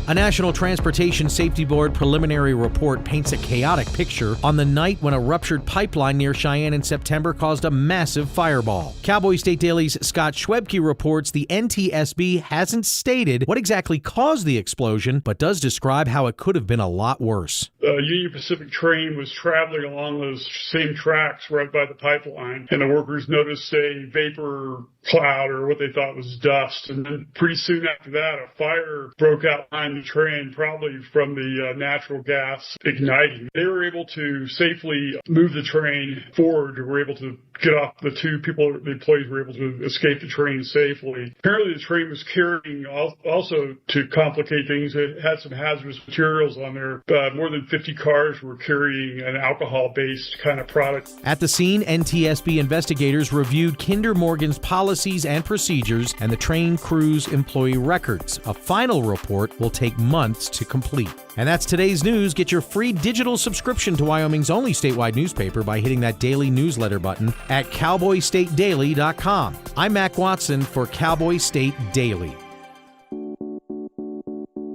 A National Transportation Safety Board preliminary report paints a chaotic picture on the night when a ruptured pipeline near Cheyenne in September caused a massive fireball. Cowboy State Daily's Scott Schwebke reports the NTSB hasn't stated what exactly caused the explosion, but does describe how it could have been a lot worse. A Union Pacific train was traveling along those same tracks right by the pipeline, and the workers noticed a vapor cloud, or what they thought was dust. And then pretty soon after that, a fire broke out behind the train, probably from the natural gas igniting. They were able to safely move the train forward. They were able to get off. The two people, the employees, were able to escape the train safely. Apparently, the train was carrying, also to complicate things, it had some hazardous materials on there. More than 50 cars were carrying an alcohol-based kind of product. At the scene, NTSB investigators reviewed Kinder Morgan's policies and procedures and the train crew's employee records. A final report will take months to complete. And that's today's news. Get your free digital subscription to Wyoming's only statewide newspaper by hitting that daily newsletter button at cowboystatedaily.com. I'm Mac Watson for Cowboy State Daily.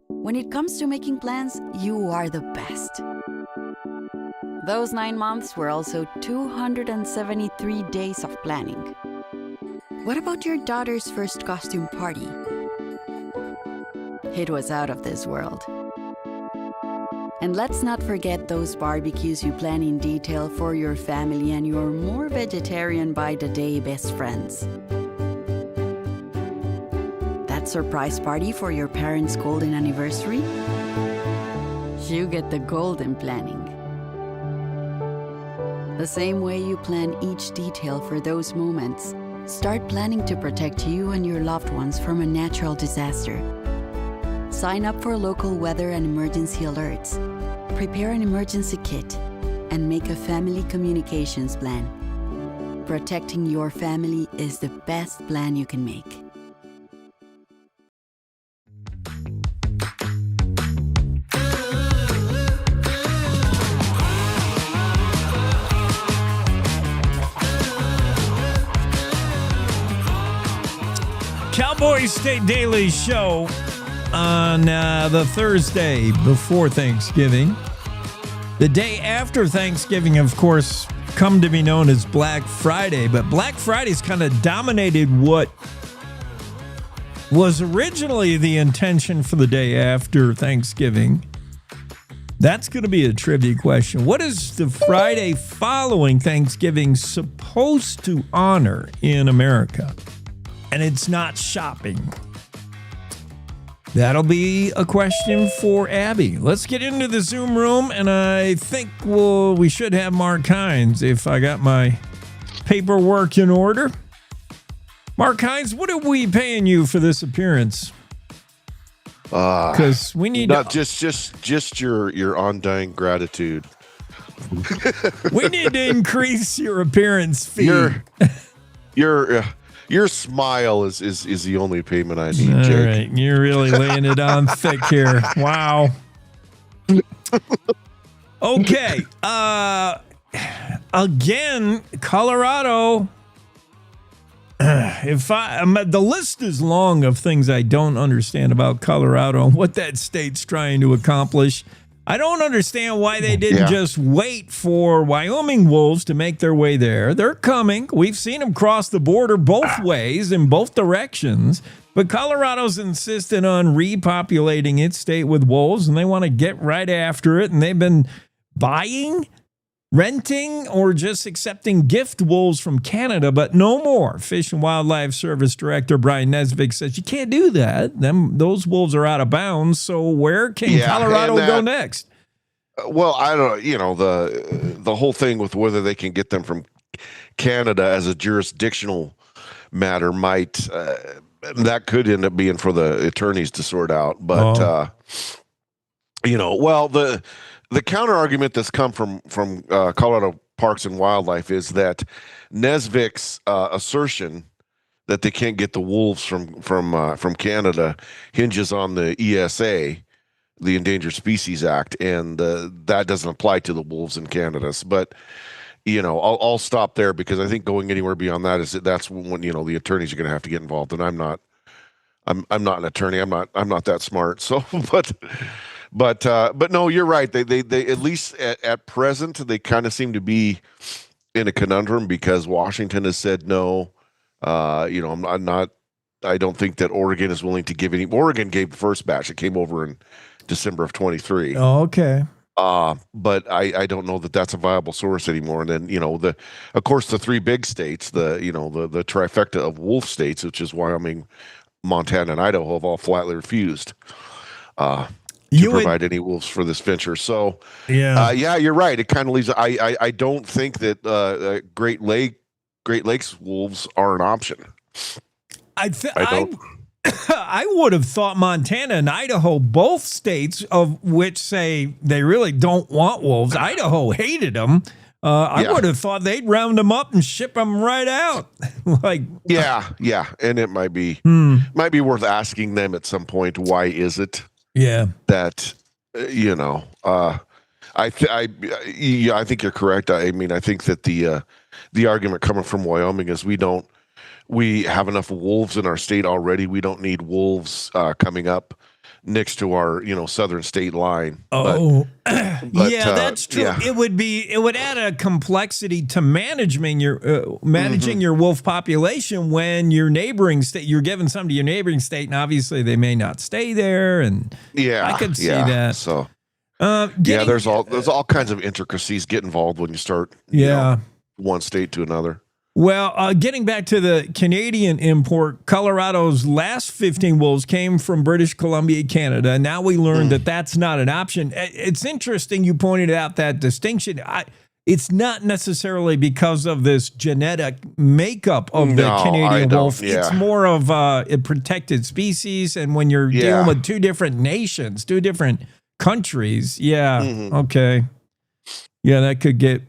When it comes to making plans, you are the best. Those 9 months were also 273 days of planning. What about your daughter's first costume party? It was out of this world. And let's not forget those barbecues you plan in detail for your family and your more vegetarian by the day best friends. That surprise party for your parents' golden anniversary? You get the golden planning. The same way you plan each detail for those moments, start planning to protect you and your loved ones from a natural disaster. Sign up for local weather and emergency alerts. Prepare an emergency kit and make a family communications plan. Protecting your family is the best plan you can make. Cowboy State Daily Show on the Thursday before Thanksgiving. The day after Thanksgiving, of course, come to be known as Black Friday, but Black Friday's kind of dominated what was originally the intention for the day after Thanksgiving. That's going to be a trivia question. What is the Friday following Thanksgiving supposed to honor in America? And it's not shopping. That'll be a question for Abby. Let's get into the Zoom room, and I think we should have Mark Hines if I got my paperwork in order. Mark Hines, what are we paying you for this appearance? Because we need not just your undying gratitude. We need to increase your appearance fee. Your smile is the only payment I need, Jake. All right, you're really laying it on thick here. Wow. Okay. Again, Colorado. The list is long of things I don't understand about Colorado and what that state's trying to accomplish. I don't understand why they didn't just wait for Wyoming wolves to make their way there. They're coming. We've seen them cross the border both ways in both directions. But Colorado's insistent on repopulating its state with wolves, and they want to get right after it. And they've been buying renting or just accepting gift wolves from Canada, but no more. Fish and Wildlife Service Director Brian Nesvik says you can't do that. Those wolves are out of bounds. So where can Colorado go next? Well, I don't. The whole thing with whether they can get them from Canada as a jurisdictional matter might that could end up being for the attorneys to sort out. But the counter argument that's come from Colorado Parks and Wildlife is that Nesvik's assertion that they can't get the wolves from Canada hinges on the ESA, the Endangered Species Act, and that doesn't apply to the wolves in Canada. But I'll stop there because I think going anywhere beyond that's when the attorneys are going to have to get involved, and I'm not an attorney. I'm not that smart. So, but no, you're right. They at least at present they kind of seem to be in a conundrum because Washington has said no. I'm not. I don't think that Oregon is willing to give any. Oregon gave the first batch. It came over in December of 23. Oh, okay. But I don't know that that's a viable source anymore. And then of course the three big states, the trifecta of wolf states, which is Wyoming, Montana, and Idaho, have all flatly refused to provide any wolves for this venture. So you're right. It kind of leaves. I don't think that Great Lakes wolves are an option. I don't. I would have thought Montana and Idaho, both states of which say they really don't want wolves. Idaho hated them. I would have thought they'd round them up and ship them right out. And it might be worth asking them at some point. Why is it? That I think you're correct. I mean, I think that the argument coming from Wyoming is we have enough wolves in our state already. We don't need wolves coming up next to our southern state line. That's true. Yeah. It would add a complexity to managing your wolf population when your neighboring state, you're giving some to your neighboring state, and obviously they may not stay there. And I could see that. So there's all kinds of intricacies get involved when you start one state to another. Well, getting back to the Canadian import, Colorado's last 15 wolves came from British Columbia, Canada. Now we learned that that's not an option. It's interesting you pointed out that distinction. It's not necessarily because of this genetic makeup of the Canadian wolf. It's more of a protected species. And when you're dealing with two different nations, two different countries, okay. Yeah, that could get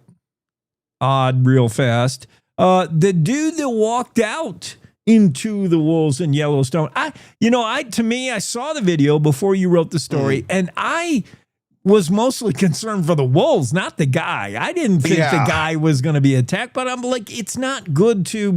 odd real fast. The dude that walked out into the wolves in Yellowstone, I saw the video before you wrote the story, and I was mostly concerned for the wolves, not the guy. I didn't think the guy was going to be attacked, but I'm like, it's not good to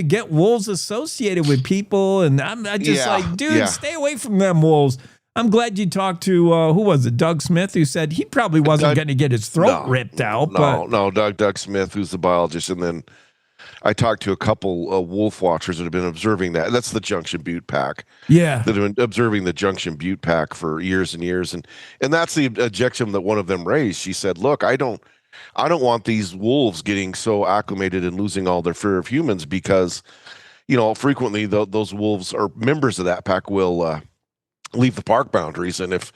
get wolves associated with people, and I'm just like, dude, stay away from them wolves. I'm glad you talked to, who was it, Doug Smith, who said he probably wasn't going to get his throat ripped out. Doug Smith, who's the biologist, and then I talked to a couple wolf watchers that have been observing that. That's the Junction Butte Pack. Yeah. That have been observing the Junction Butte Pack for years and years. And that's the objection that one of them raised. She said, look, I don't want these wolves getting so acclimated and losing all their fear of humans because, frequently those wolves or members of that pack will leave the park boundaries. And if,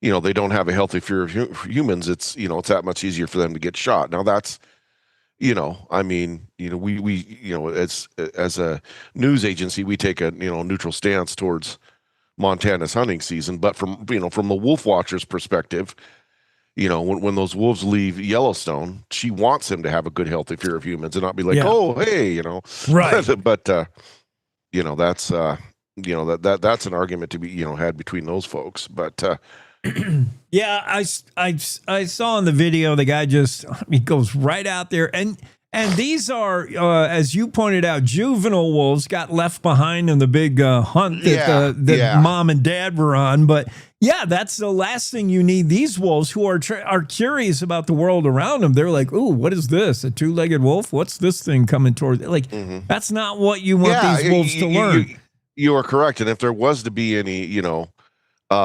they don't have a healthy fear of humans, it's that much easier for them to get shot. Now that's, we as a news agency, we take a neutral stance towards Montana's hunting season. But from the wolf watcher's perspective, when those wolves leave Yellowstone, she wants him to have a good, healthy fear of humans and not be like, oh, hey, right. But that's an argument to be had between those folks. But I saw in the video the guy he goes right out there, and these are as you pointed out, juvenile wolves got left behind in the big hunt that mom and dad were on. But that's the last thing you need. These wolves who are curious about the world around them, they're like, ooh, what is this? A two-legged wolf? What's this thing coming towards? Like that's not what you want these wolves to learn. You are correct, and if there was to be any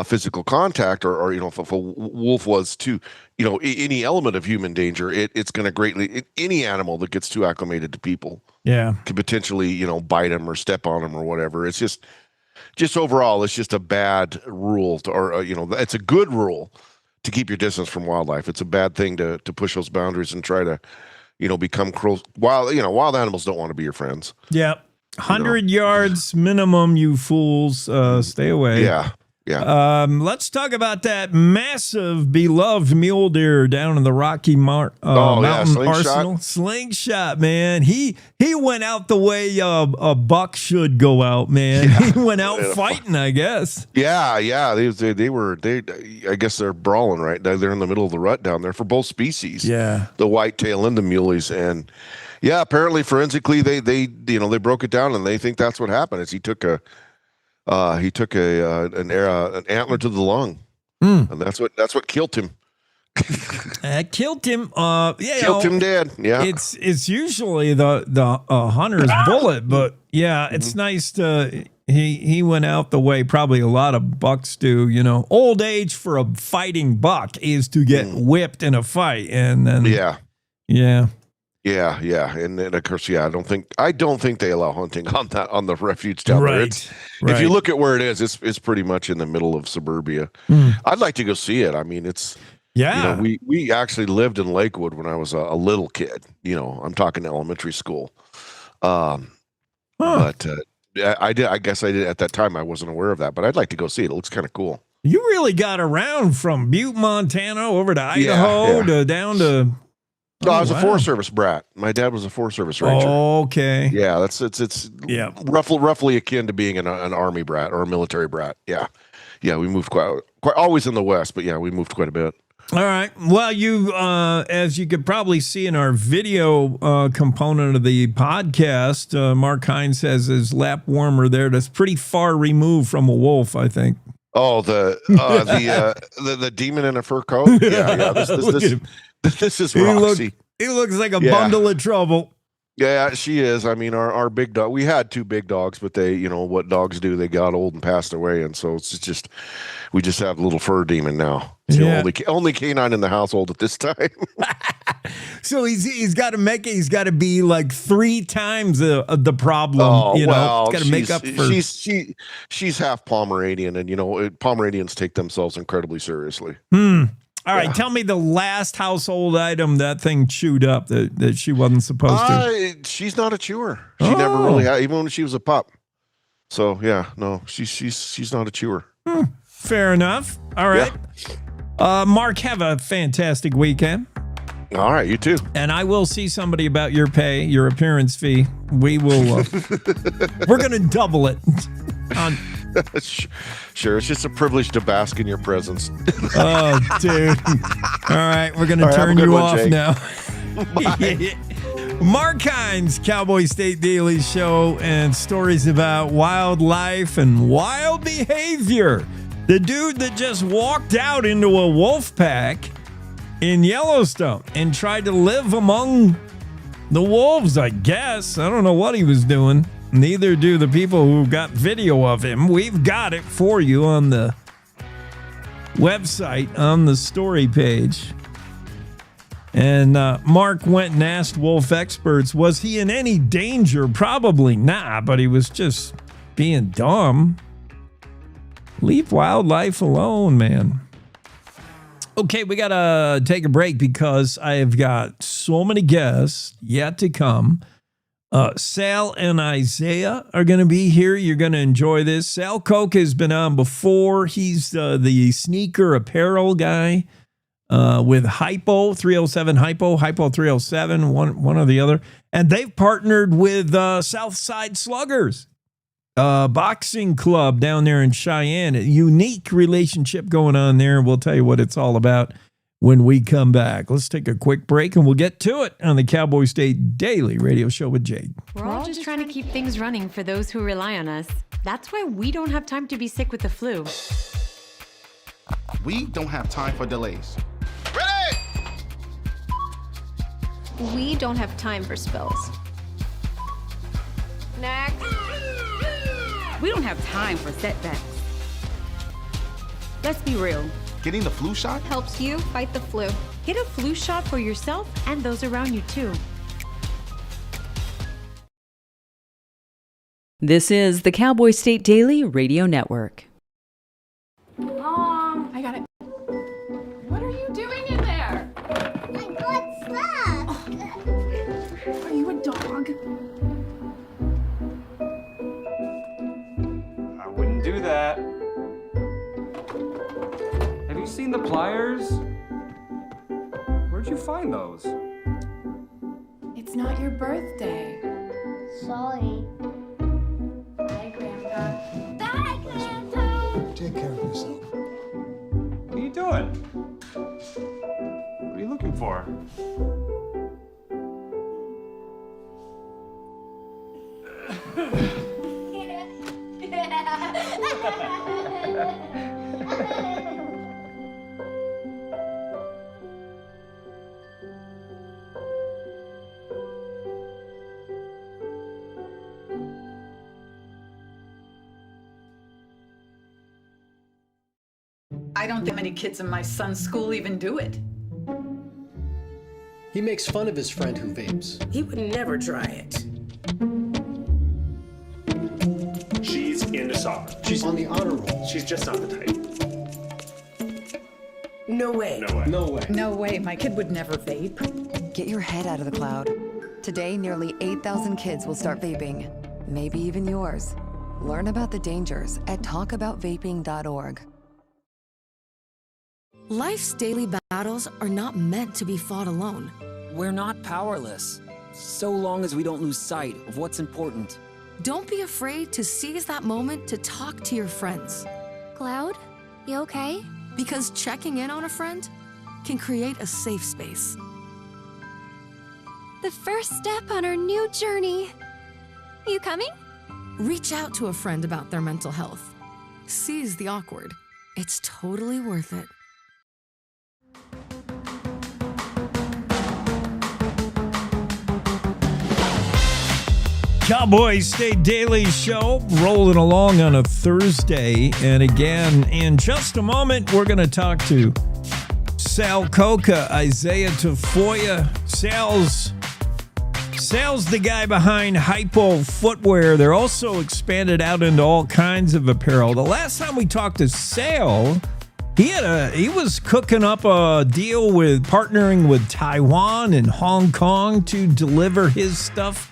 physical contact, or if a wolf was to, any element of human danger, it's going to greatly, any animal that gets too acclimated to people, could potentially, bite them or step on them or whatever. It's just overall, it's just a bad rule it's a good rule to keep your distance from wildlife. It's a bad thing to push those boundaries and try to, become cruel. Wild animals don't want to be your friends. Yeah. 100 yards minimum, you fools. Stay away. Yeah. Let's talk about that massive, beloved mule deer down in the Rocky Mountain Arsenal. Slingshot, man. He went out the way a buck should go out, man. Yeah. He went out fighting, I guess. Yeah. They were. I guess they're brawling, right? They're in the middle of the rut down there for both species. Yeah. The whitetail and the muleys. And yeah, apparently forensically they broke it down and they think that's what happened. Is he took an antler to the lung, and that's what killed him. Killed him. Killed him dead. Yeah, it's usually the hunter's bullet, but yeah, it's nice to he went out the way probably a lot of bucks do. Old age for a fighting buck is to get whipped in a fight, and then yeah, and then of course, I don't think they allow hunting on the refuge down there. If you look at where it is, it's pretty much in the middle of suburbia. I'd like to go see it. I mean, it's we actually lived in Lakewood when I was a little kid. I'm talking elementary school. But I guess I did at that time. I wasn't aware of that, but I'd like to go see it. It looks kind of cool. You really got around from Butte, Montana, over to Idaho to down to. No, I was a Forest Service brat. My dad was a Forest Service ranger. Okay. Yeah, it's roughly akin to being an Army brat or a military brat. Yeah, we moved quite always in the West, but yeah, we moved quite a bit. All right. Well, you as you could probably see in our video component of the podcast, Mark Hines has his lap warmer there. That's pretty far removed from a wolf, I think. Oh, the demon in a fur coat. Yeah. This is Roxy. He looks like a bundle of trouble. Yeah, she is. I mean, our big dog. We had two big dogs, but they, what dogs do, they got old and passed away, and so we just have a little fur demon now. It's the only canine in the household at this time. So he's got to make it. He's got to be like 3 times the problem. Oh, he's got to make up for. She's half Pomeranian, and Pomeranians take themselves incredibly seriously. All right, tell me the last household item that thing chewed up that she wasn't supposed to. She's not a chewer. She never really had, even when she was a pup. So yeah, no, she's not a chewer. Fair enough. All right. Yeah. Mark, have a fantastic weekend. All right, you too. And I will see somebody about your pay, your appearance fee. We will. We're gonna double it. Sure, it's just a privilege to bask in your presence. Oh, dude. All right, we're going to turn you off Jake. Now. Mark Hines, Cowboy State Daily Show, and stories about wildlife and wild behavior. The dude that just walked out into a wolf pack in Yellowstone and tried to live among the wolves, I guess. I don't know what he was doing. Neither do the people who got video of him. We've got it for you on the website, on the story page. And Mark went and asked wolf experts, was he in any danger? Probably not, but he was just being dumb. Leave wildlife alone, man. Okay, we got to take a break because I've got so many guests yet to come. Sal and Isaiah are going to be here. You're going to enjoy this. Sal Coca has been on before. He's the sneaker apparel guy with Hypo, 307 Hypo 307, one or the other. And they've partnered with Southside Sluggers, boxing club down there in Cheyenne. A unique relationship going on there. We'll tell you what it's all about when we come back. Let's take a quick break and we'll get to it on the Cowboy State Daily Radio Show with Jade. We're all just trying to keep things running for those who rely on us. That's why we don't have time to be sick with the flu. We don't have time for delays. Ready! We don't have time for spills. Next. We don't have time for setbacks. Let's be real. Getting the flu shot helps you fight the flu. Get a flu shot for yourself and those around you, too. This is the Cowboy State Daily Radio Network. Mom, I got it. What are you doing in there? I got stuff. Are you a dog? I wouldn't do that. Have you seen the pliers? Where'd you find those? It's not your birthday. Sorry. Bye, Grandpa. Bye, Grandpa. Take care of yourself. What are you doing? What are you looking for? I don't think many kids in my son's school even do it. He makes fun of his friend who vapes. He would never try it. She's into soccer. She's on the honor roll. She's just not the type. No way. No way. No way. No way, my kid would never vape. Get your head out of the cloud. Today, nearly 8,000 kids will start vaping. Maybe even yours. Learn about the dangers at talkaboutvaping.org. Life's daily battles are not meant to be fought alone. We're not powerless, so long as we don't lose sight of what's important. Don't be afraid to seize that moment to talk to your friends. Cloud, you okay? Because checking in on a friend can create a safe space. The first step on our new journey. You coming? Reach out to a friend about their mental health. Seize the awkward. It's totally worth it. Cowboy State Daily Show rolling along on a Thursday. And again, in just a moment, we're going to talk to Sal Coca, Isaiah Tafoya. Sal's the guy behind Hypo Footwear. They're also expanded out into all kinds of apparel. The last time we talked to Sal, he was cooking up a deal with partnering with Taiwan and Hong Kong to deliver his stuff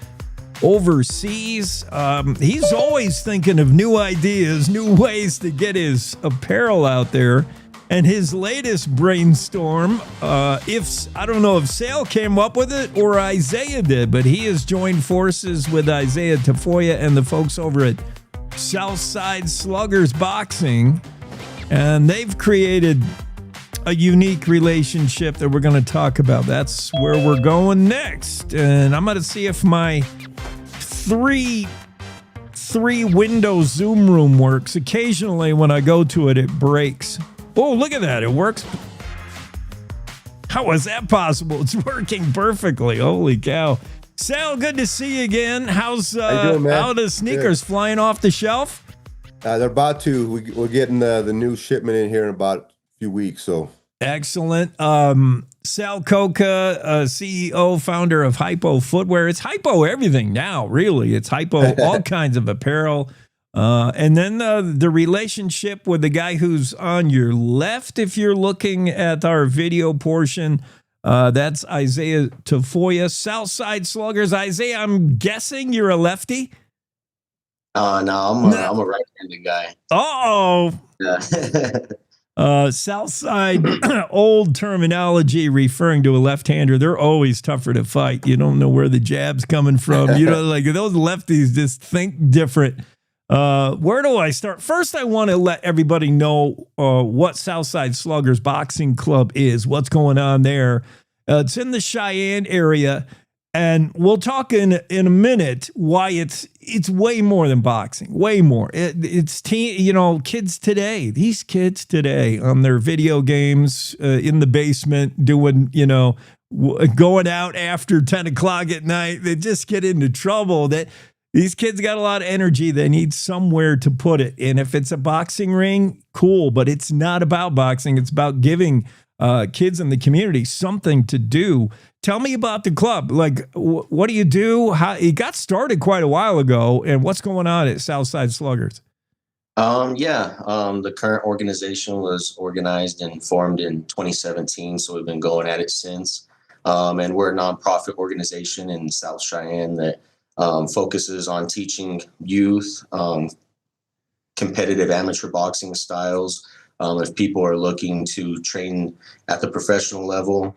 overseas. He's always thinking of new ideas, new ways to get his apparel out there. And his latest brainstorm, I don't know if Sal came up with it or Isaiah did, but he has joined forces with Isaiah Tafoya and the folks over at Southside Sluggers Boxing. And they've created a unique relationship that we're going to talk about. That's where we're going next. And I'm going to see if my three window Zoom room works. Occasionally when I go to it, it breaks. Oh, look at that. It works. How is that possible? It's working perfectly. Holy cow. Sal, good to see you again. How are the sneakers flying off the shelf? They're about to. We're getting the new shipment in here in about a few weeks. So excellent. Sal Coca, CEO, founder of Hypo Footwear. It's Hypo everything now, really. It's Hypo, all kinds of apparel. And then the relationship with the guy who's on your left, if you're looking at our video portion, that's Isaiah Tafoya, Southside Sluggers. Isaiah, I'm guessing you're a lefty? No, I'm a right-handed guy. Uh-oh. Yeah. Southside, old terminology referring to a left-hander. They're always tougher to fight. You don't know where the jab's coming from. You know, like those lefties just think different. Where do I start? First, I want to let everybody know what Southside Sluggers Boxing Club is, what's going on there. It's in the Cheyenne area, and we'll talk in a minute why it's way more than boxing, way more. It's kids today, these kids today on their video games in the basement doing, going out after 10 o'clock at night. They just get into trouble. That These kids got a lot of energy. They need somewhere to put it. And if it's a boxing ring, cool. But it's not about boxing. It's about giving kids in the community something to do. Tell me about the club. Like, what do you do? How it got started quite a while ago, and what's going on at Southside Sluggers? The current organization was organized and formed in 2017, so we've been going at it since. And we're a nonprofit organization in South Cheyenne that focuses on teaching youth competitive amateur boxing styles. If people are looking to train at the professional level,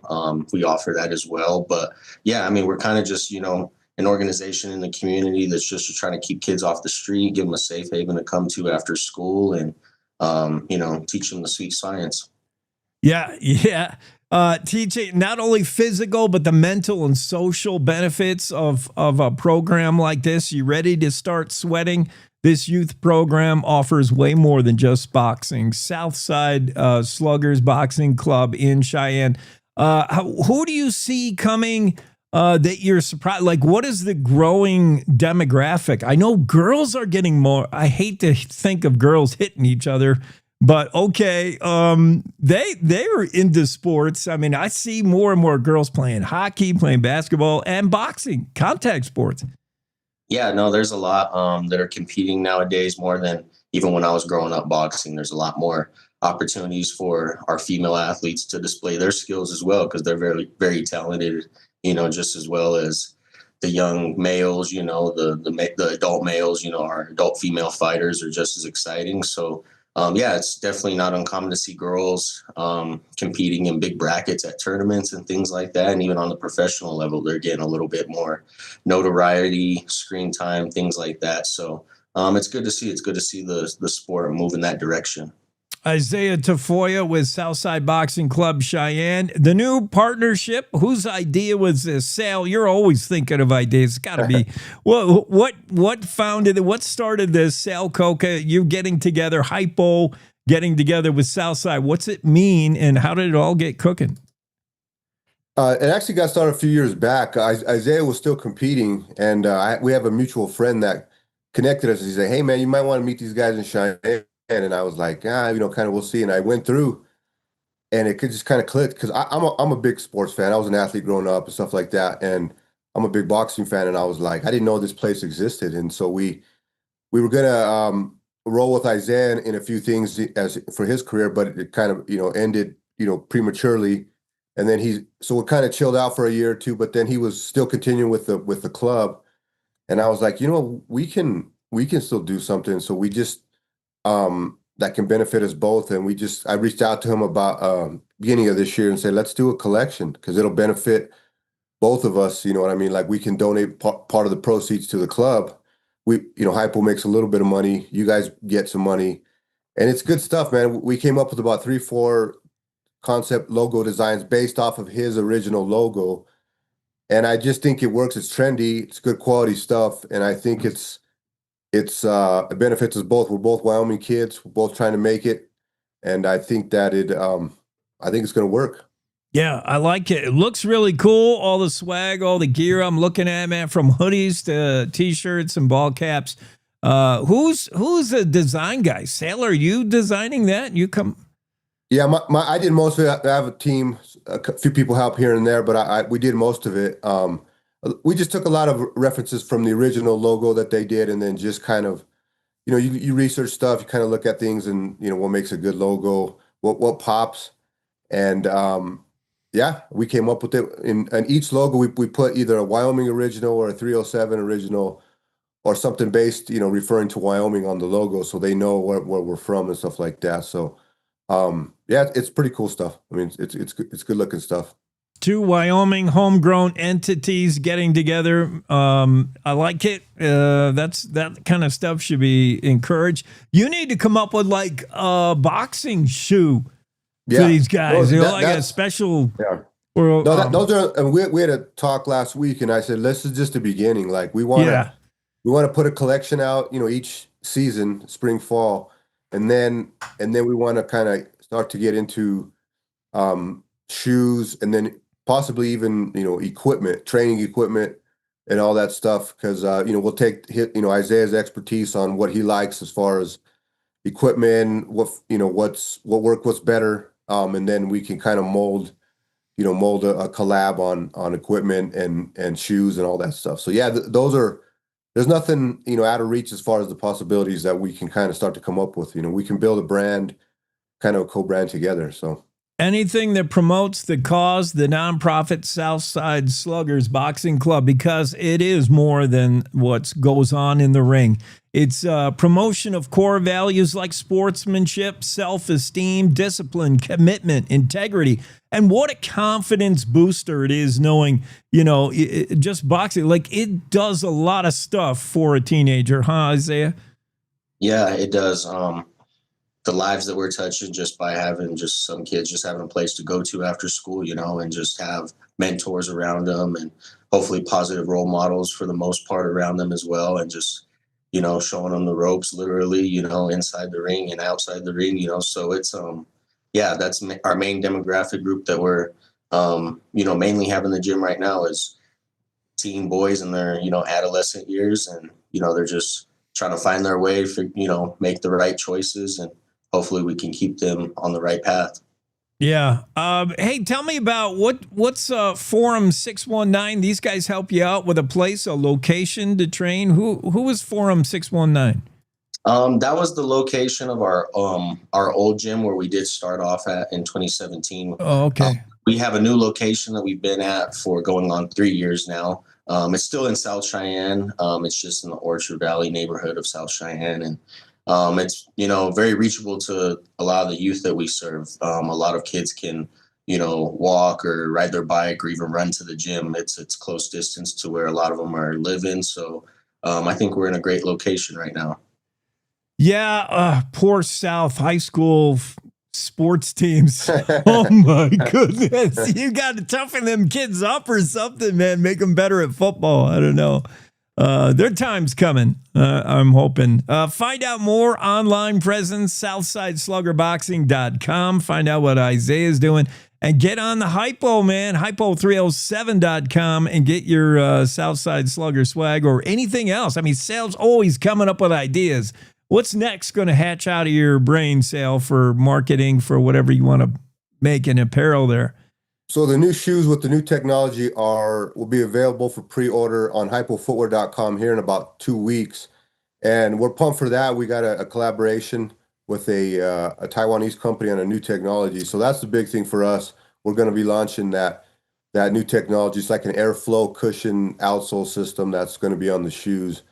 we offer that as well. But yeah, I mean, we're kind of just, an organization in the community that's just trying to keep kids off the street, give them a safe haven to come to after school, and, teach them the sweet science. Yeah. Teaching not only physical, but the mental and social benefits of a program like this. You ready to start sweating? This youth program offers way more than just boxing. Southside Sluggers Boxing Club in Cheyenne. Who do you see coming that you're surprised? Like, what is the growing demographic? I know girls are getting more. I hate to think of girls hitting each other, but okay, they're into sports. I mean, I see more and more girls playing hockey, playing basketball, and boxing, contact sports. Yeah, no, there's a lot that are competing nowadays more than even when I was growing up boxing. There's a lot more opportunities for our female athletes to display their skills as well, because they're very, very talented, just as well as the young males, the adult males, our adult female fighters are just as exciting. So, it's definitely not uncommon to see girls competing in big brackets at tournaments and things like that. And even on the professional level, they're getting a little bit more notoriety, screen time, things like that. So it's good to see. It's good to see the sport move in that direction. Isaiah Tafoya with Southside Boxing Club Cheyenne. The new partnership, whose idea was this? Sal, you're always thinking of ideas. It's got to be. What founded it? What started this? Sal, Coca, you getting together, Hypo getting together with Southside. What's it mean, and how did it all get cooking? It actually got started a few years back. Isaiah was still competing, and we have a mutual friend that connected us. He said, "Hey, man, you might want to meet these guys in Cheyenne." And I was like, kind of, we'll see. And I went through, and it could just kind of click, because I'm a big sports fan. I was an athlete growing up and stuff like that, and I'm a big boxing fan. And I was like, I didn't know this place existed. And so we were gonna roll with Isaiah in a few things as for his career, but it kind of ended prematurely. And then so it kind of chilled out for a year or two. But then he was still continuing with the club, and I was like, we can still do something. So we just. That can benefit us both. And I reached out to him about beginning of this year and said, let's do a collection, because it'll benefit both of us. You know what I mean? Like, we can donate part of the proceeds to the club. Hypo makes a little bit of money. You guys get some money, and it's good stuff, man. We came up with about 3-4 concept logo designs based off of his original logo. And I just think it works. It's trendy. It's good quality stuff. And I think it benefits us both. We're both Wyoming kids. We're both trying to make it, and I think that I think it's going to work. Yeah, I like it. It looks really cool. All the swag, all the gear I'm looking at, man, from hoodies to t-shirts and ball caps. Who's the design guy? Sal, are you designing that? You come? Yeah, I did most of it. I have a team. A few people help here and there, but we did most of it. We just took a lot of references from the original logo that they did, and then just kind of, you research stuff, you kind of look at things, and what makes a good logo, what pops, and we came up with it. In each logo, we put either a Wyoming original or a 307 original, or something based, referring to Wyoming on the logo, so they know where we're from and stuff like that. So, it's pretty cool stuff. I mean, it's good looking stuff. Two Wyoming homegrown entities getting together. I like it. That kind of stuff should be encouraged. You need to come up with like a boxing shoe for these guys. A special. Yeah. Or, those are. We had a talk last week, and I said, this is just the beginning. Like, we want to put a collection out, each season, spring, fall, and then we want to kind of start to get into shoes, and then possibly even, equipment, training equipment, and all that stuff, because we'll take Isaiah's expertise on what he likes as far as equipment, what what's better, and then we can kind of mold a collab on equipment and shoes and all that stuff. So yeah, there's nothing out of reach as far as the possibilities that we can kind of start to come up with. We can build a brand, kind of a co-brand together. So anything that promotes the cause, the nonprofit Southside Sluggers Boxing Club, because it is more than what goes on in the ring. It's promotion of core values like sportsmanship, self-esteem, discipline, commitment, integrity. And what a confidence booster it is knowing, just boxing, like it does a lot of stuff for a teenager, huh, Isaiah? Yeah, it does. The lives that we're touching just by having just some kids just having a place to go to after school, and just have mentors around them and hopefully positive role models for the most part around them as well. And just, showing them the ropes literally, inside the ring and outside the ring, so it's, that's our main demographic group that we're, mainly having the gym right now is teen boys in their, adolescent years. And, they're just trying to find their way for, make the right choices, and hopefully we can keep them on the right path. Yeah. Hey, tell me about what's Forum 619? These guys help you out with a place, a location to train. Who was Forum 619? That was the location of our old gym where we did start off at in 2017. Oh, okay. We have a new location that we've been at for going on 3 years now. It's still in South Cheyenne. It's just in the Orchard Valley neighborhood of South Cheyenne. And it's, very reachable to a lot of the youth that we serve. A lot of kids can, walk or ride their bike or even run to the gym. It's close distance to where a lot of them are living. So I think we're in a great location right now. Yeah. Poor South high school sports teams. Oh my goodness. You got to toughen them kids up or something, man. Make them better at football. I don't know. Their time's coming, I'm hoping. Find out more online presence, SouthsideSluggerBoxing.com. Find out what Isaiah's doing. And get on the Hypo, man, Hypo307.com, and get your Southside Slugger swag or anything else. I mean, Sal's always coming up with ideas. What's next going to hatch out of your brain, Sal, for marketing, for whatever you want to make in apparel there? So the new shoes with the new technology will be available for pre-order on hypofootwear.com here in about 2 weeks. And we're pumped for that. We got a collaboration with a Taiwanese company on a new technology. So that's the big thing for us. We're going to be launching that new technology. It's like an airflow cushion outsole system that's going to be on the shoes.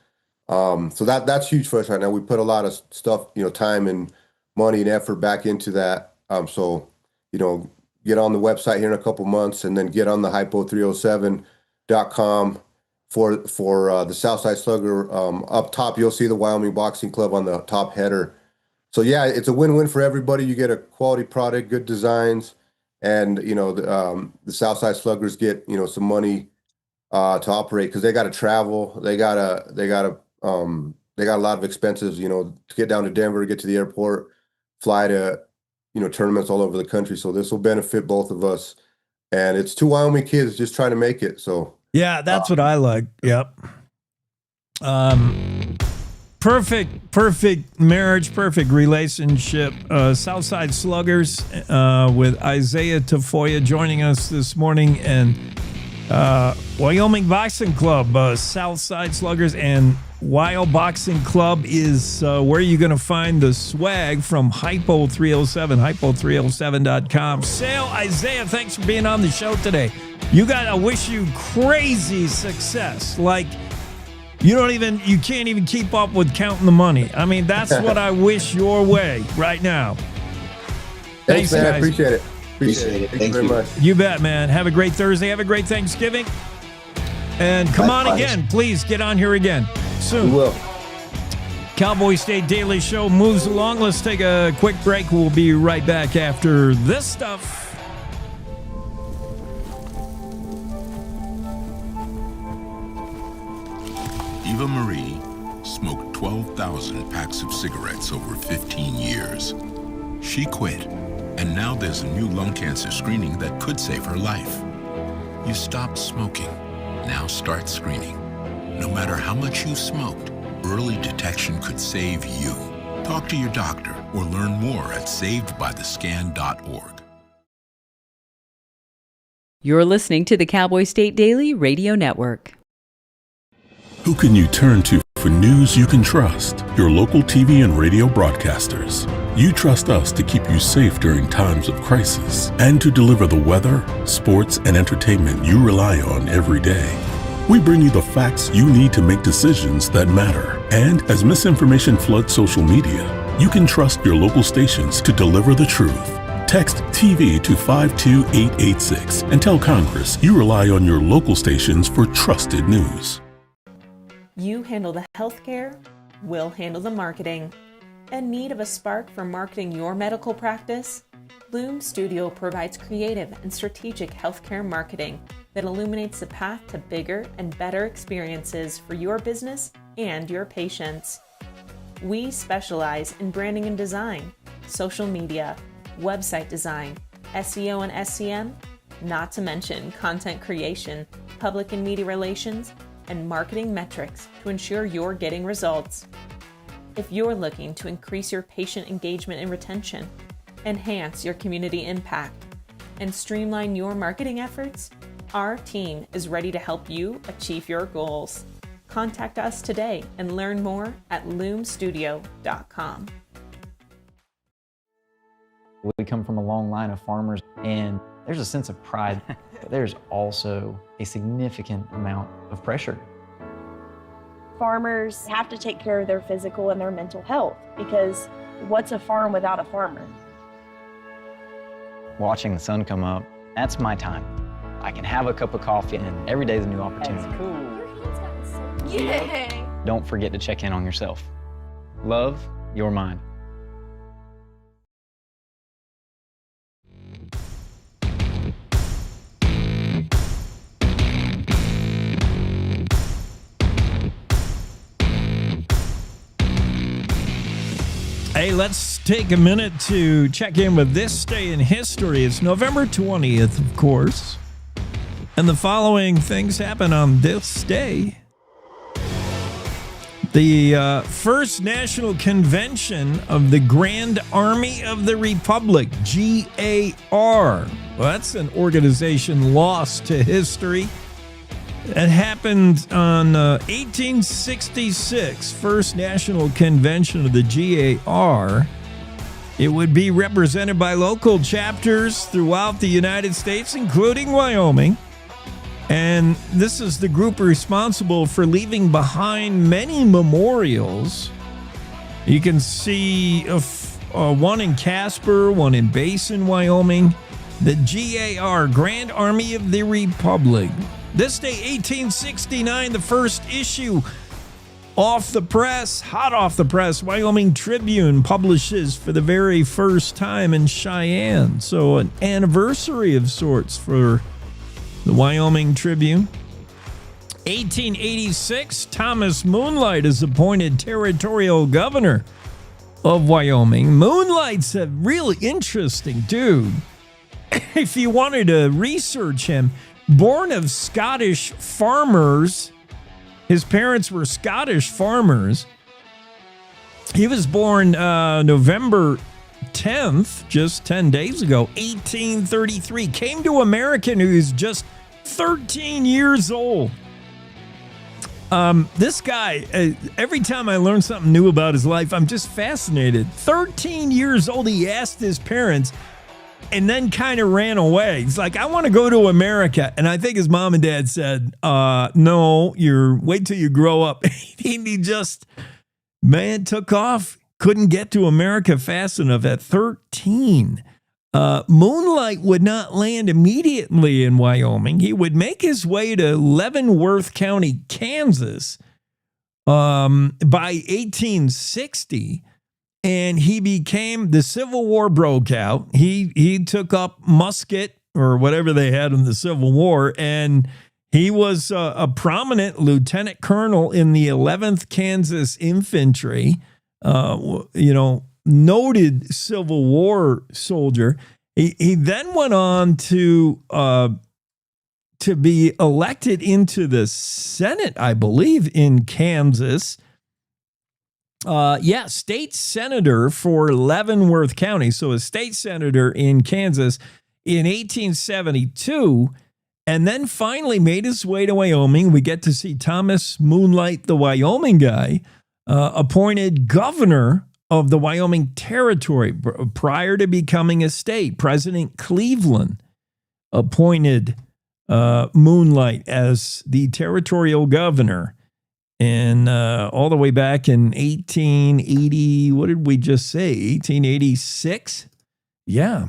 So that's huge for us right now. We put a lot of stuff, time and money and effort back into that. Get on the website here in a couple months, and then get on the hypo307.com for the Southside Slugger. Up top, you'll see the Wyoming Boxing Club on the top header. So yeah, it's a win-win for everybody. You get a quality product, good designs, and the Southside Sluggers get some money to operate, because they got to travel. They got a lot of expenses. To get down to Denver, to get to the airport, fly to tournaments all over the country. So this will benefit both of us. And it's two Wyoming kids just trying to make it. So yeah, that's what I like. Yep. Perfect marriage, perfect relationship. Southside Sluggers with Isaiah Tafoya joining us this morning, and Wyoming Boxing Club, Southside Sluggers, and Wild Boxing Club is where you're going to find the swag from Hypo 307, hypo307.com. Sale, Isaiah, thanks for being on the show today. I wish you crazy success. Like, you can't even keep up with counting the money. I mean, that's what I wish your way right now. Thanks, man. guys. I appreciate it. Appreciate it. Thank you very much. You bet, man. Have a great Thursday. Have a great Thanksgiving. And come on again. Please get on here again soon. We will. Cowboy State Daily Show moves along. Let's take a quick break. We'll be right back after this stuff. Eva Marie smoked 12,000 packs of cigarettes over 15 years. She quit, and now there's a new lung cancer screening that could save her life. You stopped smoking. Now start screening. No matter how much you smoked, early detection could save you. Talk to your doctor or learn more at savedbythescan.org. You're listening to the Cowboy State Daily Radio Network. Who can you turn to for news you can trust? Your local TV and radio broadcasters. You trust us to keep you safe during times of crisis and to deliver the weather, sports, and entertainment you rely on every day. We bring you the facts you need to make decisions that matter. And as misinformation floods social media, you can trust your local stations to deliver the truth. Text TV to 52886 and tell Congress you rely on your local stations for trusted news. You handle the healthcare, we'll handle the marketing. In need of a spark for marketing your medical practice? Loom Studio provides creative and strategic healthcare marketing that illuminates the path to bigger and better experiences for your business and your patients. We specialize in branding and design, social media, website design, SEO and SEM, not to mention content creation, public and media relations, and marketing metrics to ensure you're getting results. If you're looking to increase your patient engagement and retention, enhance your community impact, and streamline your marketing efforts, our team is ready to help you achieve your goals. Contact us today and learn more at loomstudio.com. We come from a long line of farmers, and there's a sense of pride, but there's also a significant amount of pressure. Farmers have to take care of their physical and their mental health, because what's a farm without a farmer? Watching the sun come up, that's my time. I can have a cup of coffee, and every day is a new opportunity. That's cool. Your hand's gotten so Yay! Don't forget to check in on yourself. Love your mind. Hey, let's take a minute to check in with this day in history. It's November 20th, of course. And the following things happen on this day. The First National Convention of the Grand Army of the Republic, GAR. Well, that's an organization lost to history. It happened on 1866, First National Convention of the GAR. It would be represented by local chapters throughout the United States, including Wyoming. And this is the group responsible for leaving behind many memorials. You can see one in Casper, one in Basin, Wyoming. The GAR, Grand Army of the Republic. This day, 1869, the first issue off the press, hot off the press, Wyoming Tribune publishes for the very first time in Cheyenne. So an anniversary of sorts for the Wyoming Tribune. 1886, Thomas Moonlight is appointed territorial governor of Wyoming. Moonlight's a really interesting dude. If you wanted to research him, born of Scottish farmers, his parents were Scottish farmers. He was born November 10th, just 10 days ago, 1833. Came to America when he was just 13 years old. This guy, every time I learn something new about his life, I'm just fascinated. 13 years old, he asked his parents and then kind of ran away. He's like, I want to go to America. And I think his mom and dad said, no, wait till you grow up. He just, took off. Couldn't get to America fast enough at 13. Moonlight would not land immediately in Wyoming. He would make his way to Leavenworth County, Kansas, by 1860. And the Civil War broke out. He took up musket or whatever they had in the Civil War, and he was a prominent lieutenant colonel in the 11th Kansas Infantry. Noted Civil War soldier. He then went on to to be elected into the Senate, I believe, in Kansas. State senator for Leavenworth County. So a state senator in Kansas in 1872, and then finally made his way to Wyoming. We get to see Thomas Moonlight, the Wyoming guy, appointed governor of the Wyoming Territory prior to becoming a state. President Cleveland appointed Moonlight as the territorial governor. And all the way back in 1880, what did we just say? 1886? Yeah.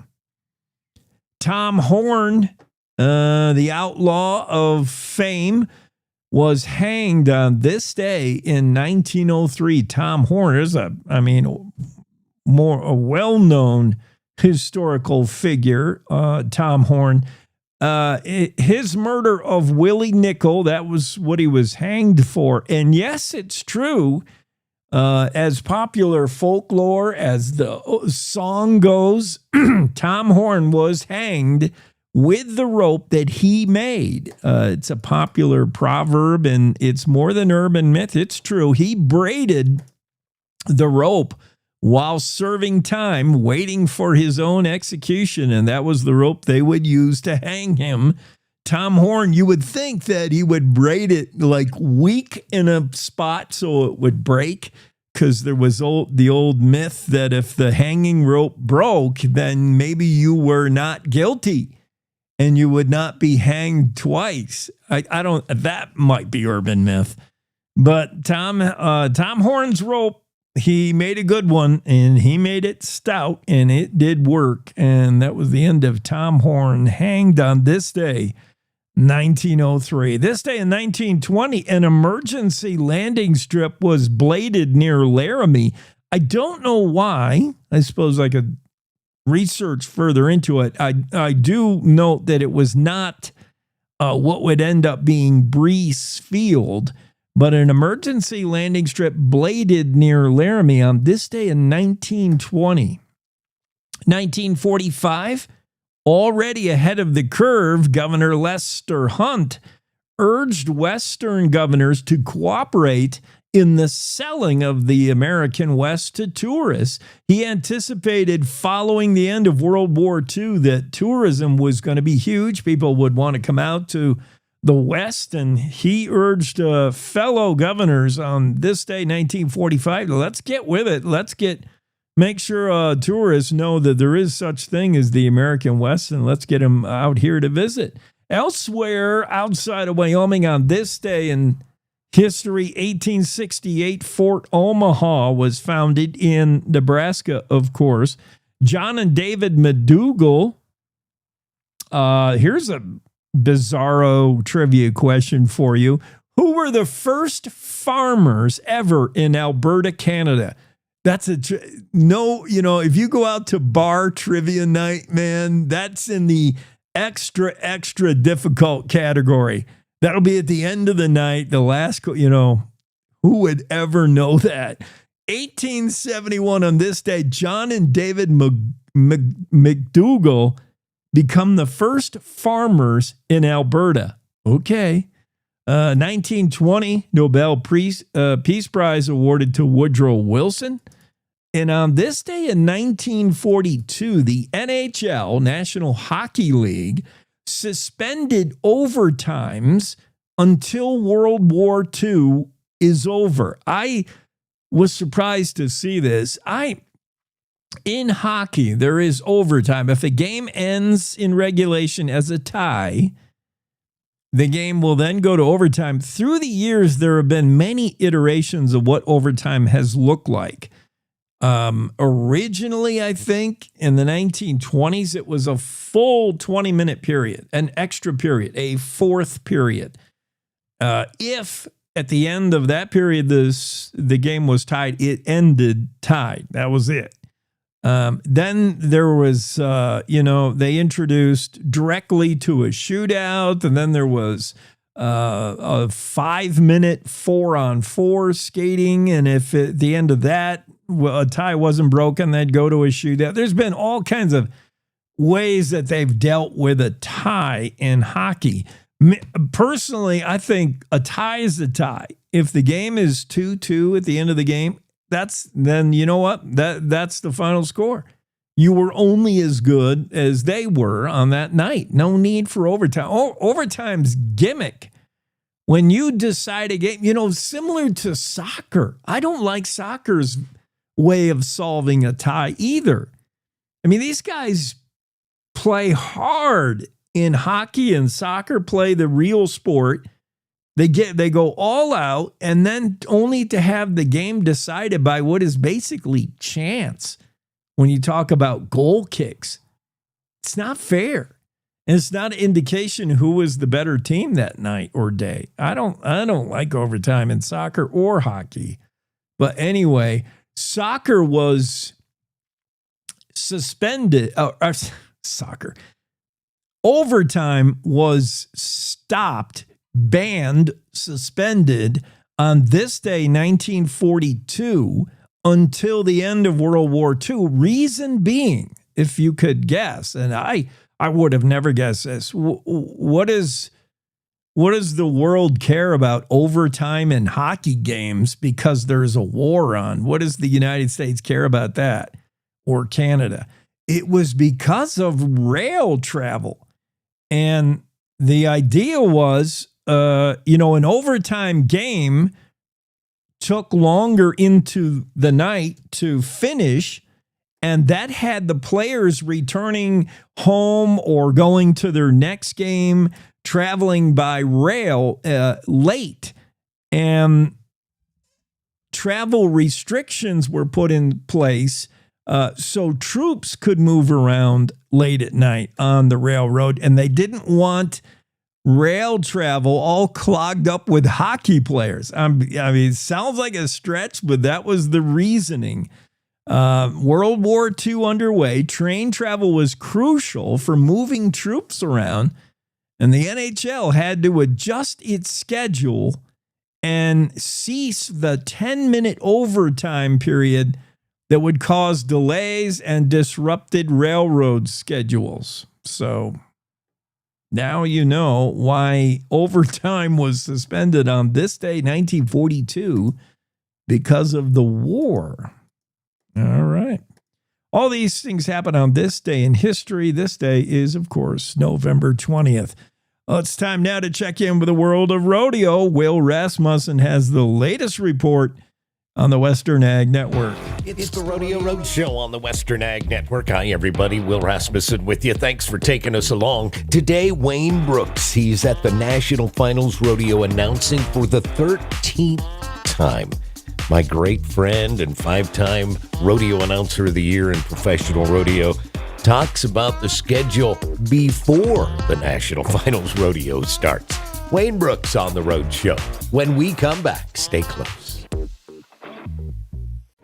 Tom Horn, the outlaw of fame, was hanged on this day in 1903. Tom Horn is a well-known historical figure, Tom Horn. His murder of Willie Nickel, that was what he was hanged for. And yes, it's true, as popular folklore, as the song goes, Tom Horn was hanged with the rope that he made. It's a popular proverb, and it's more than urban myth. It's true. He braided the rope while serving time, waiting for his own execution, and that was the rope they would use to hang him. Tom Horn, you would think that he would braid it like weak in a spot so it would break, because there was the old myth that if the hanging rope broke, then maybe you were not guilty and you would not be hanged twice. That might be urban myth. But Tom Horn's rope, he made a good one, and he made it stout, and it did work. And that was the end of Tom Horn, hanged on this day, 1903. This day in 1920, an emergency landing strip was bladed near Laramie. I don't know why. I suppose I could research further into it. I do note that it was not what would end up being Brees Field, but an emergency landing strip bladed near Laramie on this day in 1920. 1945, already ahead of the curve, Governor Lester Hunt urged Western governors to cooperate in the selling of the American West to tourists. He anticipated following the end of World War II that tourism was going to be huge. People would want to come out to the West, and he urged fellow governors on this day, 1945, let's get with it. Make sure tourists know that there is such thing as the American West, and let's get them out here to visit. Elsewhere outside of Wyoming on this day in history, 1868, Fort Omaha was founded in Nebraska, of course. John and David McDougal. Here's a bizarro trivia question for you. Who were the first farmers ever in Alberta, Canada? That's if you go out to bar trivia night, man, that's in the extra difficult category. That'll be at the end of the night, the last, who would ever know that? 1871 on this day, John and David McDougal become the first farmers in Alberta. Okay. 1920, Nobel Peace Prize awarded to Woodrow Wilson. And on this day in 1942, the NHL, National Hockey League, suspended overtimes until World War II is over. I was surprised to see this. In hockey, there is overtime. If a game ends in regulation as a tie, the game will then go to overtime. Through the years, there have been many iterations of what overtime has looked like. Originally, I think, in the 1920s, it was a full 20-minute period, an extra period, a fourth period. If at the end of that period, the game was tied, it ended tied. That was it. Then there was, they introduced directly to a shootout, and then there was a 5-minute 4-on-4 skating, and if at the end of that a tie wasn't broken, they'd go to a shootout. There's been all kinds of ways that they've dealt with a tie in hockey. Personally, I think a tie is a tie. If the game is 2-2 at the end of the game, then you know what? That's the final score. You were only as good as they were on that night. No need for overtime. Overtime's gimmick. When you decide a game, similar to soccer. I don't like soccer's way of solving a tie either. I mean, these guys play hard in hockey and soccer, play the real sport. They go all out, and then only to have the game decided by what is basically chance. When you talk about goal kicks, it's not fair. And it's not an indication who was the better team that night or day. I don't like overtime in soccer or hockey. But anyway, soccer was suspended. Soccer. Overtime was stopped, banned, suspended on this day, 1942, until the end of World War II. Reason being, if you could guess, and I would have never guessed this, what does the world care about overtime in hockey games because there's a war on? What does the United States care about that? Or Canada? It was because of rail travel. And the idea was, an overtime game took longer into the night to finish, and that had the players returning home or going to their next game, traveling by rail late. And travel restrictions were put in place so troops could move around late at night on the railroad, and they didn't want rail travel all clogged up with hockey players. I mean, it sounds like a stretch, but that was the reasoning. World War II underway. Train travel was crucial for moving troops around, and the NHL had to adjust its schedule and cease the 10-minute overtime period that would cause delays and disrupted railroad schedules. So now you know why overtime was suspended on this day, 1942, because of the war. All right. All these things happen on this day in history. This day is, of course, November 20th. Well, it's time now to check in with the world of rodeo. Will Rasmussen has the latest report on the Western Ag Network. It's the Rodeo Road Show on the Western Ag Network. Hi, everybody. Will Rasmussen with you. Thanks for taking us along. Today, Wayne Brooks. He's at the National Finals Rodeo announcing for the 13th time. My great friend and 5-time rodeo announcer of the year in professional rodeo talks about the schedule before the National Finals Rodeo starts. Wayne Brooks on the Road Show. When we come back, stay close.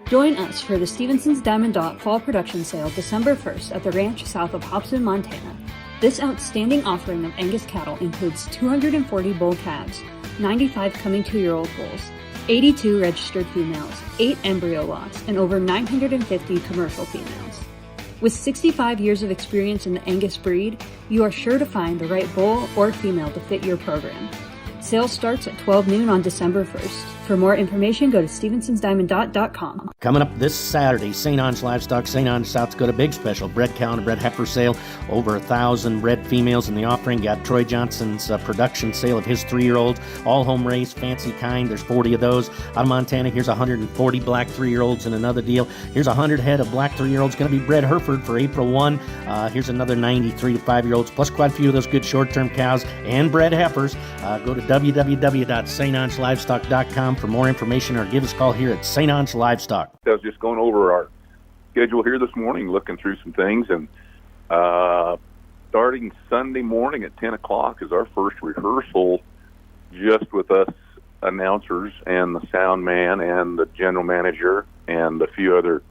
Join us for the Stevenson's Diamond Dot Fall Production Sale December 1st at the ranch south of Hobson, Montana. This outstanding offering of Angus cattle includes 240 bull calves, 95 coming 2-year-old bulls, 82 registered females, 8 embryo lots, and over 950 commercial females. With 65 years of experience in the Angus breed, you are sure to find the right bull or female to fit your program. Sale starts at 12 noon on December 1st. For more information, go to stevensonsdiamonddot.com. Coming up this Saturday, St. Ange Livestock, St. Ange, South Dakota, big special bred cow and bred heifer sale. Over 1,000 bred females in the offering. Got Troy Johnson's production sale of his 3-year-olds, all home raised, fancy kind. There's 40 of those. Out of Montana, here's 140 black 3-year-olds in another deal. Here's 100 head of black 3-year-olds going to be bred Hereford for April 1. Here's another 93 to 5-year-olds, plus quite a few of those good short-term cows and bred heifers. Go to www.stangelivestock.com for more information or give us a call here at St. Ange Livestock. I was just going over our schedule here this morning, looking through some things, and starting Sunday morning at 10 o'clock is our first rehearsal just with us announcers and the sound man and the general manager and a few other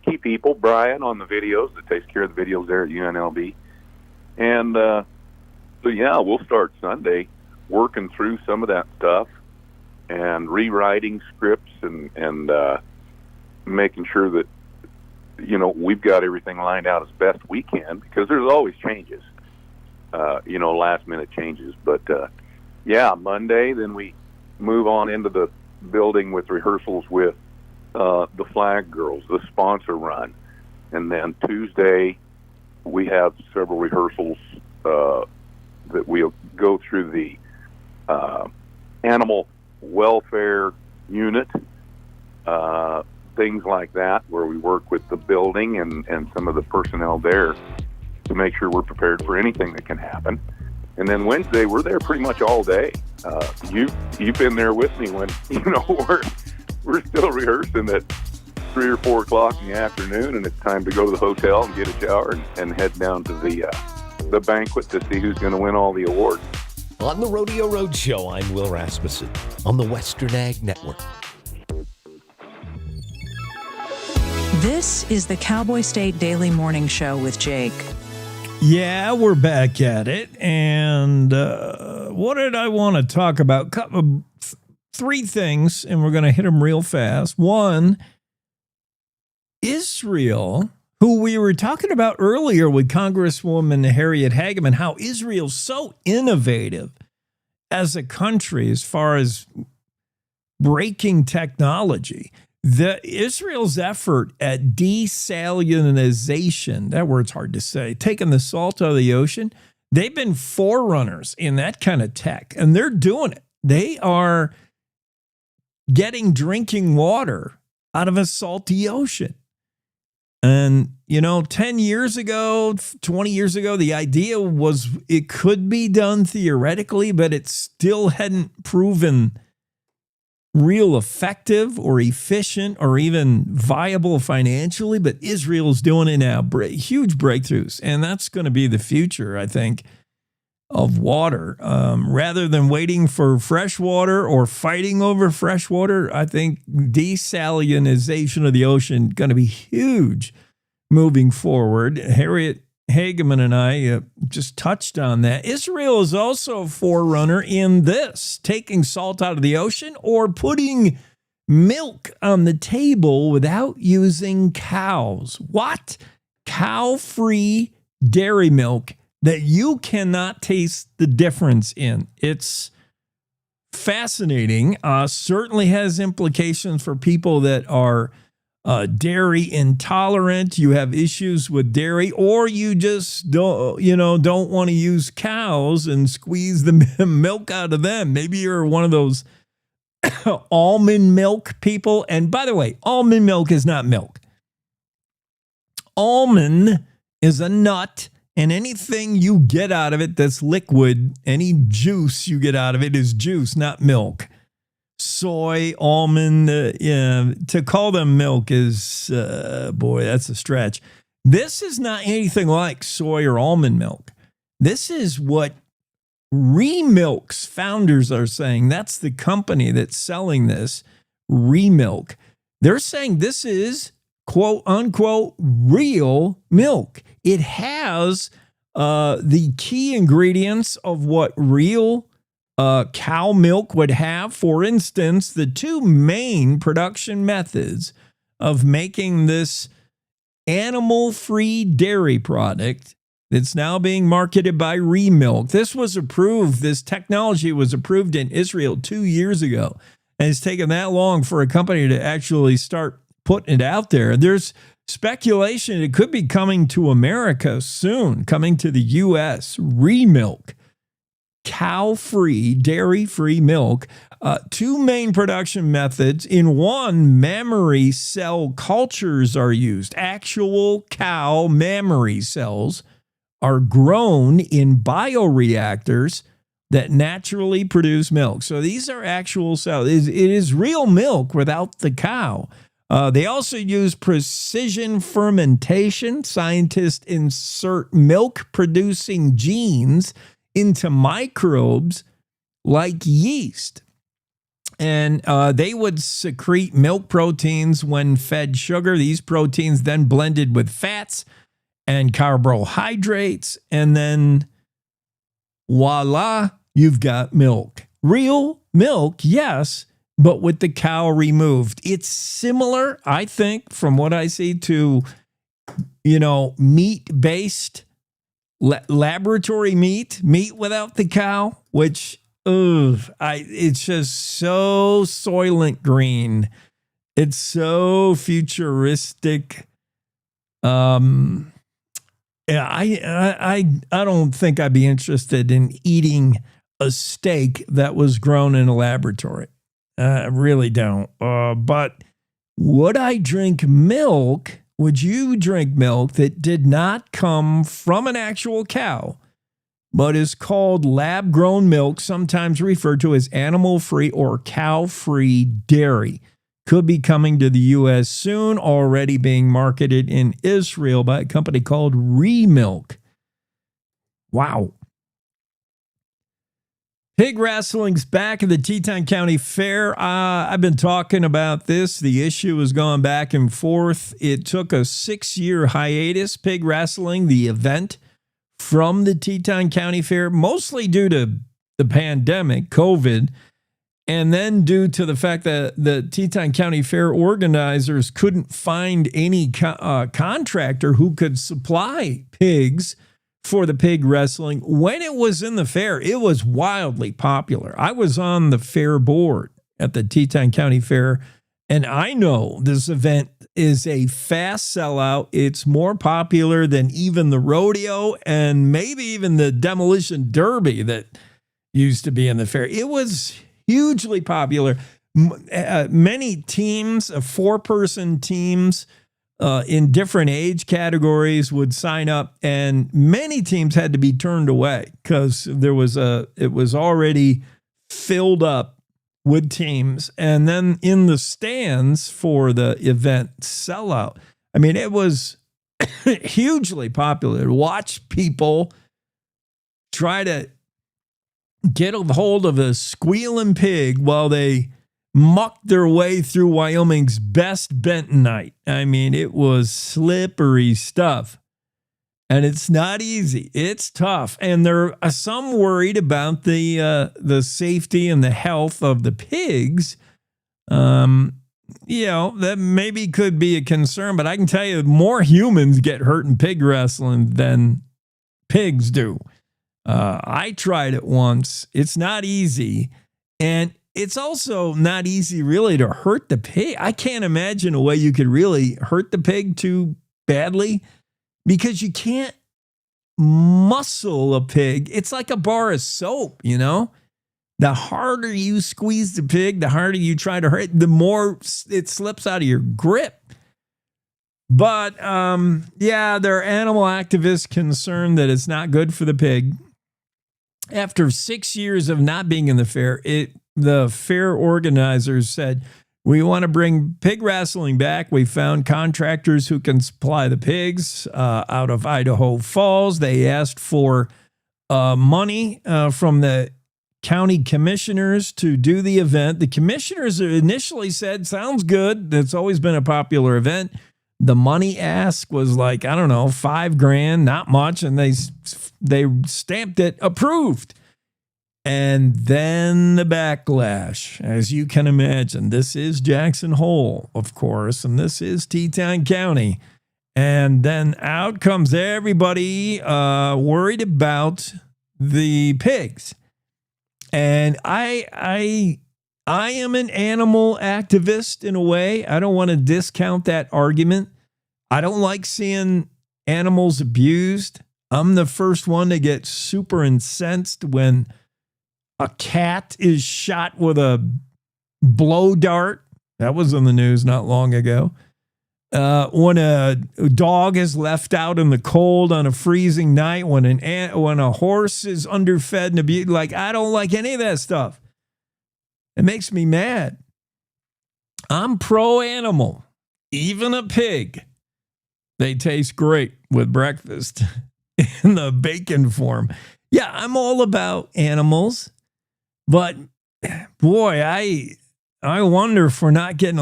key people. Brian on the videos that takes care of the videos there at UNLV. And so, yeah, we'll start Sunday working through some of that stuff and rewriting scripts and making sure that, you know, we've got everything lined out as best we can, because there's always changes. last minute changes. But Monday, then we move on into the building with rehearsals with the Flag Girls, the sponsor run. And then Tuesday, we have several rehearsals that we'll go through the animal welfare unit, things like that, where we work with the building and some of the personnel there to make sure we're prepared for anything that can happen. And then Wednesday, we're there pretty much all day. You've been there with me when we're still rehearsing at 3 or 4 o'clock in the afternoon, and it's time to go to the hotel and get a shower and head down to the banquet to see who's going to win all the awards. On the Rodeo Roadshow, I'm Will Rasmussen on the Western Ag Network. This is the Cowboy State Daily Morning Show with Jake. Yeah, we're back at it. And what did I want to talk about? 3 things, and we're going to hit them real fast. One, Israel, who we were talking about earlier with Congresswoman Harriet Hageman, how Israel's so innovative as a country as far as breaking technology. Israel's effort at desalinization, that word's hard to say, taking the salt out of the ocean, they've been forerunners in that kind of tech, and they're doing it. They are getting drinking water out of a salty ocean. And, 10 years ago, 20 years ago, the idea was it could be done theoretically, but it still hadn't proven real effective or efficient or even viable financially. But Israel's doing it now. Huge breakthroughs. And that's going to be the future, I think, of water. Rather than waiting for fresh water or fighting over fresh water, I think desalinization of the ocean is going to be huge moving forward. Harriet Hageman and I just touched on that. Israel is also a forerunner in this, taking salt out of the ocean or putting milk on the table without using cows. What? Cow-free dairy milk that you cannot taste the difference in. It's fascinating. Certainly has implications for people that are dairy intolerant. You have issues with dairy, or you just don't want to use cows and squeeze the milk out of them. Maybe you're one of those almond milk people. And by the way, almond milk is not milk. Almond is a nut, and anything you get out of it that's liquid, any juice you get out of it is juice, not milk. Soy, almond, to call them milk is, that's a stretch. This is not anything like soy or almond milk. This is what Remilk's founders are saying. That's the company that's selling this, Remilk. They're saying this is, quote unquote, real milk. It has the key ingredients of what real cow milk would have. For instance, the 2 main production methods of making this animal-free dairy product that's now being marketed by Remilk. This technology was approved in Israel 2 years ago, and it's taken that long for a company to actually start putting it out there. There's speculation it could be coming to America soon, coming to the U.S. Remilk. Cow-free, dairy-free milk. 2 main production methods. In one, mammary cell cultures are used. Actual cow mammary cells are grown in bioreactors that naturally produce milk. So these are actual cells. It is real milk without the cow. They also use precision fermentation. Scientists insert milk-producing genes into microbes like yeast. And they would secrete milk proteins when fed sugar. These proteins then blended with fats and carbohydrates. And then voila, you've got milk. Real milk, yes, but with the cow removed. It's similar, I think, from what I see to, meat-based laboratory meat without the cow, which it's just so Soylent Green. It's so futuristic. Yeah, I don't think I'd be interested in eating a steak that was grown in a laboratory. I really don't. But would I drink milk? Would you drink milk that did not come from an actual cow, but is called lab-grown milk, sometimes referred to as animal-free or cow-free dairy? Could be coming to the U.S. soon, already being marketed in Israel by a company called Remilk. Wow. Pig wrestling's back at the Teton County Fair. I've been talking about this. The issue has gone back and forth. It took a 6-year hiatus, pig wrestling, the event, from the Teton County Fair, mostly due to the pandemic, COVID, and then due to the fact that the Teton County Fair organizers couldn't find any contractor who could supply pigs for the pig wrestling. When it was in the fair, it was wildly popular. I was on the fair board at the Teton County Fair, and I know this event is a fast sellout. It's more popular than even the rodeo and maybe even the demolition derby that used to be in the fair. It was hugely popular. Many teams, 4-person teams, in different age categories would sign up, and many teams had to be turned away because it was already filled up with teams. And then in the stands for the event sellout, I mean, it was hugely popular to watch people try to get a hold of a squealing pig while they mucked their way through Wyoming's best bentonite. I mean, it was slippery stuff. And it's not easy. It's tough. And there are some worried about the safety and the health of the pigs. That maybe could be a concern, but I can tell you more humans get hurt in pig wrestling than pigs do. I tried it once. It's not easy. And it's also not easy really to hurt the pig. I can't imagine a way you could really hurt the pig too badly because you can't muscle a pig. It's like a bar of soap, you know? The harder you squeeze the pig, the harder you try to hurt it, the more it slips out of your grip. But, there are animal activists concerned that it's not good for the pig. After 6 years of not being in the fair, the fair organizers said, we want to bring pig wrestling back. We found contractors who can supply the pigs out of Idaho Falls. They asked for money from the county commissioners to do the event. The commissioners initially said, sounds good. It's always been a popular event. The money ask was like, I don't know, $5,000, not much. And they stamped it approved. And then the backlash, as you can imagine. This is Jackson Hole, of course, and this is Teton County. And then out comes everybody worried about the pigs. And I am an animal activist in a way. I don't want to discount that argument. I don't like seeing animals abused. I'm the first one to get super incensed when a cat is shot with a blow dart. That was in the news not long ago. When a dog is left out in the cold on a freezing night, when a horse is underfed and abused, I don't like any of that stuff. It makes me mad. I'm pro-animal. Even a pig. They taste great with breakfast in the bacon form. Yeah, I'm all about animals. But, boy, I wonder if we're not getting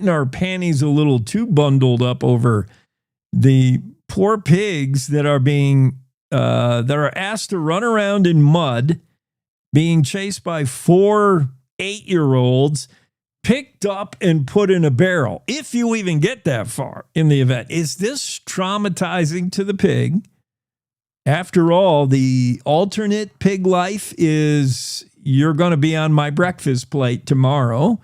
our panties a little too bundled up over the poor pigs that are asked to run around in mud, being chased by 4 8-year-olds, picked up and put in a barrel, if you even get that far in the event. Is this traumatizing to the pig? After all, the alternate pig life is you're going to be on my breakfast plate tomorrow.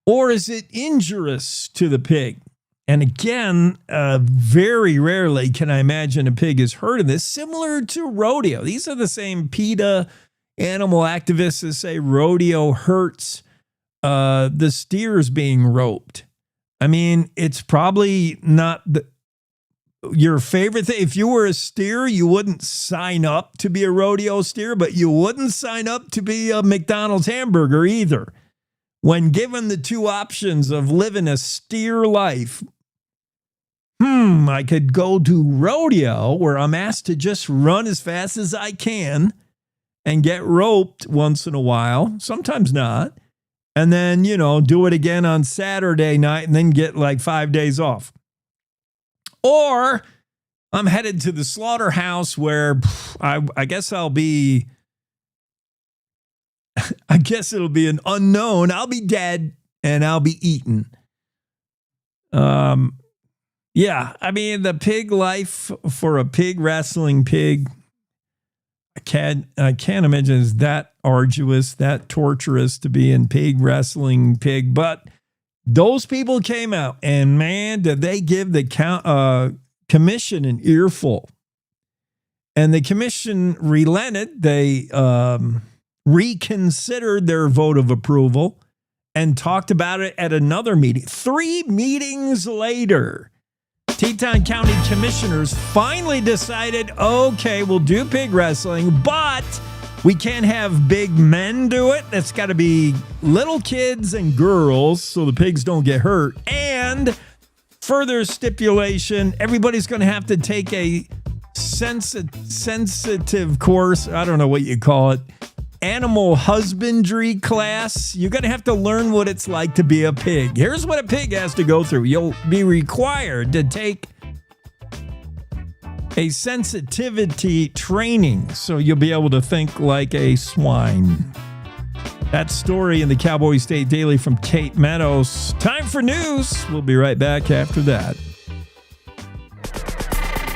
Or is it injurious to the pig? And again, very rarely can I imagine a pig has heard of this, similar to rodeo. These are the same PETA animal activists that say rodeo hurts the steers being roped. I mean, it's probably not your favorite thing. If you were a steer, you wouldn't sign up to be a rodeo steer, but you wouldn't sign up to be a McDonald's hamburger either. When given the two options of living a steer life, I could go to rodeo where I'm asked to just run as fast as I can and get roped once in a while, sometimes not, and then, do it again on Saturday night and then get like 5 days off. Or I'm headed to the slaughterhouse where I guess it'll be an unknown. I'll be dead and I'll be eaten. Yeah, I mean, the pig life for a pig wrestling pig, I can't imagine it's that arduous, that torturous to be in pig wrestling pig. But those people came out, and man, did they give the commission an earful. And the commission relented. They reconsidered their vote of approval and talked about it at another meeting. 3 meetings later, Teton County commissioners finally decided, okay, we'll do pig wrestling, but we can't have big men do it. It's got to be little kids and girls so the pigs don't get hurt. And further stipulation, everybody's going to have to take a sensitive course. I don't know what you call it. Animal husbandry class. You're going to have to learn what it's like to be a pig. Here's what a pig has to go through. You'll be required to take a sensitivity training so you'll be able to think like a swine. That story in the Cowboy State Daily from Kate Meadows. Time for news. We'll be right back after that.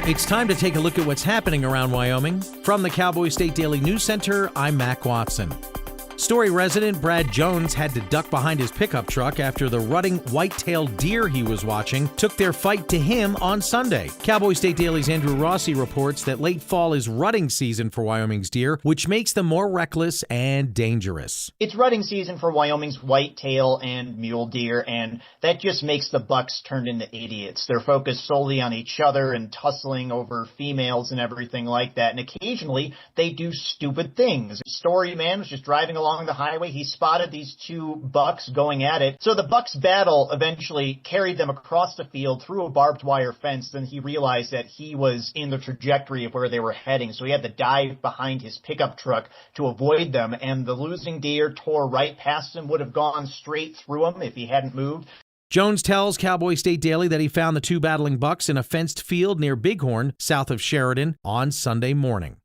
It's time to take a look at what's happening around Wyoming. From the Cowboy State Daily News Center, I'm Mac Watson. Story resident Brad Jones had to duck behind his pickup truck after the rutting white-tailed deer he was watching took their fight to him on Sunday. Cowboy State Daily's Andrew Rossi reports that late fall is rutting season for Wyoming's deer, which makes them more reckless and dangerous. It's rutting season for Wyoming's whitetail and mule deer, and that just makes the bucks turn into idiots. They're focused solely on each other and tussling over females and everything like that, and occasionally they do stupid things. Story man was just driving along the highway. He spotted these 2 bucks going at it. So the bucks' battle eventually carried them across the field through a barbed wire fence. Then he realized that he was in the trajectory of where they were heading. So he had to dive behind his pickup truck to avoid them. And the losing deer tore right past him, would have gone straight through him if he hadn't moved. Jones tells Cowboy State Daily that he found the 2 battling bucks in a fenced field near Bighorn, south of Sheridan, on Sunday morning.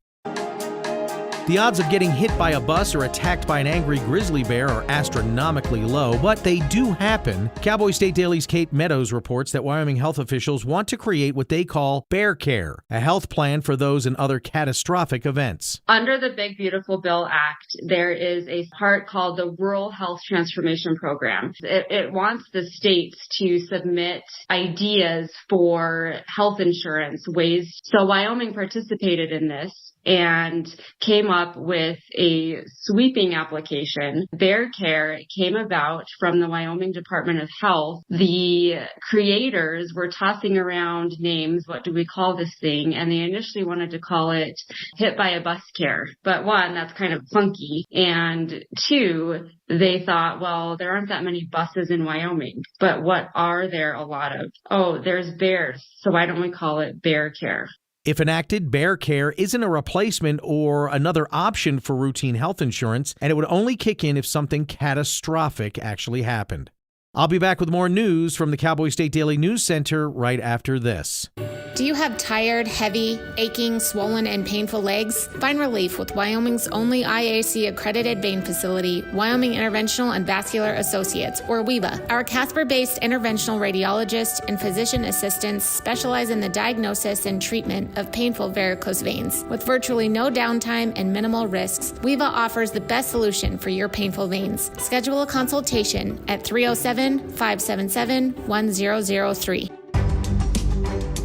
The odds of getting hit by a bus or attacked by an angry grizzly bear are astronomically low, but they do happen. Cowboy State Daily's Kate Meadows reports that Wyoming health officials want to create what they call Bear Care, a health plan for those in other catastrophic events. Under the Big Beautiful Bill Act, there is a part called the Rural Health Transformation Program. It wants the states to submit ideas for health insurance ways. So Wyoming participated in this and came up with a sweeping application. Bear Care came about from the Wyoming Department of Health. The creators were tossing around names, what do we call this thing? And they initially wanted to call it Hit by a Bus Care. But 1, that's kind of funky. And 2, they thought, well, there aren't that many buses in Wyoming. But what are there a lot of? Oh, there's bears. So why don't we call it Bear Care? If enacted, Bear Care isn't a replacement or another option for routine health insurance, and it would only kick in if something catastrophic actually happened. I'll be back with more news from the Cowboy State Daily News Center right after this. Do you have tired, heavy, aching, swollen, and painful legs? Find relief with Wyoming's only IAC accredited vein facility, Wyoming Interventional and Vascular Associates, or WIVA. Our Casper-based interventional radiologists and physician assistants specialize in the diagnosis and treatment of painful varicose veins. With virtually no downtime and minimal risks, WIVA offers the best solution for your painful veins. Schedule a consultation at 307-577-1003.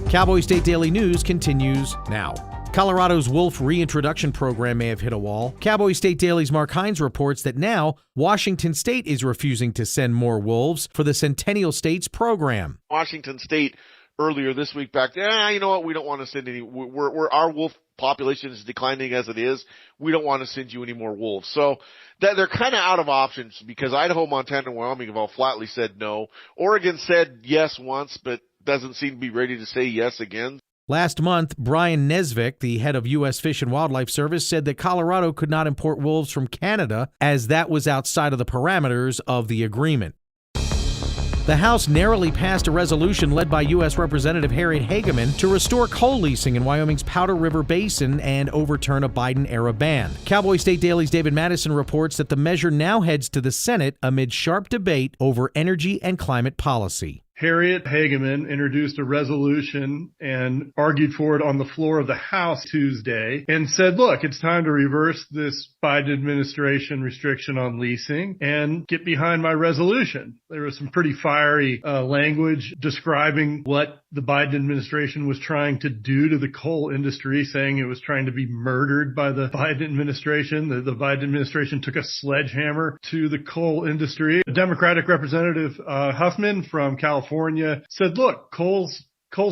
Cowboy State Daily News continues now. Colorado's wolf reintroduction program may have hit a wall. Cowboy State Daily's Mark Hines reports that now Washington State is refusing to send more wolves for the Centennial States program. Washington State earlier this week back there, you know what, we don't want to send any, our wolf population is declining as it is. We don't want to send you any more wolves. So that they're kind of out of options because Idaho, Montana, and Wyoming have all flatly said no. Oregon said yes once, but doesn't seem to be ready to say yes again. Last month, Brian Nesvik, the head of U.S. Fish and Wildlife Service, said that Colorado could not import wolves from Canada as that was outside of the parameters of the agreement. The House narrowly passed a resolution led by U.S. Representative Harriet Hageman to restore coal leasing in Wyoming's Powder River Basin and overturn a Biden-era ban. Cowboy State Daily's David Madison reports that the measure now heads to the Senate amid sharp debate over energy and climate policy. Harriet Hageman introduced a resolution and argued for it on the floor of the House Tuesday and said, look, it's time to reverse this Biden administration restriction on leasing and get behind my resolution. There was some pretty fiery language describing what the Biden administration was trying to do to the coal industry, saying it was trying to be murdered by the Biden administration. The Biden administration took a sledgehammer to the coal industry. A Democratic Representative Huffman from California said, look, coal's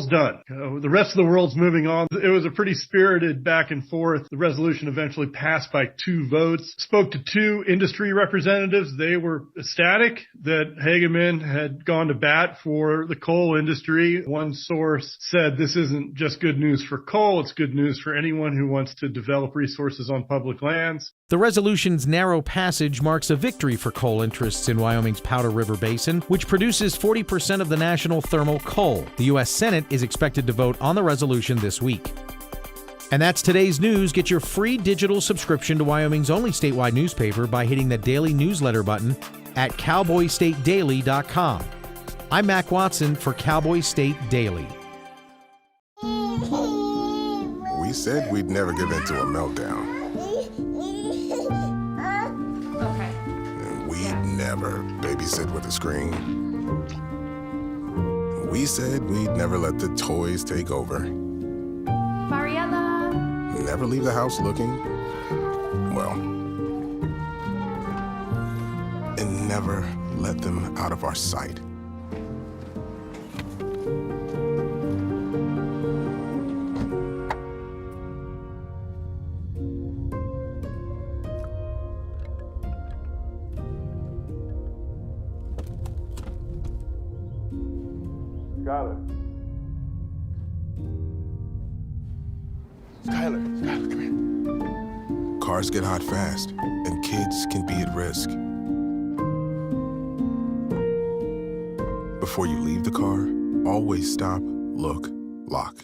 done. The rest of the world's moving on. It was a pretty spirited back and forth. The resolution eventually passed by 2 votes. Spoke to 2 industry representatives. They were ecstatic that Hageman had gone to bat for the coal industry. One source said this isn't just good news for coal, it's good news for anyone who wants to develop resources on public lands. The resolution's narrow passage marks a victory for coal interests in Wyoming's Powder River Basin, which produces 40% of the national thermal coal. The U.S. Senate is expected to vote on the resolution this week. And that's today's news. Get your free digital subscription to Wyoming's only statewide newspaper by hitting the daily newsletter button at cowboystatedaily.com. I'm Mac Watson for Cowboy State Daily. We said we'd never give in to a meltdown. We'd never babysit with a screen. We said we'd never let the toys take over. Mariella! Never leave the house looking, well, and never let them out of our sight. Skylar, come here. Cars get hot fast, and kids can be at risk. Before you leave the car, always stop, look, lock.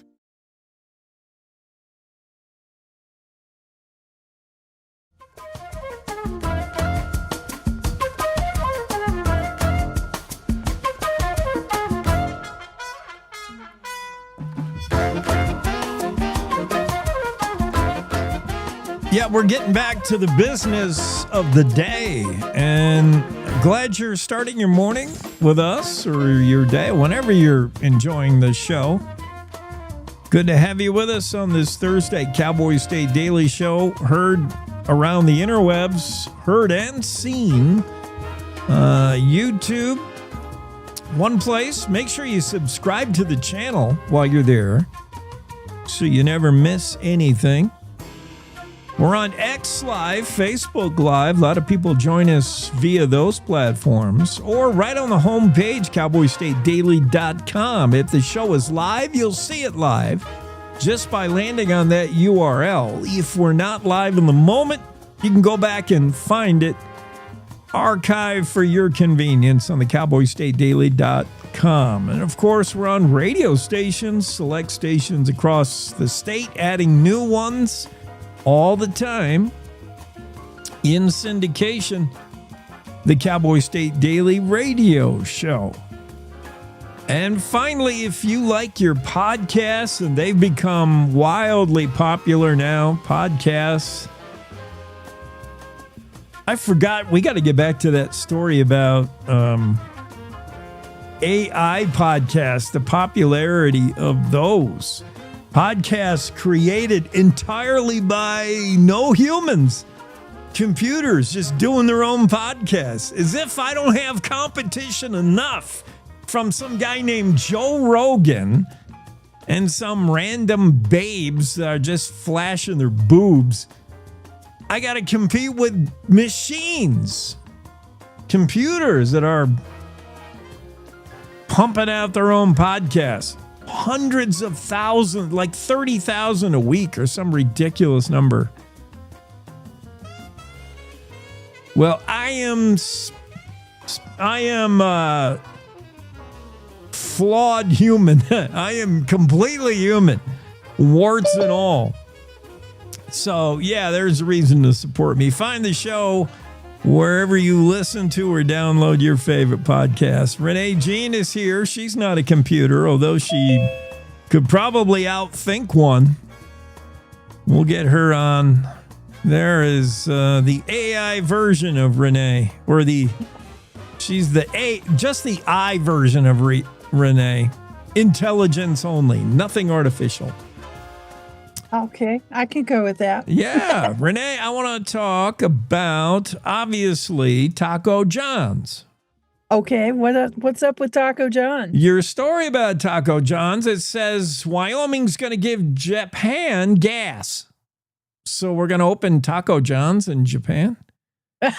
Yeah, we're getting back to the business of the day, and glad you're starting your morning with us or your day, whenever you're enjoying the show. Good to have you with us on this Thursday Cowboy State Daily Show, heard around the interwebs, heard and seen, YouTube, one place. Make sure you subscribe to the channel while you're there so you never miss anything. We're on X Live, Facebook Live. A lot of people join us via those platforms. Or right on the homepage, cowboystatedaily.com. If the show is live, you'll see it live just by landing on that URL. If we're not live in the moment, you can go back and find it archived for your convenience on the cowboystatedaily.com weekdays.com. And of course, we're on radio stations, select stations across the state, adding new ones all the time. In syndication, the Cowboy State Daily Radio Show. And finally, if you like your podcasts, and they've become wildly popular now, podcasts. I forgot, we got to get back to that story about AI podcasts, the popularity of those. Podcasts created entirely by no humans. Computers just doing their own podcasts. As if I don't have competition enough from some guy named Joe Rogan and some random babes that are just flashing their boobs. I got to compete with machines, computers that are pumping out their own podcasts. Hundreds of thousands, like 30,000 a week or some ridiculous number. Well, I am flawed human. I am completely human, warts and all. So, yeah, there's a reason to support me. Find the show wherever you listen to or download your favorite podcast. Renee Jean is here. She's not a computer, although she could probably outthink one. We'll get her on. There is the AI version of Renee, or she's just the I version of Renee. Intelligence only, nothing artificial. Okay, I can go with that. Yeah, Renee, I want to talk about, obviously, Taco John's. Okay, what's up with Taco John? Your story about Taco John's, it says Wyoming's going to give Japan gas. So we're going to open Taco John's in Japan? All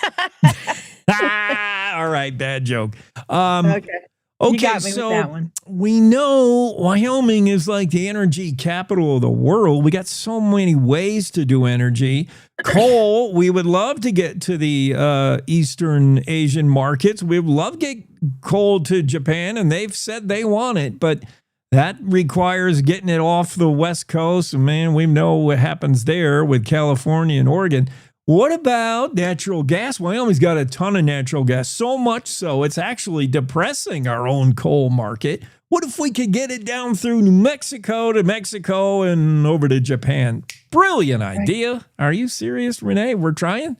right, bad joke. Okay. You got me so with that one. We know Wyoming is like the energy capital of the world. We got so many ways to do energy. Coal, we would love to get to the Eastern Asian markets. We would love to get coal to Japan, and they've said they want it, but that requires getting it off the West Coast. And man, we know what happens there with California and Oregon. What about natural gas? Wyoming's got a ton of natural gas, so much so it's actually depressing our own coal market. What if we could get it down through New Mexico to Mexico and over to Japan? Brilliant idea. Right. Are you serious, Renee? We're trying?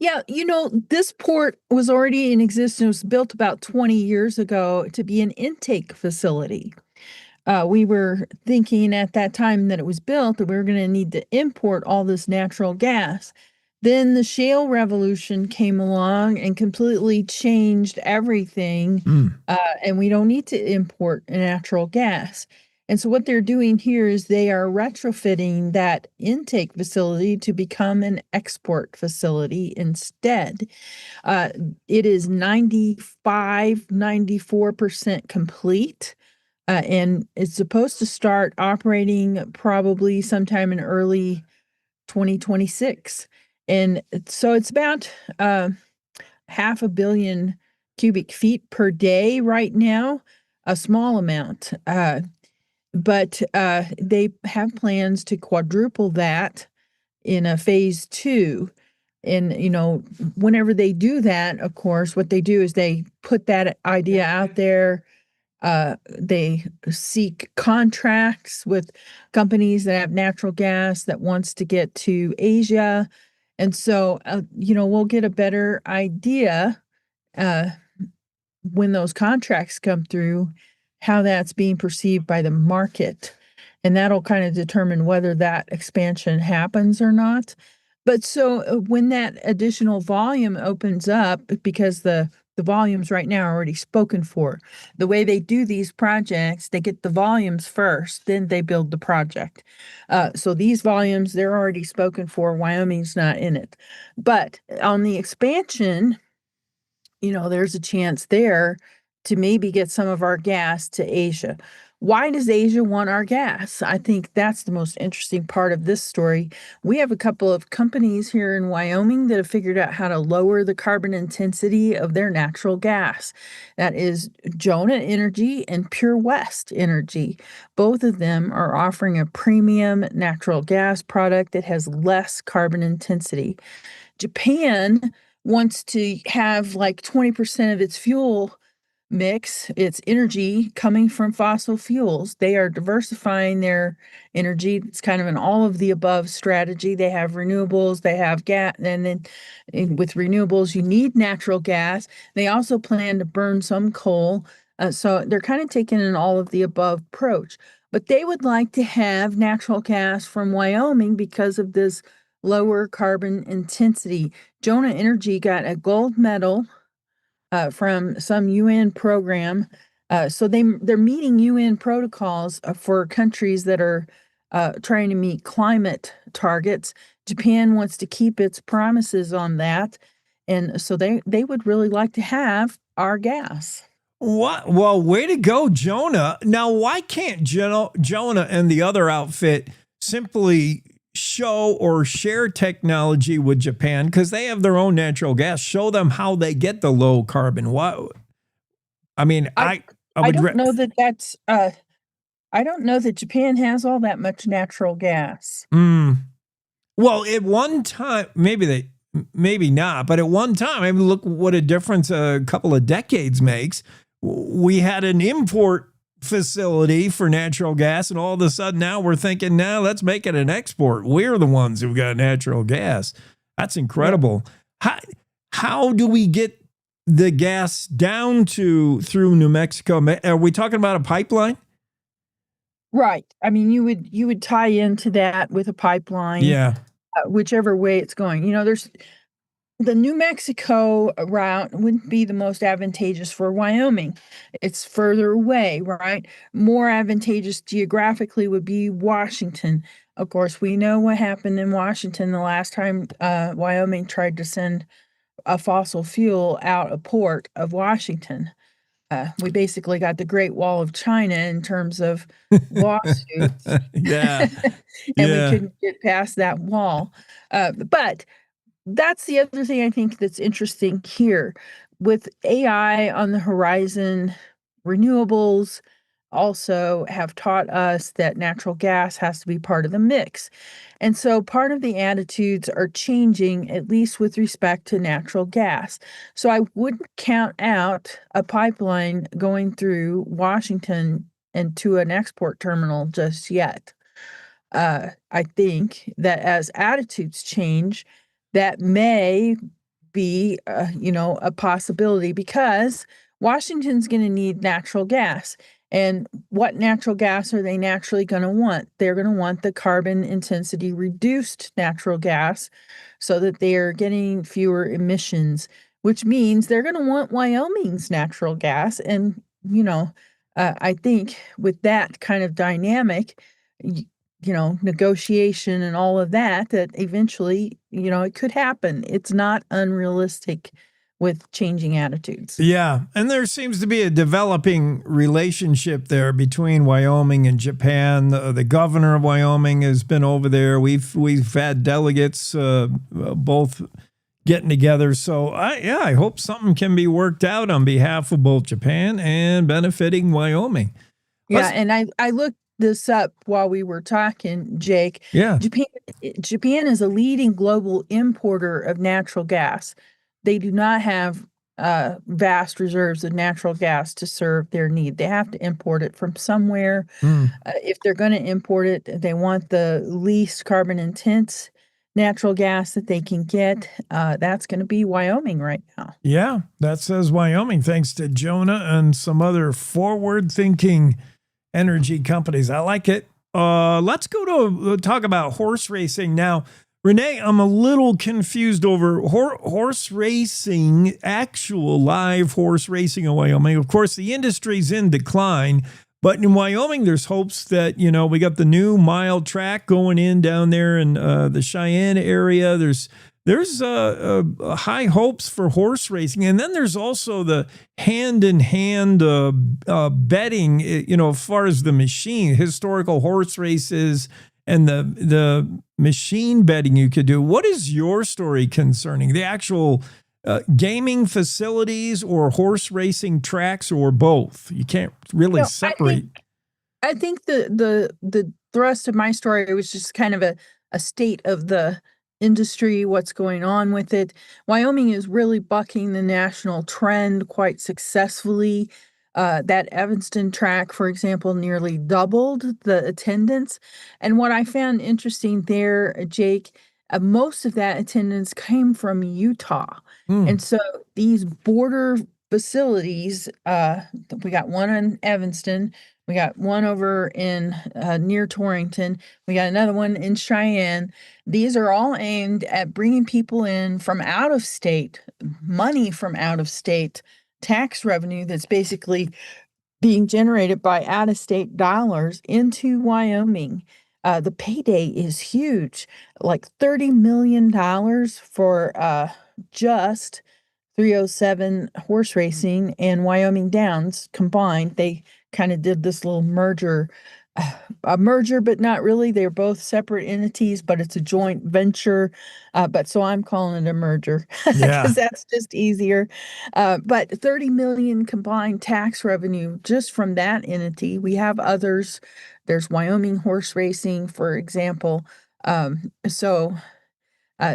Yeah, this port was already in existence. It was built about 20 years ago to be an intake facility. We were thinking at that time that it was built that we were going to need to import all this natural gas. Then the shale revolution came along and completely changed everything, and we don't need to import natural gas. And so what they're doing here is they are retrofitting that intake facility to become an export facility instead. It is 94% complete. And it's supposed to start operating probably sometime in early 2026. And so it's about 500 million cubic feet per day right now, a small amount. But they have plans to quadruple that in a phase 2. And, whenever they do that, of course, what they do is they put that idea out there. They seek contracts with companies that have natural gas that wants to get to Asia. And so, we'll get a better idea when those contracts come through, how that's being perceived by the market. And that'll kind of determine whether that expansion happens or not. But so when that additional volume opens up, because the volumes right now are already spoken for. The way they do these projects, they get the volumes first, then they build the project. So these volumes, they're already spoken for. Wyoming's not in it. But on the expansion, there's a chance there to maybe get some of our gas to Asia. why does Asia want our gas? I think that's the most interesting part of this story. We have a couple of companies here in Wyoming that have figured out how to lower the carbon intensity of their natural gas. That is Jonah Energy and Pure West Energy. Both of them are offering a premium natural gas product that has less carbon intensity. Japan wants to have like 20% of its fuel mix, its energy coming from fossil fuels. They are diversifying their energy. It's kind of an all of the above strategy. They have renewables, they have gas, and then with renewables, you need natural gas. They also plan to burn some coal. So they're kind of taking an all of the above approach. But they would like to have natural gas from Wyoming because of this lower carbon intensity. Jonah Energy got a gold medal from some UN program. So they're meeting UN protocols for countries that are trying to meet climate targets. Japan wants to keep its promises on that. And so they would really like to have our gas. What? Well, way to go, Jonah. Now, why can't Jonah and the other outfit simply show or share technology with Japan, because they have their own natural gas? Show them how they get the low carbon. What? I mean, I don't know that that's. I don't know that Japan has all that much natural gas. Well, at one time, maybe not, but at one time, I mean, look what a difference a couple of decades makes. We had an import facility for natural gas, and all of a sudden now we're thinking, now let's make it an export. We're the ones who've got natural gas. That's incredible. How do we get the gas down through New Mexico? Are we talking about a pipeline? Right. I mean, you would tie into that with a pipeline. Yeah. Whichever way it's going. There's the New Mexico route wouldn't be the most advantageous for Wyoming. It's further away, right? More advantageous geographically would be Washington. Of course, we know what happened in Washington the last time Wyoming tried to send a fossil fuel out a port of Washington. We basically got the Great Wall of China in terms of lawsuits. Yeah. And we couldn't get past that wall. But that's the other thing I think that's interesting here. With AI on the horizon, renewables also have taught us that natural gas has to be part of the mix. And so part of the attitudes are changing, at least with respect to natural gas. So I wouldn't count out a pipeline going through Washington and to an export terminal just yet. I think that as attitudes change, that may be, a possibility, because Washington's going to need natural gas. And what natural gas are they naturally going to want? They're going to want the carbon intensity reduced natural gas so that they are getting fewer emissions, which means they're going to want Wyoming's natural gas. And, I think with that kind of dynamic, negotiation and all of that eventually, it could happen. It's not unrealistic with changing attitudes. Yeah. And there seems to be a developing relationship there between Wyoming and Japan. The governor of Wyoming has been over there. We've had delegates both getting together. So I hope something can be worked out on behalf of both Japan and benefiting Wyoming. Yeah. And I looked this up while we were talking, Jake. Yeah. Japan is a leading global importer of natural gas. They do not have vast reserves of natural gas to serve their need. They have to import it from somewhere. If they're going to import it, they want the least carbon intense natural gas that they can get. That's going to be Wyoming right now. Yeah, that says Wyoming, thanks to Jonah and some other forward-thinking energy companies. I like it. Let's go to talk about horse racing now. Renee, I'm a little confused over horse racing, actual live horse racing in Wyoming. Of course, the industry's in decline, but in Wyoming, there's hopes that, we got the new mile track going in down there in the Cheyenne area. There's there's high hopes for horse racing. And then there's also the hand-in-hand betting, as far as the machine, historical horse races and the machine betting you could do. What is your story concerning the actual gaming facilities or horse racing tracks or both? You can't really separate. I think the thrust of my story was just kind of a state of the industry, what's going on with it. Wyoming is really bucking the national trend quite successfully. That Evanston track, for example, nearly doubled the attendance. And what I found interesting there, Jake, most of that attendance came from Utah. And so these border facilities, we got one in Evanston, we got one over in near Torrington, we got another one in Cheyenne. These are all aimed at bringing people in from out of state, money from out of state, tax revenue that's basically being generated by out of state dollars into Wyoming. The payday is huge, like $30 million for just 307 horse racing and Wyoming Downs combined. They kind of did this little merger, a merger, but not really. They're both separate entities, but it's a joint venture. But so I'm calling it a merger because that's just easier. But 30 million combined tax revenue just from that entity. We have others. There's Wyoming horse racing, for example.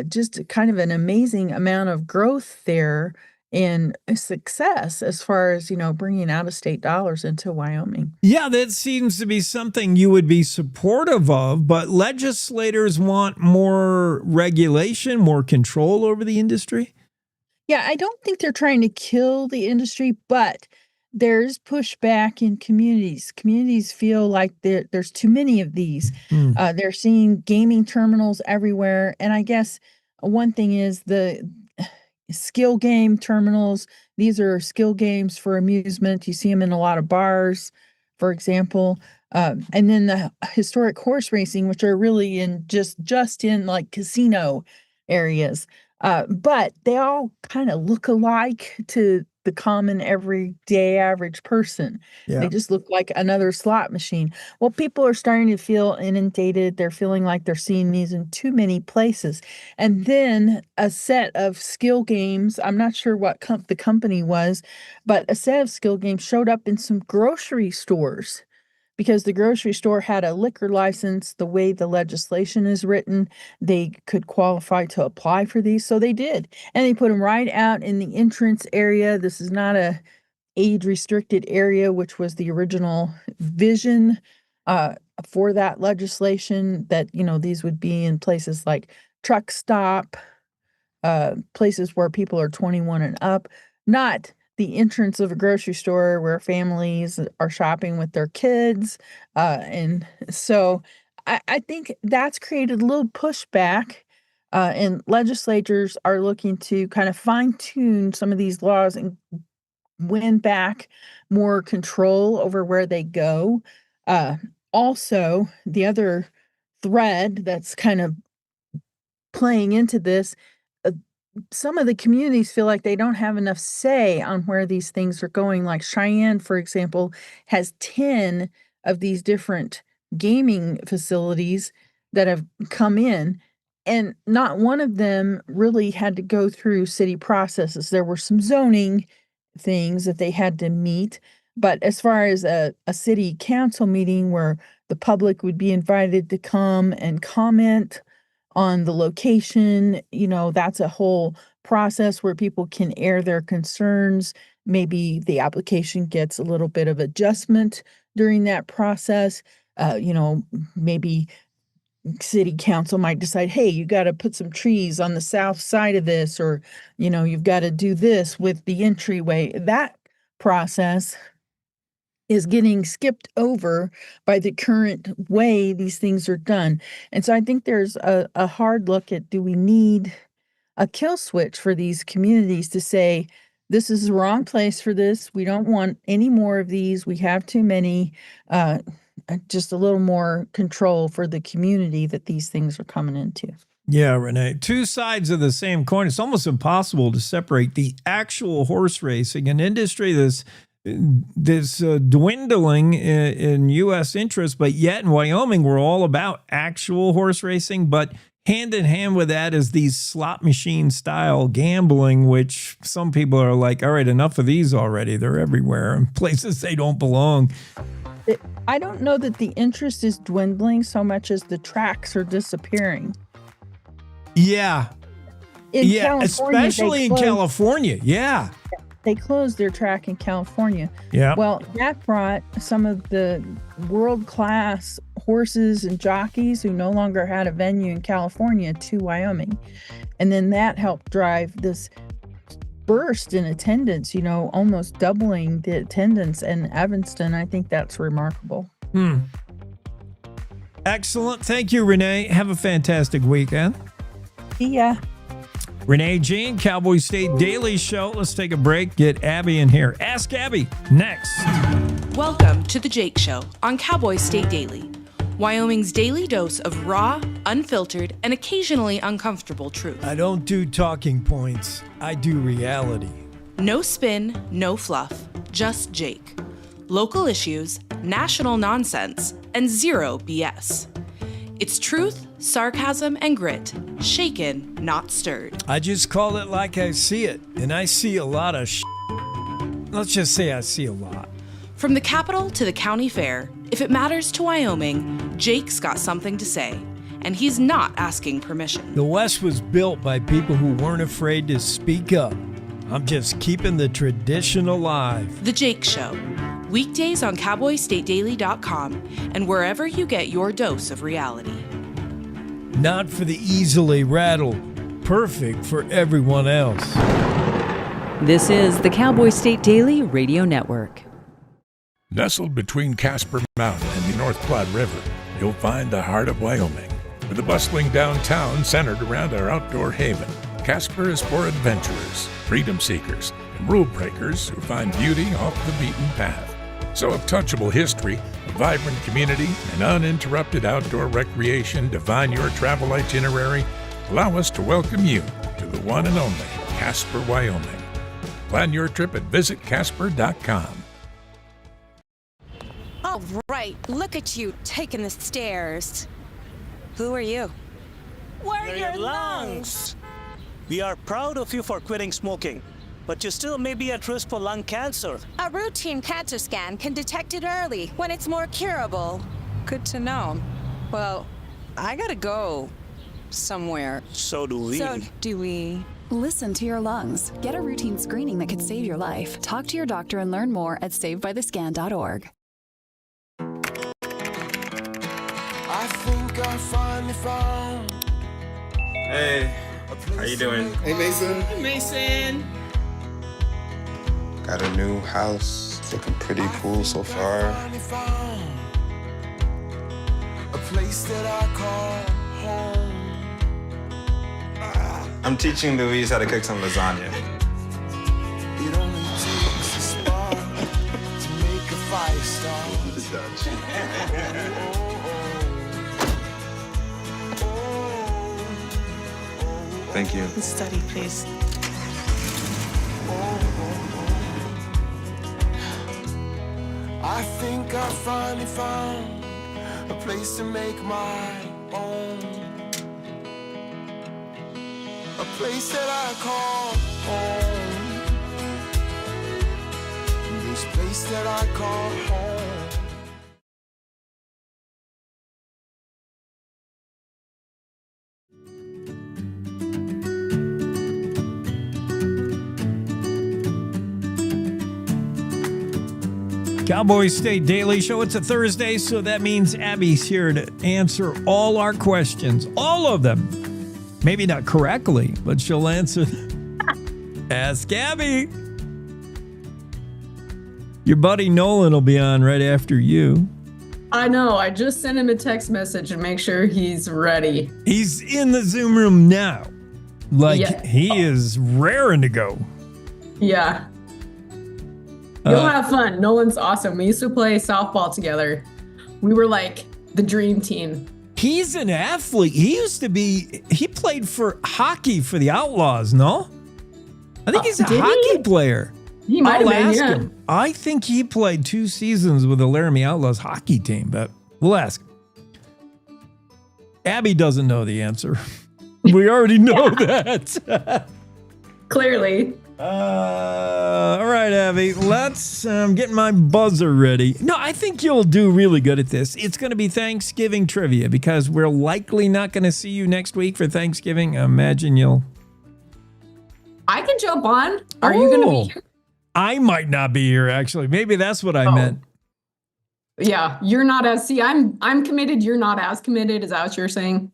Just kind of an amazing amount of growth there and success as far as, bringing out-of-state dollars into Wyoming. Yeah, that seems to be something you would be supportive of, but legislators want more regulation, more control over the industry? Yeah, I don't think they're trying to kill the industry, but there's pushback in communities. Communities feel like there's too many of these. They're seeing gaming terminals everywhere. And I guess one thing is the skill game terminals. These are skill games for amusement. You see them in a lot of bars, for example. And then the historic horse racing, which are really in just in like casino areas. But they all kind of look alike to the common everyday average person. Yeah. They just look like another slot machine. Well, people are starting to feel inundated. They're feeling like they're seeing these in too many places. And then a set of skill games, I'm not sure what the company was, but a set of skill games showed up in some grocery stores because the grocery store had a liquor license. The way the legislation is written, they could qualify to apply for these. So they did. And they put them right out in the entrance area. This is not a age-restricted area, which was the original vision for that legislation, that, these would be in places like truck stop, places where people are 21 and up, not the entrance of a grocery store where families are shopping with their kids. And so I think that's created a little pushback, and legislators are looking to kind of fine-tune some of these laws and win back more control over where they go. Also, the other thread that's kind of playing into this, some of the communities feel like they don't have enough say on where these things are going. Like Cheyenne, for example, has 10 of these different gaming facilities that have come in, and not one of them really had to go through city processes. There were some zoning things that they had to meet, but as far as a city council meeting where the public would be invited to come and comment on the location, that's a whole process where people can air their concerns. Maybe the application gets a little bit of adjustment during that process. Maybe city council might decide, hey, you got to put some trees on the south side of this, or, you've got to do this with the entryway. That process is getting skipped over by the current way these things are done. And so I think there's a hard look at, do we need a kill switch for these communities to say, this is the wrong place for this. We don't want any more of these. We have too many. Just a little more control for the community that these things are coming into. Yeah, Renee. Two sides of the same coin. It's almost impossible to separate the actual horse racing, an industry that's dwindling in U.S. interest, but yet in Wyoming, we're all about actual horse racing. But hand in hand with that is these slot machine style gambling, which some people are like, all right, enough of these already. They're everywhere in places they don't belong. I don't know that the interest is dwindling so much as the tracks are disappearing. Yeah. California, especially in California. Yeah. They closed their track in California. Yeah. Well, that brought some of the world-class horses and jockeys who no longer had a venue in California to Wyoming. And then that helped drive this burst in attendance, almost doubling the attendance in Evanston. I think that's remarkable. Excellent. Thank you, Renee. Have a fantastic weekend. Yeah. Renee Jean, Cowboy State Daily Show. Let's take a break. Get Abby in here. Ask Abby next. Welcome to The Jake Show on Cowboy State Daily, Wyoming's daily dose of raw, unfiltered, and occasionally uncomfortable truth. I don't do talking points. I do reality. No spin, no fluff, just Jake. Local issues, national nonsense, and zero BS. It's truth, sarcasm, and grit, shaken, not stirred. I just call it like I see it, and I see a lot of Let's just say I see a lot. From the capital to the county fair, if it matters to Wyoming, Jake's got something to say, and he's not asking permission. The West was built by people who weren't afraid to speak up. I'm just keeping the tradition alive. The Jake Show, weekdays on CowboyStateDaily.com and wherever you get your dose of reality. Not for the easily rattled, perfect for everyone else. This is the Cowboy State Daily Radio Network. Nestled between Casper Mountain and the North Platte River, you'll find the heart of Wyoming. With a bustling downtown centered around our outdoor haven, Casper is for adventurers, freedom seekers, and rule breakers who find beauty off the beaten path. So if touchable history, a vibrant community, and uninterrupted outdoor recreation define your travel itinerary, allow us to welcome you to the one and only Casper, Wyoming. Plan your trip at visitcasper.com. All right, look at you taking the stairs. Who are you? We're your lungs. We are proud of you for quitting smoking, but you still may be at risk for lung cancer. A routine cancer scan can detect it early when it's more curable. Good to know. Well, I gotta go somewhere. So do we. So do we. Listen to your lungs. Get a routine screening that could save your life. Talk to your doctor and learn more at savedbythescan.org. I think I finally found. Hey, how you doing? Hey, Mason. Hey, Mason. Got a new house. It's looking pretty cool so far. A place that I call home. I'm teaching Louise how to cook some lasagna. It only takes a spark to make a fire start. Thank you. Study, please. I think I finally found a place to make my own. A place that I call home. This place that I call home. Cowboy State Daily Show. It's a Thursday, so that means Abby's here to answer all our questions. All of them. Maybe not correctly, but she'll answer. Ask Abby. Your buddy Nolan will be on right after you. I know. I just sent him a text message to make sure he's ready. He's in the Zoom room now. He is raring to go. Yeah. You'll have fun. Nolan's awesome. We used to play softball together. We were like the dream team. He's an athlete. He played for hockey for the Outlaws, no? I think he's a hockey player. He might have been, yeah. Him. I think he played 2 seasons with the Laramie Outlaws hockey team, but we'll ask. Abby doesn't know the answer. We already know that. Clearly. All right, Abby, let's get my buzzer ready. No, I think you'll do really good at this. It's going to be Thanksgiving trivia because we're likely not going to see you next week for Thanksgiving. I imagine you'll... I can jump on. Are you going to be here? I might not be here, actually. Maybe that's what I meant. Yeah, you're not as... See, I'm committed. You're not as committed. Is that what you're saying?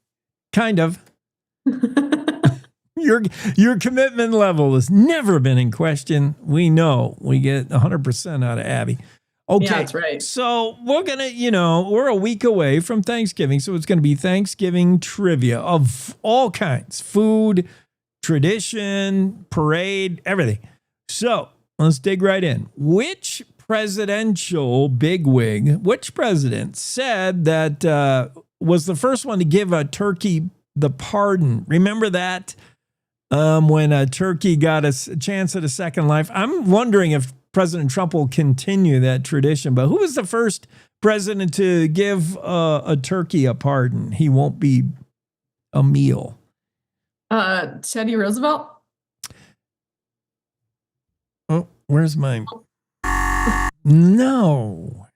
Kind of. Your commitment level has never been in question. We know we get 100% out of Abby. Okay, yeah, that's right. So we're going to, we're a week away from Thanksgiving. So it's going to be Thanksgiving trivia of all kinds. Food, tradition, parade, everything. So let's dig right in. Which presidential bigwig, which president said that was the first one to give a turkey the pardon? Remember that? When a turkey got a chance at a second life. I'm wondering if President Trump will continue that tradition. But who was the first president to give a turkey a pardon? He won't be a meal. Teddy Roosevelt? Oh, where's my... No.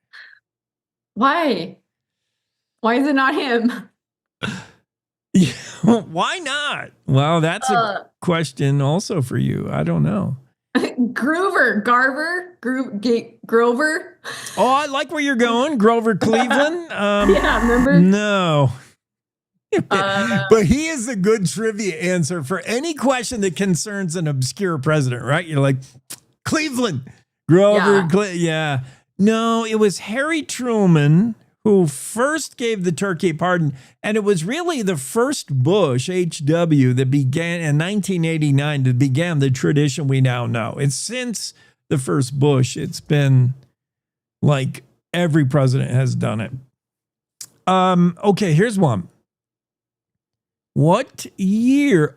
Why? Why is it not him? Why not? Well, that's a question also for you. I don't know. Grover. Oh, I like where you're going. Grover Cleveland. Yeah, remember? No. But he is a good trivia answer for any question that concerns an obscure president, right? You're like, Cleveland. Grover. Yeah. No, it was Harry Truman who first gave the turkey a pardon. And it was really the first Bush, HW, that began in 1989, that began the tradition we now know. And since the first Bush, it's been like every president has done it. Okay, here's one. What year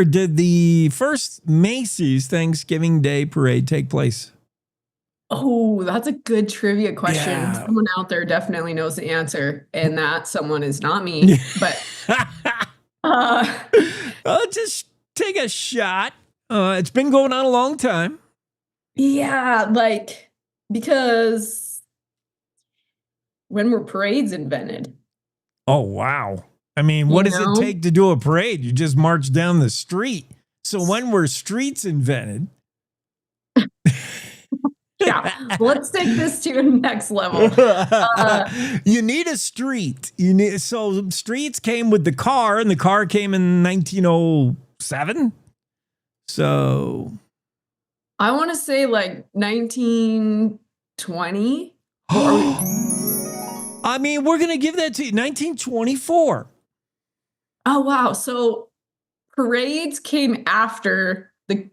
did the first Macy's Thanksgiving Day Parade take place? Oh, that's a good trivia question. Yeah. Someone out there definitely knows the answer, and that someone is not me. But I'll just take a shot. It's been going on a long time. Yeah, because when were parades invented? Oh, wow. I mean, what does it take to do a parade? You just march down the street. So when were streets invented? Yeah, let's take this to a next level. You need a street. So streets came with the car, and the car came in 1907. So I want to say like 1920. I mean, we're gonna give that to you. 1924. Oh wow! So parades came after the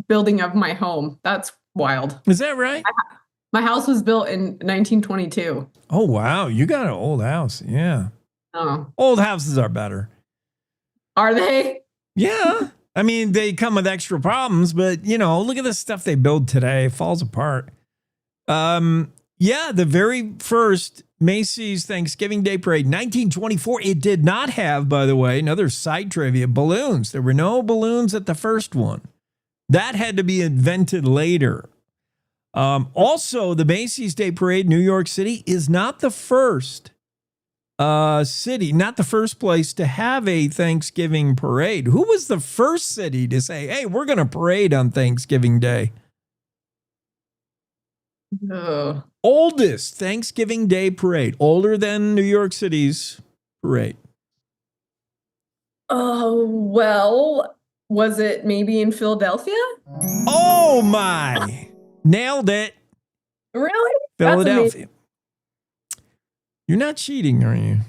building of my home. That's wild. Is that right? My house was built in 1922. Oh, wow. You got an old house. Yeah. Oh. Old houses are better. Are they? Yeah. I mean, they come with extra problems, but, look at the stuff they build today. It falls apart. Yeah, the very first Macy's Thanksgiving Day Parade, 1924. It did not have, by the way, another side trivia, balloons. There were no balloons at the first one. That had to be invented later. Also, the Macy's Day Parade, New York City, is not the first not the first place to have a Thanksgiving parade. Who was the first city to say, hey, we're going to parade on Thanksgiving Day? Oldest Thanksgiving Day parade, older than New York City's parade. Oh, well... Was it maybe in Philadelphia? Oh, my. Nailed it. Really? Philadelphia. You're not cheating, are you?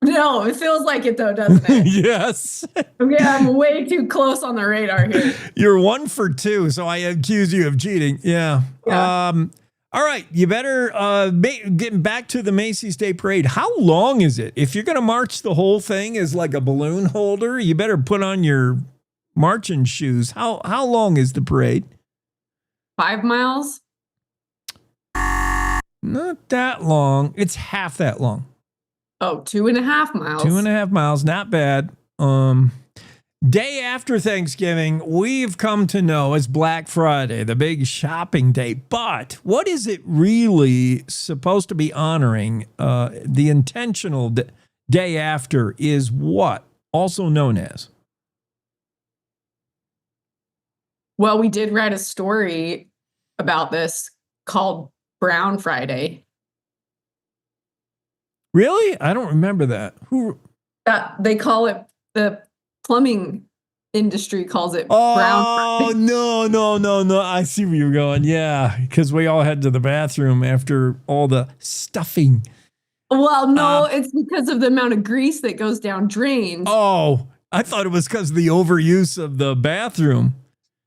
No, it feels like it, though, doesn't it? Yes. Okay, I'm way too close on the radar here. You're 1 for 2, so I accuse you of cheating. Yeah. All right, you better getting back to the Macy's Day Parade. How long is it? If you're going to march the whole thing as like a balloon holder, you better put on your marching shoes. How long is the parade? 5 miles? Not that long. It's half that long. Oh, 2.5 miles. 2.5 miles, not bad. Day after Thanksgiving, we've come to know as Black Friday, the big shopping day. But what is it really supposed to be honoring? The intentional day after is what? Also known as? Well, we did write a story about this called Brown Friday. Really? I don't remember that. Who? They call it, the plumbing industry calls it Brown Friday. No. I see where you're going. Yeah, because we all head to the bathroom after all the stuffing. Well, no, it's because of the amount of grease that goes down drains. Oh, I thought it was because of the overuse of the bathroom.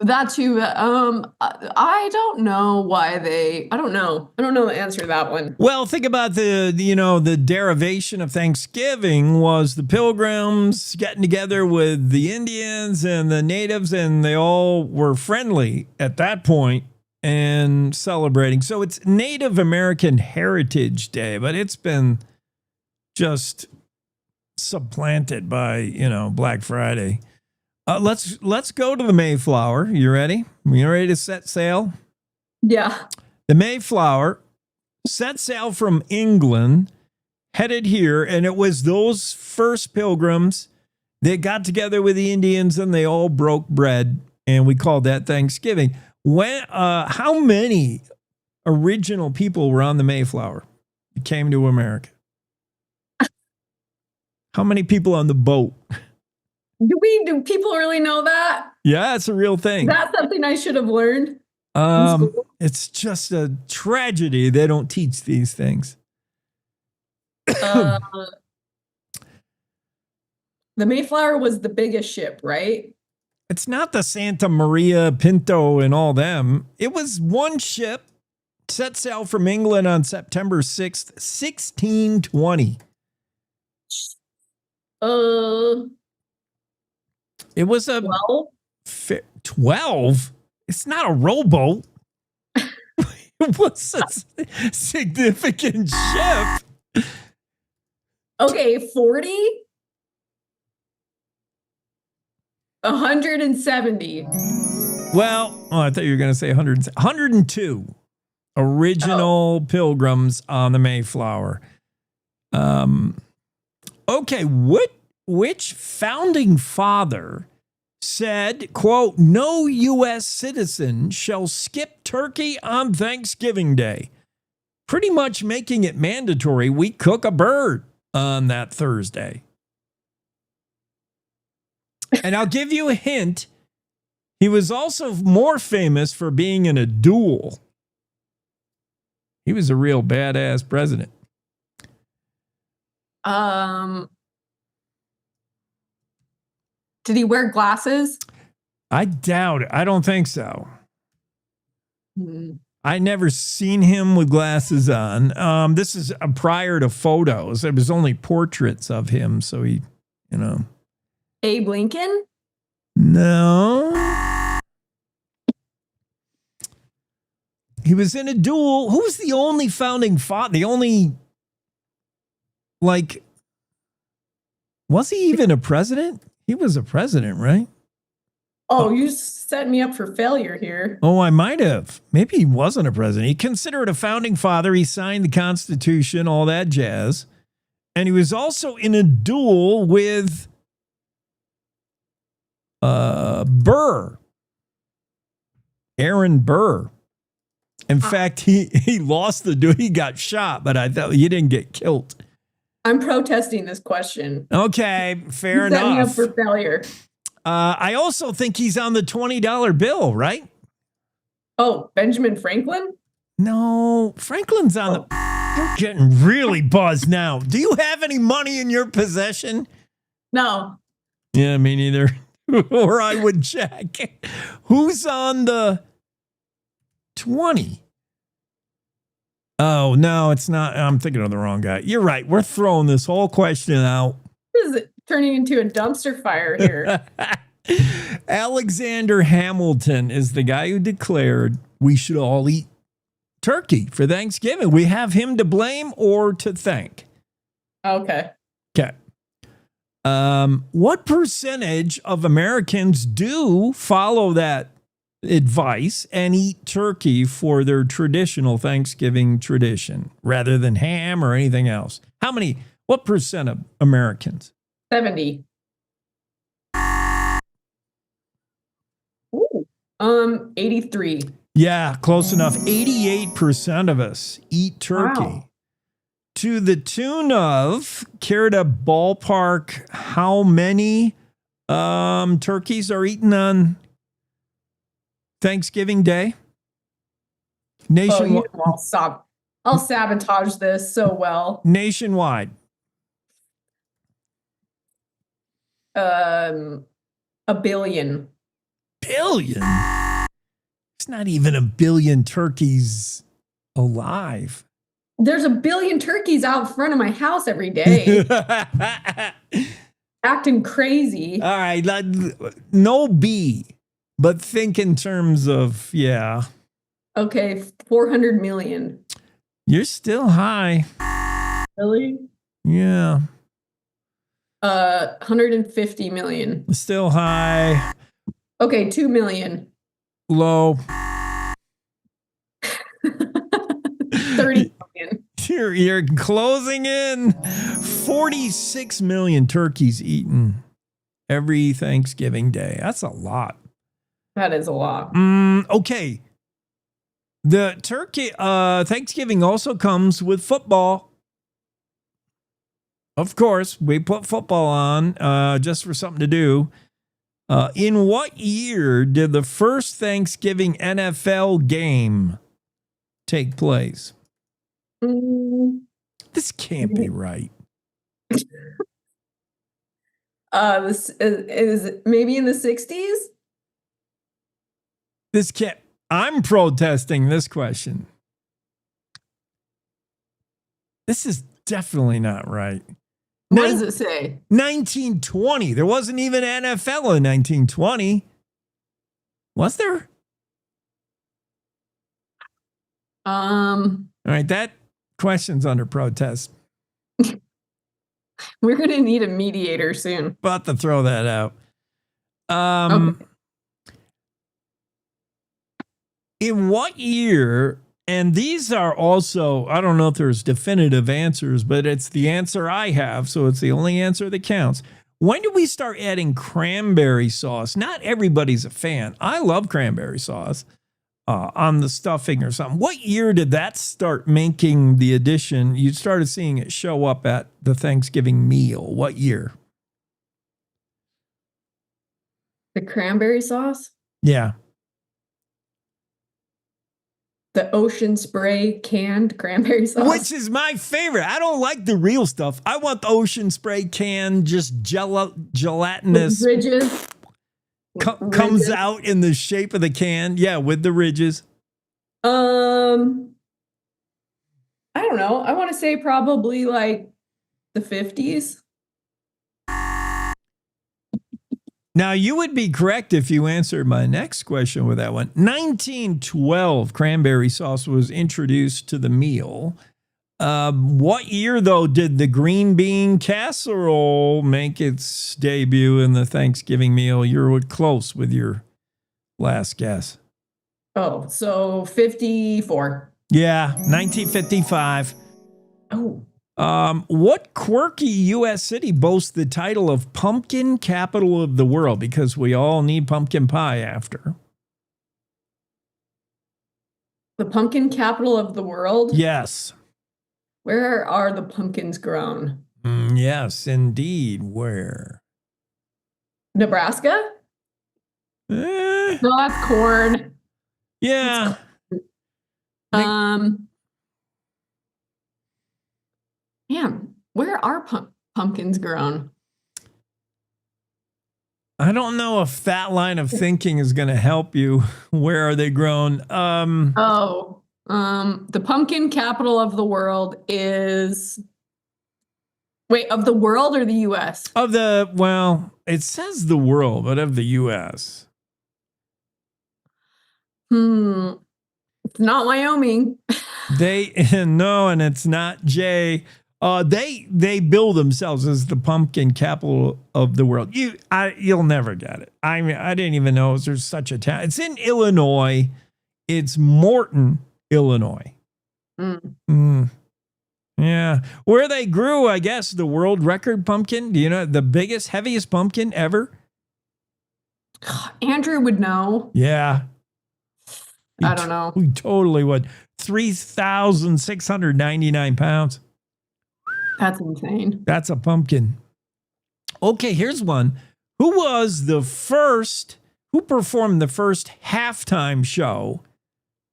That too. I don't know why I don't know the answer to that one. Well, think about the derivation of Thanksgiving was the Pilgrims getting together with the Indians and the natives, and they all were friendly at that point and celebrating. So it's Native American Heritage Day, but it's been just supplanted by, Black Friday. Let's go to the Mayflower. You ready? You ready to set sail? Yeah. The Mayflower set sail from England, headed here, and it was those first pilgrims that got together with the Indians and they all broke bread, and we called that Thanksgiving. How many original people were on the Mayflower that came to America? How many people on the boat? Do people really know that? Yeah, it's a real thing. That's something I should have learned. It's just a tragedy they don't teach these things. The Mayflower was the biggest ship, right? It's not the Santa Maria, Pinto, and all them. It was one ship set sail from England on September 6th, 1620. It was a 12. It's not a rowboat. It was a significant ship. Okay, 40? 170. Well, I thought you were going to say 100. 102 original pilgrims on the Mayflower. Okay, which founding father said, quote, "No U.S. citizen shall skip turkey on Thanksgiving Day," pretty much making it mandatory we cook a bird on that Thursday. And I'll give you a hint. He was also more famous for being in a duel. He was a real badass president. Did he wear glasses? I doubt it. I don't think so. I never seen him with glasses on. This is prior to photos. There was only portraits of him. So he, Abe Lincoln? No. He was in a duel. Who was the only founding father? The only, was he even a president? He was a president, right? Oh, you set me up for failure here. Oh, I might have. Maybe he wasn't a president. He considered a founding father. He signed the Constitution, all that jazz. And he was also in a duel with Burr. Aaron Burr. In fact, he lost the duel. He got shot, but I thought he didn't get killed. I'm protesting this question. Okay, fair enough. Set me up for failure. I also think he's on the $20 bill, right? Oh, Benjamin Franklin? No, Franklin's on the... You're getting really buzzed now. Do you have any money in your possession? No. Yeah, me neither. Or I would check. Who's on the 20? Oh, no, it's not. I'm thinking of the wrong guy. You're right. We're throwing this whole question out. This is turning into a dumpster fire here. Alexander Hamilton is the guy who declared we should all eat turkey for Thanksgiving. We have him to blame or to thank. Okay. Okay. What percentage of Americans do follow that advice and eat turkey for their traditional Thanksgiving tradition rather than ham or anything else? What percent of Americans? 70. Ooh. 83. Yeah, close enough. 88% of us eat turkey. Wow. To the tune of, care to ballpark how many turkeys are eaten on Thanksgiving Day? Nationwide. I'll sabotage this so well. Nationwide. A billion. Billion? It's not even a billion turkeys alive. There's a billion turkeys out front of my house every day. Acting crazy. All right. No B, but think in terms of, yeah. Okay, 400 million. You're still high. Really? Yeah. 150 million. Still high. Okay, 2 million. Low. 30 million. You're closing in. 46 million turkeys eaten every Thanksgiving Day. That's a lot. That is a lot. Okay. The turkey Thanksgiving also comes with football. Of course, we put football on just for something to do. In what year did the first Thanksgiving NFL game take place? This can't be right. This is maybe in the 60s? This can't. I'm protesting this question. This is definitely not right. What does it say? 1920. There wasn't even NFL in 1920. Was there? All right, that question's under protest. We're going to need a mediator soon. About to throw that out. Okay. In what year, and these are also, I don't know if there's definitive answers, but it's the answer I have, so it's the only answer that counts. When did we start adding cranberry sauce? Not everybody's a fan. I love cranberry sauce on the stuffing or something. What year did that start making the addition? You started seeing it show up at the Thanksgiving meal. What year? The cranberry sauce? Yeah. The Ocean Spray canned cranberry sauce. Which is my favorite. I don't like the real stuff. I want the Ocean Spray can, just gelatinous. With ridges. Comes out in the shape of the can. Yeah, with the ridges. I don't know. I want to say probably like the 50s. Now, you would be correct if you answered my next question with that one. 1912, cranberry sauce was introduced to the meal. What year, though, did the green bean casserole make its debut in the Thanksgiving meal? You're close with your last guess. Oh, so 54. Yeah, 1955. Oh. What quirky U.S. city boasts the title of pumpkin capital of the world? Because we all need pumpkin pie after. The pumpkin capital of the world? Yes. Where are the pumpkins grown? Yes, indeed. Where? Nebraska? No, that's corn. Yeah. Man, where are pumpkins grown? I don't know if that line of thinking is going to help you. Where are they grown? The pumpkin capital of the world is... Wait, of the world or the U.S.? It says the world, but of the U.S. It's not Wyoming. No, and it's not Jay. They bill themselves as the pumpkin capital of the world. You'll never get it. I mean, I didn't even know there's such a town. It's in Illinois. It's Morton, Illinois. Yeah. Where they grew, I guess, the world record pumpkin. Do you know the biggest, heaviest pumpkin ever? Andrew would know. Yeah. I don't know. We totally would. 3,699 pounds. That's insane. That's a pumpkin. Okay, here's one. Who performed the first halftime show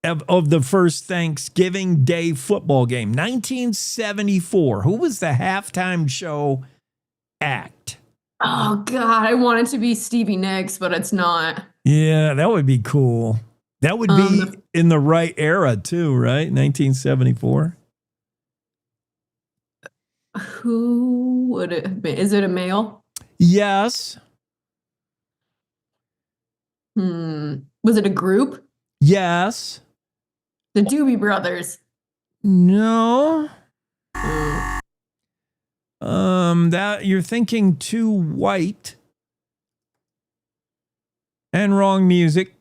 of the first Thanksgiving Day football game? 1974. Who was the halftime show act? Oh, God. I want it to be Stevie Nicks, but it's not. Yeah, that would be cool. That would be in the right era, too, right? 1974. Who would it have been? Is it a male? Yes. Was it a group? Yes. The Doobie Brothers. No. That you're thinking too white and wrong music.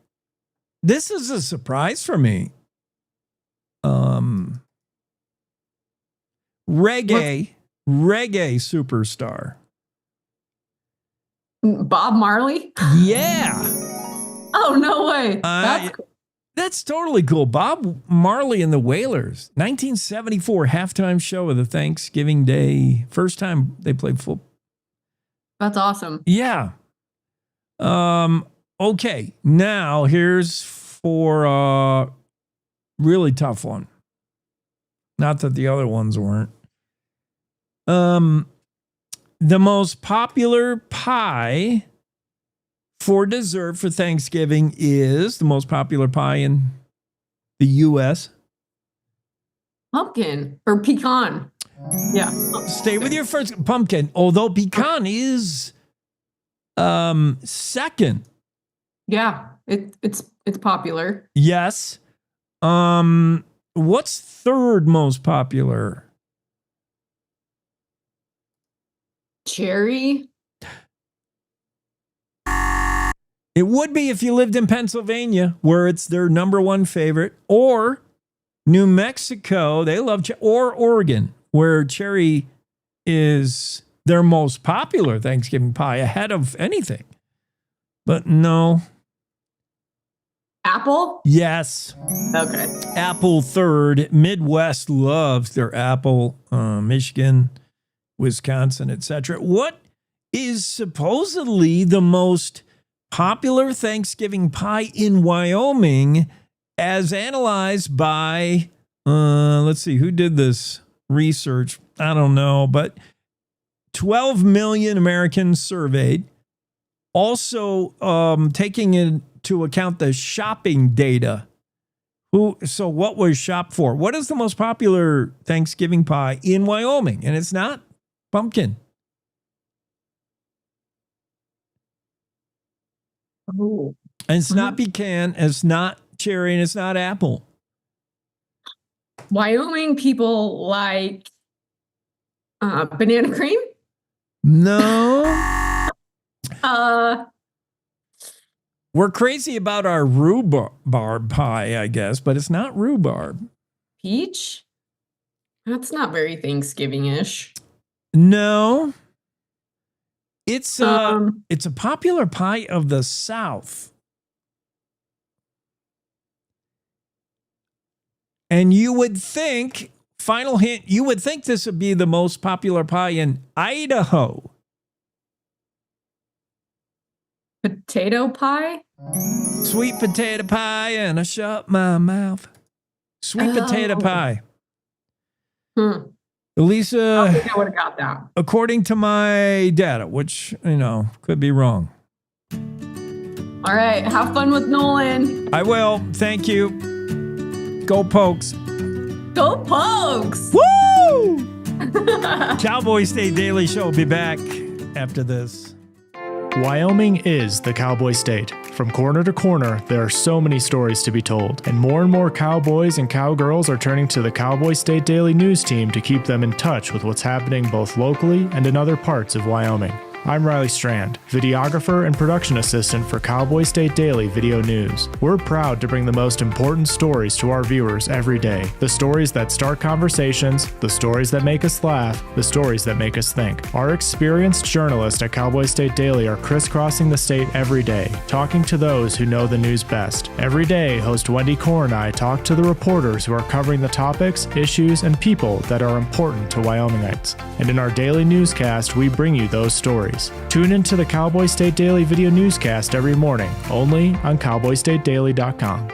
This is a surprise for me. Reggae superstar. Bob Marley? Yeah. Oh, no way. That's totally cool. Bob Marley and the Wailers. 1974 halftime show of the Thanksgiving Day. First time they played football. That's awesome. Yeah. Okay. Now here's for a really tough one. Not that the other ones weren't. The most popular pie for dessert for Thanksgiving is the most popular pie in the U.S. Pumpkin or pecan. Yeah. Stay with your first pumpkin, although pecan is second. Yeah, it's popular. Yes. What's third most popular? Cherry. It would be if you lived in Pennsylvania, where it's their number one favorite, or New Mexico, they love or Oregon, where cherry is their most popular Thanksgiving pie ahead of anything. But no. Apple? Yes. Okay. Apple third. Midwest loves their apple. Michigan, Wisconsin, etc. What is supposedly the most popular Thanksgiving pie in Wyoming as analyzed by, let's see, who did this research? I don't know, but 12 million Americans surveyed. Also taking into account the shopping data. So what was shopped for? What is the most popular Thanksgiving pie in Wyoming? And it's not pumpkin. Oh. And it's not pecan, it's not cherry, and it's not apple. Wyoming people like banana cream? No. We're crazy about our rhubarb pie, I guess, but it's not rhubarb. Peach? That's not very Thanksgiving-ish. No. It's a popular pie of the South. And you would think, final hint, you would think this would be the most popular pie in Idaho. Potato pie? Sweet potato pie, and I shut my mouth. Sweet potato pie. Elisa, I think I would have got that. According to my data, which, could be wrong. All right. Have fun with Nolan. I will. Thank you. Go Pokes. Go Pokes! Woo! Cowboy State Daily Show will be back after this. Wyoming is the Cowboy State. From corner to corner, there are so many stories to be told, and more cowboys and cowgirls are turning to the Cowboy State Daily News team to keep them in touch with what's happening both locally and in other parts of Wyoming. I'm Riley Strand, videographer and production assistant for Cowboy State Daily Video News. We're proud to bring the most important stories to our viewers every day. The stories that start conversations, the stories that make us laugh, the stories that make us think. Our experienced journalists at Cowboy State Daily are crisscrossing the state every day, talking to those who know the news best. Every day, host Wendy Core and I talk to the reporters who are covering the topics, issues, and people that are important to Wyomingites. And in our daily newscast, we bring you those stories. Tune into the Cowboy State Daily Video Newscast every morning, only on cowboystatedaily.com.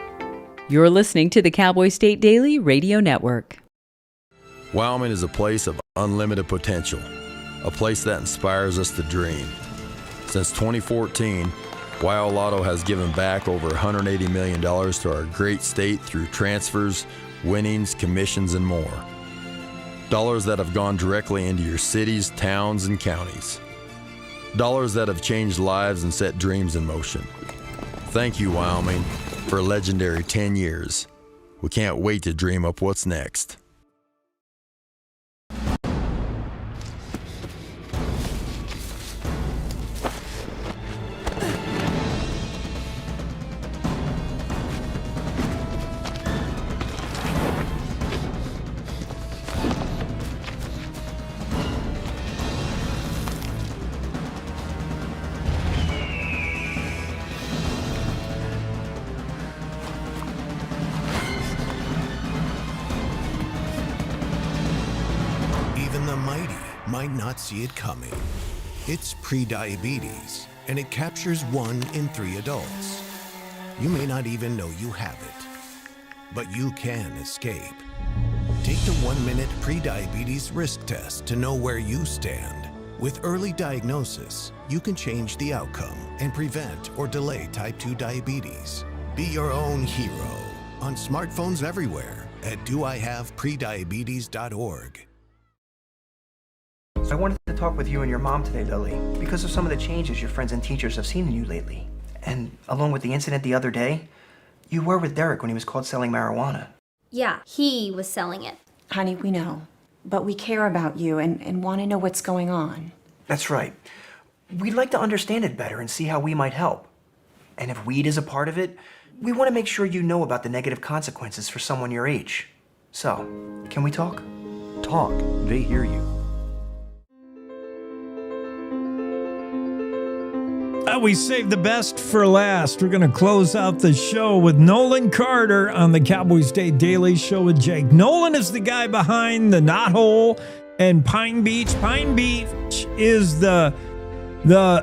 You're listening to the Cowboy State Daily Radio Network. Wyoming is a place of unlimited potential, a place that inspires us to dream. Since 2014, Wyo Lotto has given back over $180 million to our great state through transfers, winnings, commissions, and more. Dollars that have gone directly into your cities, towns, and counties. Dollars that have changed lives and set dreams in motion. Thank you, Wyoming, for a legendary 10 years. We can't wait to dream up what's next. Might not see it coming. It's prediabetes, and it captures 1 in 3 adults. You may not even know you have it, but you can escape. Take the 1-minute prediabetes risk test to know where you stand. With early diagnosis, you can change the outcome and prevent or delay type 2 diabetes. Be your own hero on smartphones everywhere at doihaveprediabetes.org. I wanted to talk with you and your mom today, Lily, because of some of the changes your friends and teachers have seen in you lately. And along with the incident the other day, you were with Derek when he was caught selling marijuana. Yeah, he was selling it. Honey, we know. But we care about you and want to know what's going on. That's right. We'd like to understand it better and see how we might help. And if weed is a part of it, we want to make sure you know about the negative consequences for someone your age. So, can we talk? Talk. They hear you. We saved the best for last. We're going to close out the show with Nolan Carter on the Cowboy State Daily Show with Jake. Nolan is the guy behind the Knothole and Pine Beach. Pine Beach is the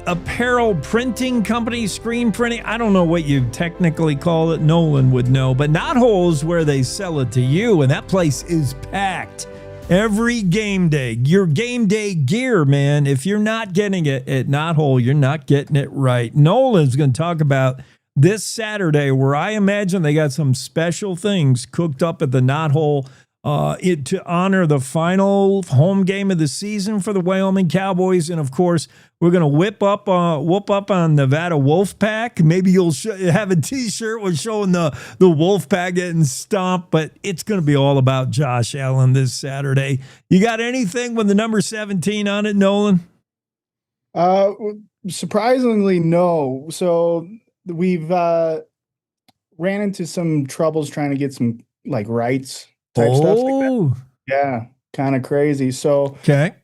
apparel printing company, screen printing. I don't know what you technically call it. Nolan would know. But Knothole is where they sell it to you, and that place is packed. Every game day, your game day gear, man. If you're not getting it at Knothole, you're not getting it right. Nolan's going to talk about this Saturday, where I imagine they got some special things cooked up at the Knothole to honor the final home game of the season for the Wyoming Cowboys. And of course, we're going to whoop up on Nevada Wolfpack. Maybe you'll have a t-shirt with showing the Wolfpack getting stomped, but it's going to be all about Josh Allen this Saturday. You got anything with the number 17 on it, Nolan? Surprisingly, no. So we've ran into some troubles trying to get some like rights type stuff like that. Yeah, kind of crazy. So okay.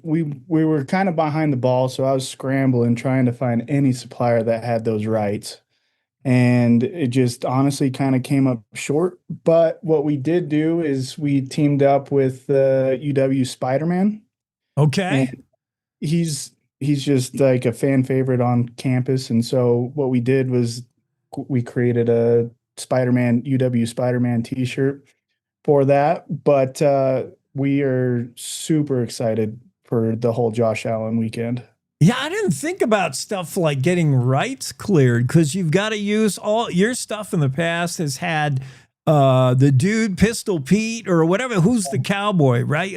We were kind of behind the ball, so I was scrambling trying to find any supplier that had those rights. And it just honestly kind of came up short. But what we did do is we teamed up with UW Spider-Man. Okay. And he's just like a fan favorite on campus. And so what we did was we created a UW Spider-Man t-shirt for that. But we are super excited for the whole Josh Allen weekend. Yeah, I didn't think about stuff like getting rights cleared because you've got to use all your stuff in the past has had the dude Pistol Pete or whatever. Who's the cowboy, right?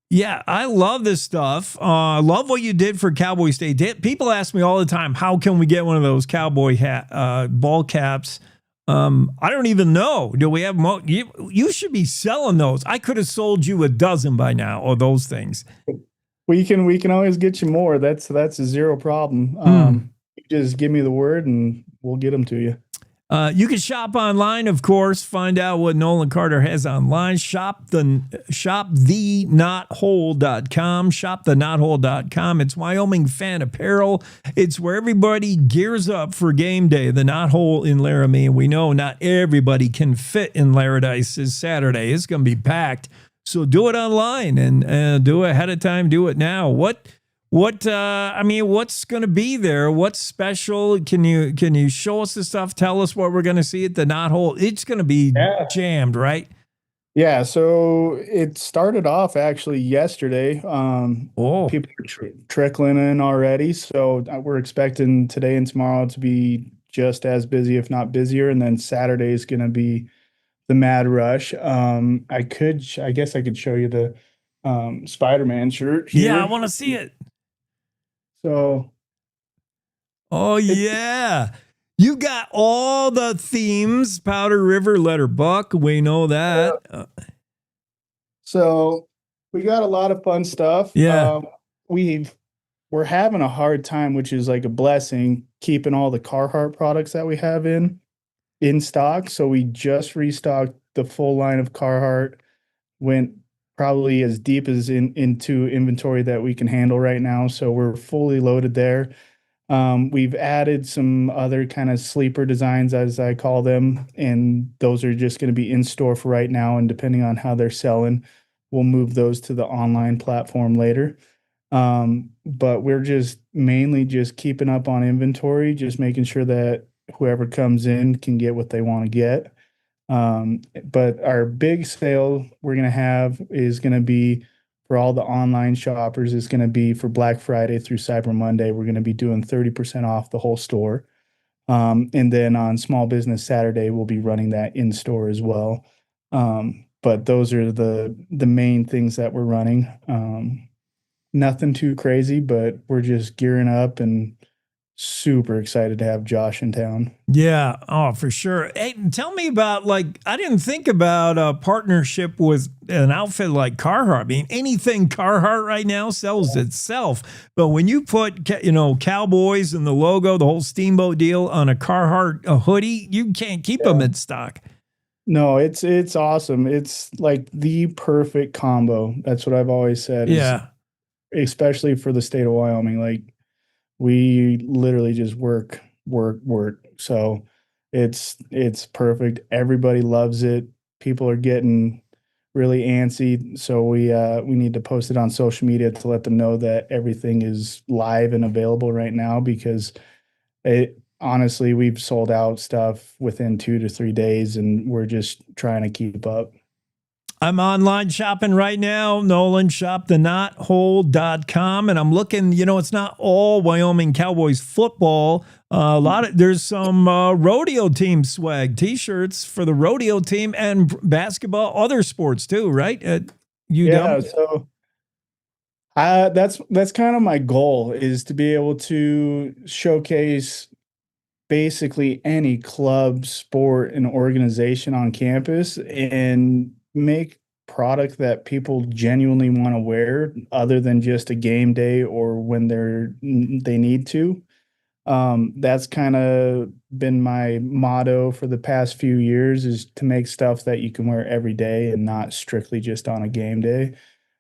Yeah, I love this stuff. I love what you did for Cowboy State. People ask me all the time, how can we get one of those cowboy ball caps? I don't even know. Do we have you should be selling those. I could have sold you a dozen by now of those things. We can always get you more. That's a zero problem. You just give me the word and we'll get them to you. You can shop online, of course. Find out what Nolan Carter has online. Shop thenotwhole.com. Shop thenotwhole.com. It's Wyoming fan apparel. It's where everybody gears up for game day. The Knothole in Laramie. We know not everybody can fit in Laradice this Saturday. It's going to be packed. So do it online and do it ahead of time. Do it now. What's going to be there? What's special? Can you show us the stuff? Tell us what we're going to see at the Knothole. It's going to be jammed, right? Yeah. So it started off actually yesterday. People are trickling in already. So we're expecting today and tomorrow to be just as busy, if not busier. And then Saturday is going to be the mad rush. I guess I could show you the Spider-Man shirt here. Yeah, I want to see it. So, yeah, you got all the themes. Powder River, Letter Buck. We know that. So we got a lot of fun stuff. Yeah, we're having a hard time, which is like a blessing, keeping all the Carhartt products that we have in stock. So we just restocked the full line of Carhartt. Went probably as deep as into inventory that we can handle right now. So we're fully loaded there. We've added some other kind of sleeper designs, as I call them, and those are just going to be in store for right now. And depending on how they're selling, we'll move those to the online platform later. But we're just mainly just keeping up on inventory, just making sure that whoever comes in can get what they want to get. But our big sale we're going to have is going to be for all the online shoppers. Is going to be for Black Friday through Cyber Monday. We're going to be doing 30% off the whole store. And then on Small Business Saturday, we'll be running that in store as well. But those are the main things that we're running. Nothing too crazy, but we're just gearing up and super excited to have Josh in town. Yeah. Oh, for sure. Hey, tell me about, I didn't think about a partnership with an outfit like Carhartt. I mean, anything Carhartt right now sells itself. But when you put, Cowboys and the logo, the whole Steamboat deal on a Carhartt hoodie, you can't keep them in stock. No, it's awesome. It's like the perfect combo. That's what I've always said. Yeah. Especially for the state of Wyoming. We literally just work. So it's perfect. Everybody loves it. People are getting really antsy. So we need to post it on social media to let them know that everything is live and available right now, because honestly, we've sold out stuff within 2 to 3 days and we're just trying to keep up. I'm online shopping right now, Nolan. Shop thenotwhole.com. And I'm looking, it's not all Wyoming Cowboys football. There's some rodeo team swag, T-shirts for the rodeo team and basketball, other sports too, right? So that's kind of my goal, is to be able to showcase basically any club, sport, and organization on campus and make product that people genuinely want to wear, other than just a game day or when they need to. That's kind of been my motto for the past few years, is to make stuff that you can wear every day and not strictly just on a game day.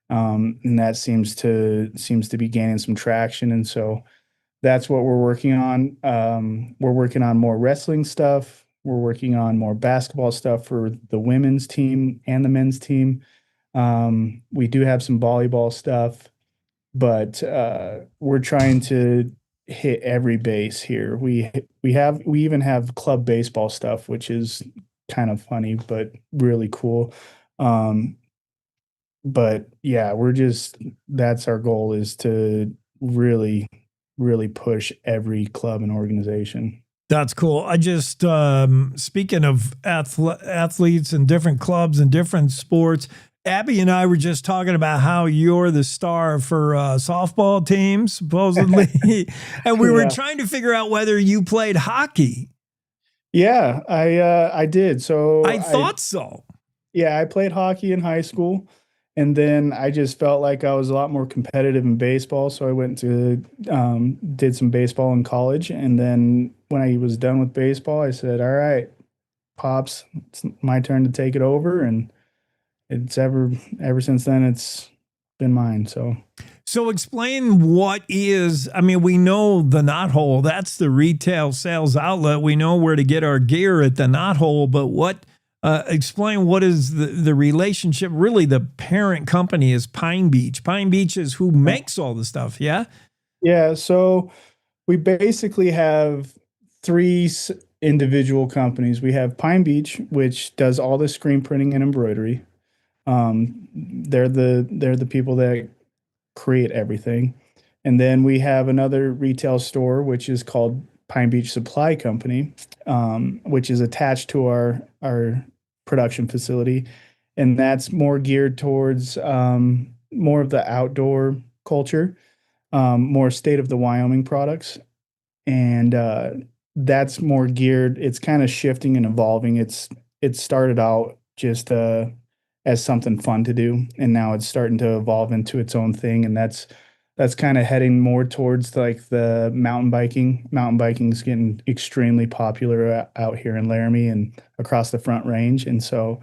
And that seems to be gaining some traction. And so that's what we're working on. We're working on more wrestling stuff. We're working on more basketball stuff for the women's team and the men's team. We do have some volleyball stuff, but we're trying to hit every base here. We even have club baseball stuff, which is kind of funny, but really cool. But yeah, that's our goal, is to really, really push every club and organization. That's cool. I just, speaking of athletes and different clubs and different sports, Abby and I were just talking about how you're the star for softball teams, supposedly. And we were trying to figure out whether you played hockey. Yeah, I did. So I thought so. Yeah, I played hockey in high school. And then I just felt like I was a lot more competitive in baseball. So I went to, did some baseball in college. And then when I was done with baseball, I said, all right, Pops, it's my turn to take it over. And it's ever since then, it's been mine. So explain what is, I mean, we know the Knothole, that's the retail sales outlet. We know where to get our gear at the Knothole, but explain what is the relationship. Really, the parent company is Pine Beach. Pine Beach is who makes all the stuff, yeah? Yeah, so we basically have 3 individual companies. We have Pine Beach, which does all the screen printing and embroidery. They're the people that create everything. And then we have another retail store, which is called Pine Beach Supply Company, which is attached to our production facility. And that's more geared towards more of the outdoor culture, more state of the Wyoming products. And that's more geared, it's kind of shifting and evolving. It started out just as something fun to do, and now it's starting to evolve into its own thing. And that's kind of heading more towards like the mountain biking. Mountain biking is getting extremely popular out here in Laramie and across the Front Range. And so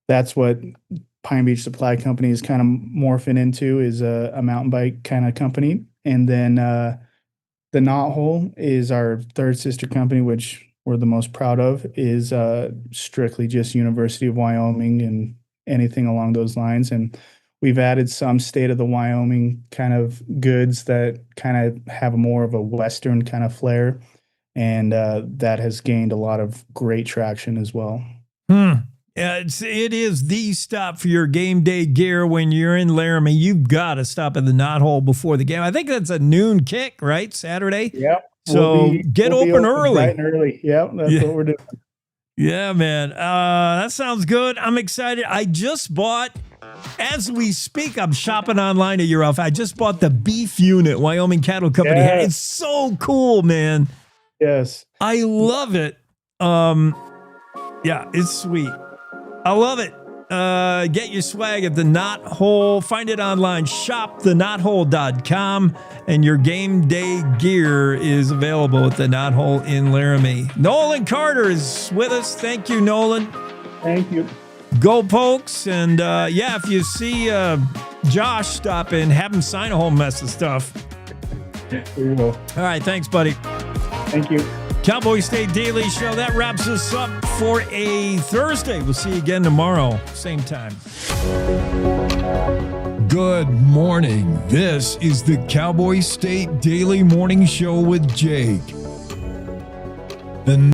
that's what Pine Beach Supply Company is kind of morphing into, is a mountain bike kind of company. And then the Knothole is our third sister company, which we're the most proud of, is strictly just University of Wyoming and anything along those lines. And we've added some state of the Wyoming kind of goods that kind of have more of a Western kind of flair. And that has gained a lot of great traction as well. It is the stop for your game day gear when you're in Laramie. You've got to stop at the Knothole before the game. I think that's a noon kick, right? Saturday? Yep. So get open early. Bright and early. Yep, that's what we're doing. Yeah, man. That sounds good. I'm excited. I just bought, as we speak, I'm shopping online at your outfit. I just bought the beef unit Wyoming Cattle Company. Yes. It's so cool, man. Yes. I love it. Yeah, it's sweet. I love it. Get your swag at the Knothole. Find it online. Shoptheknothole.com. And your game day gear is available at the Knothole in Laramie. Nolan Carter is with us. Thank you, Nolan. Thank you. Go Pokes. And if you see Josh stop in, have him sign a whole mess of stuff. There you go. All right. Thanks, buddy. Thank you. Cowboy State Daily Show. That wraps us up for a Thursday. We'll see you again tomorrow, same time. Good morning. This is the Cowboy State Daily Morning Show with Jake. The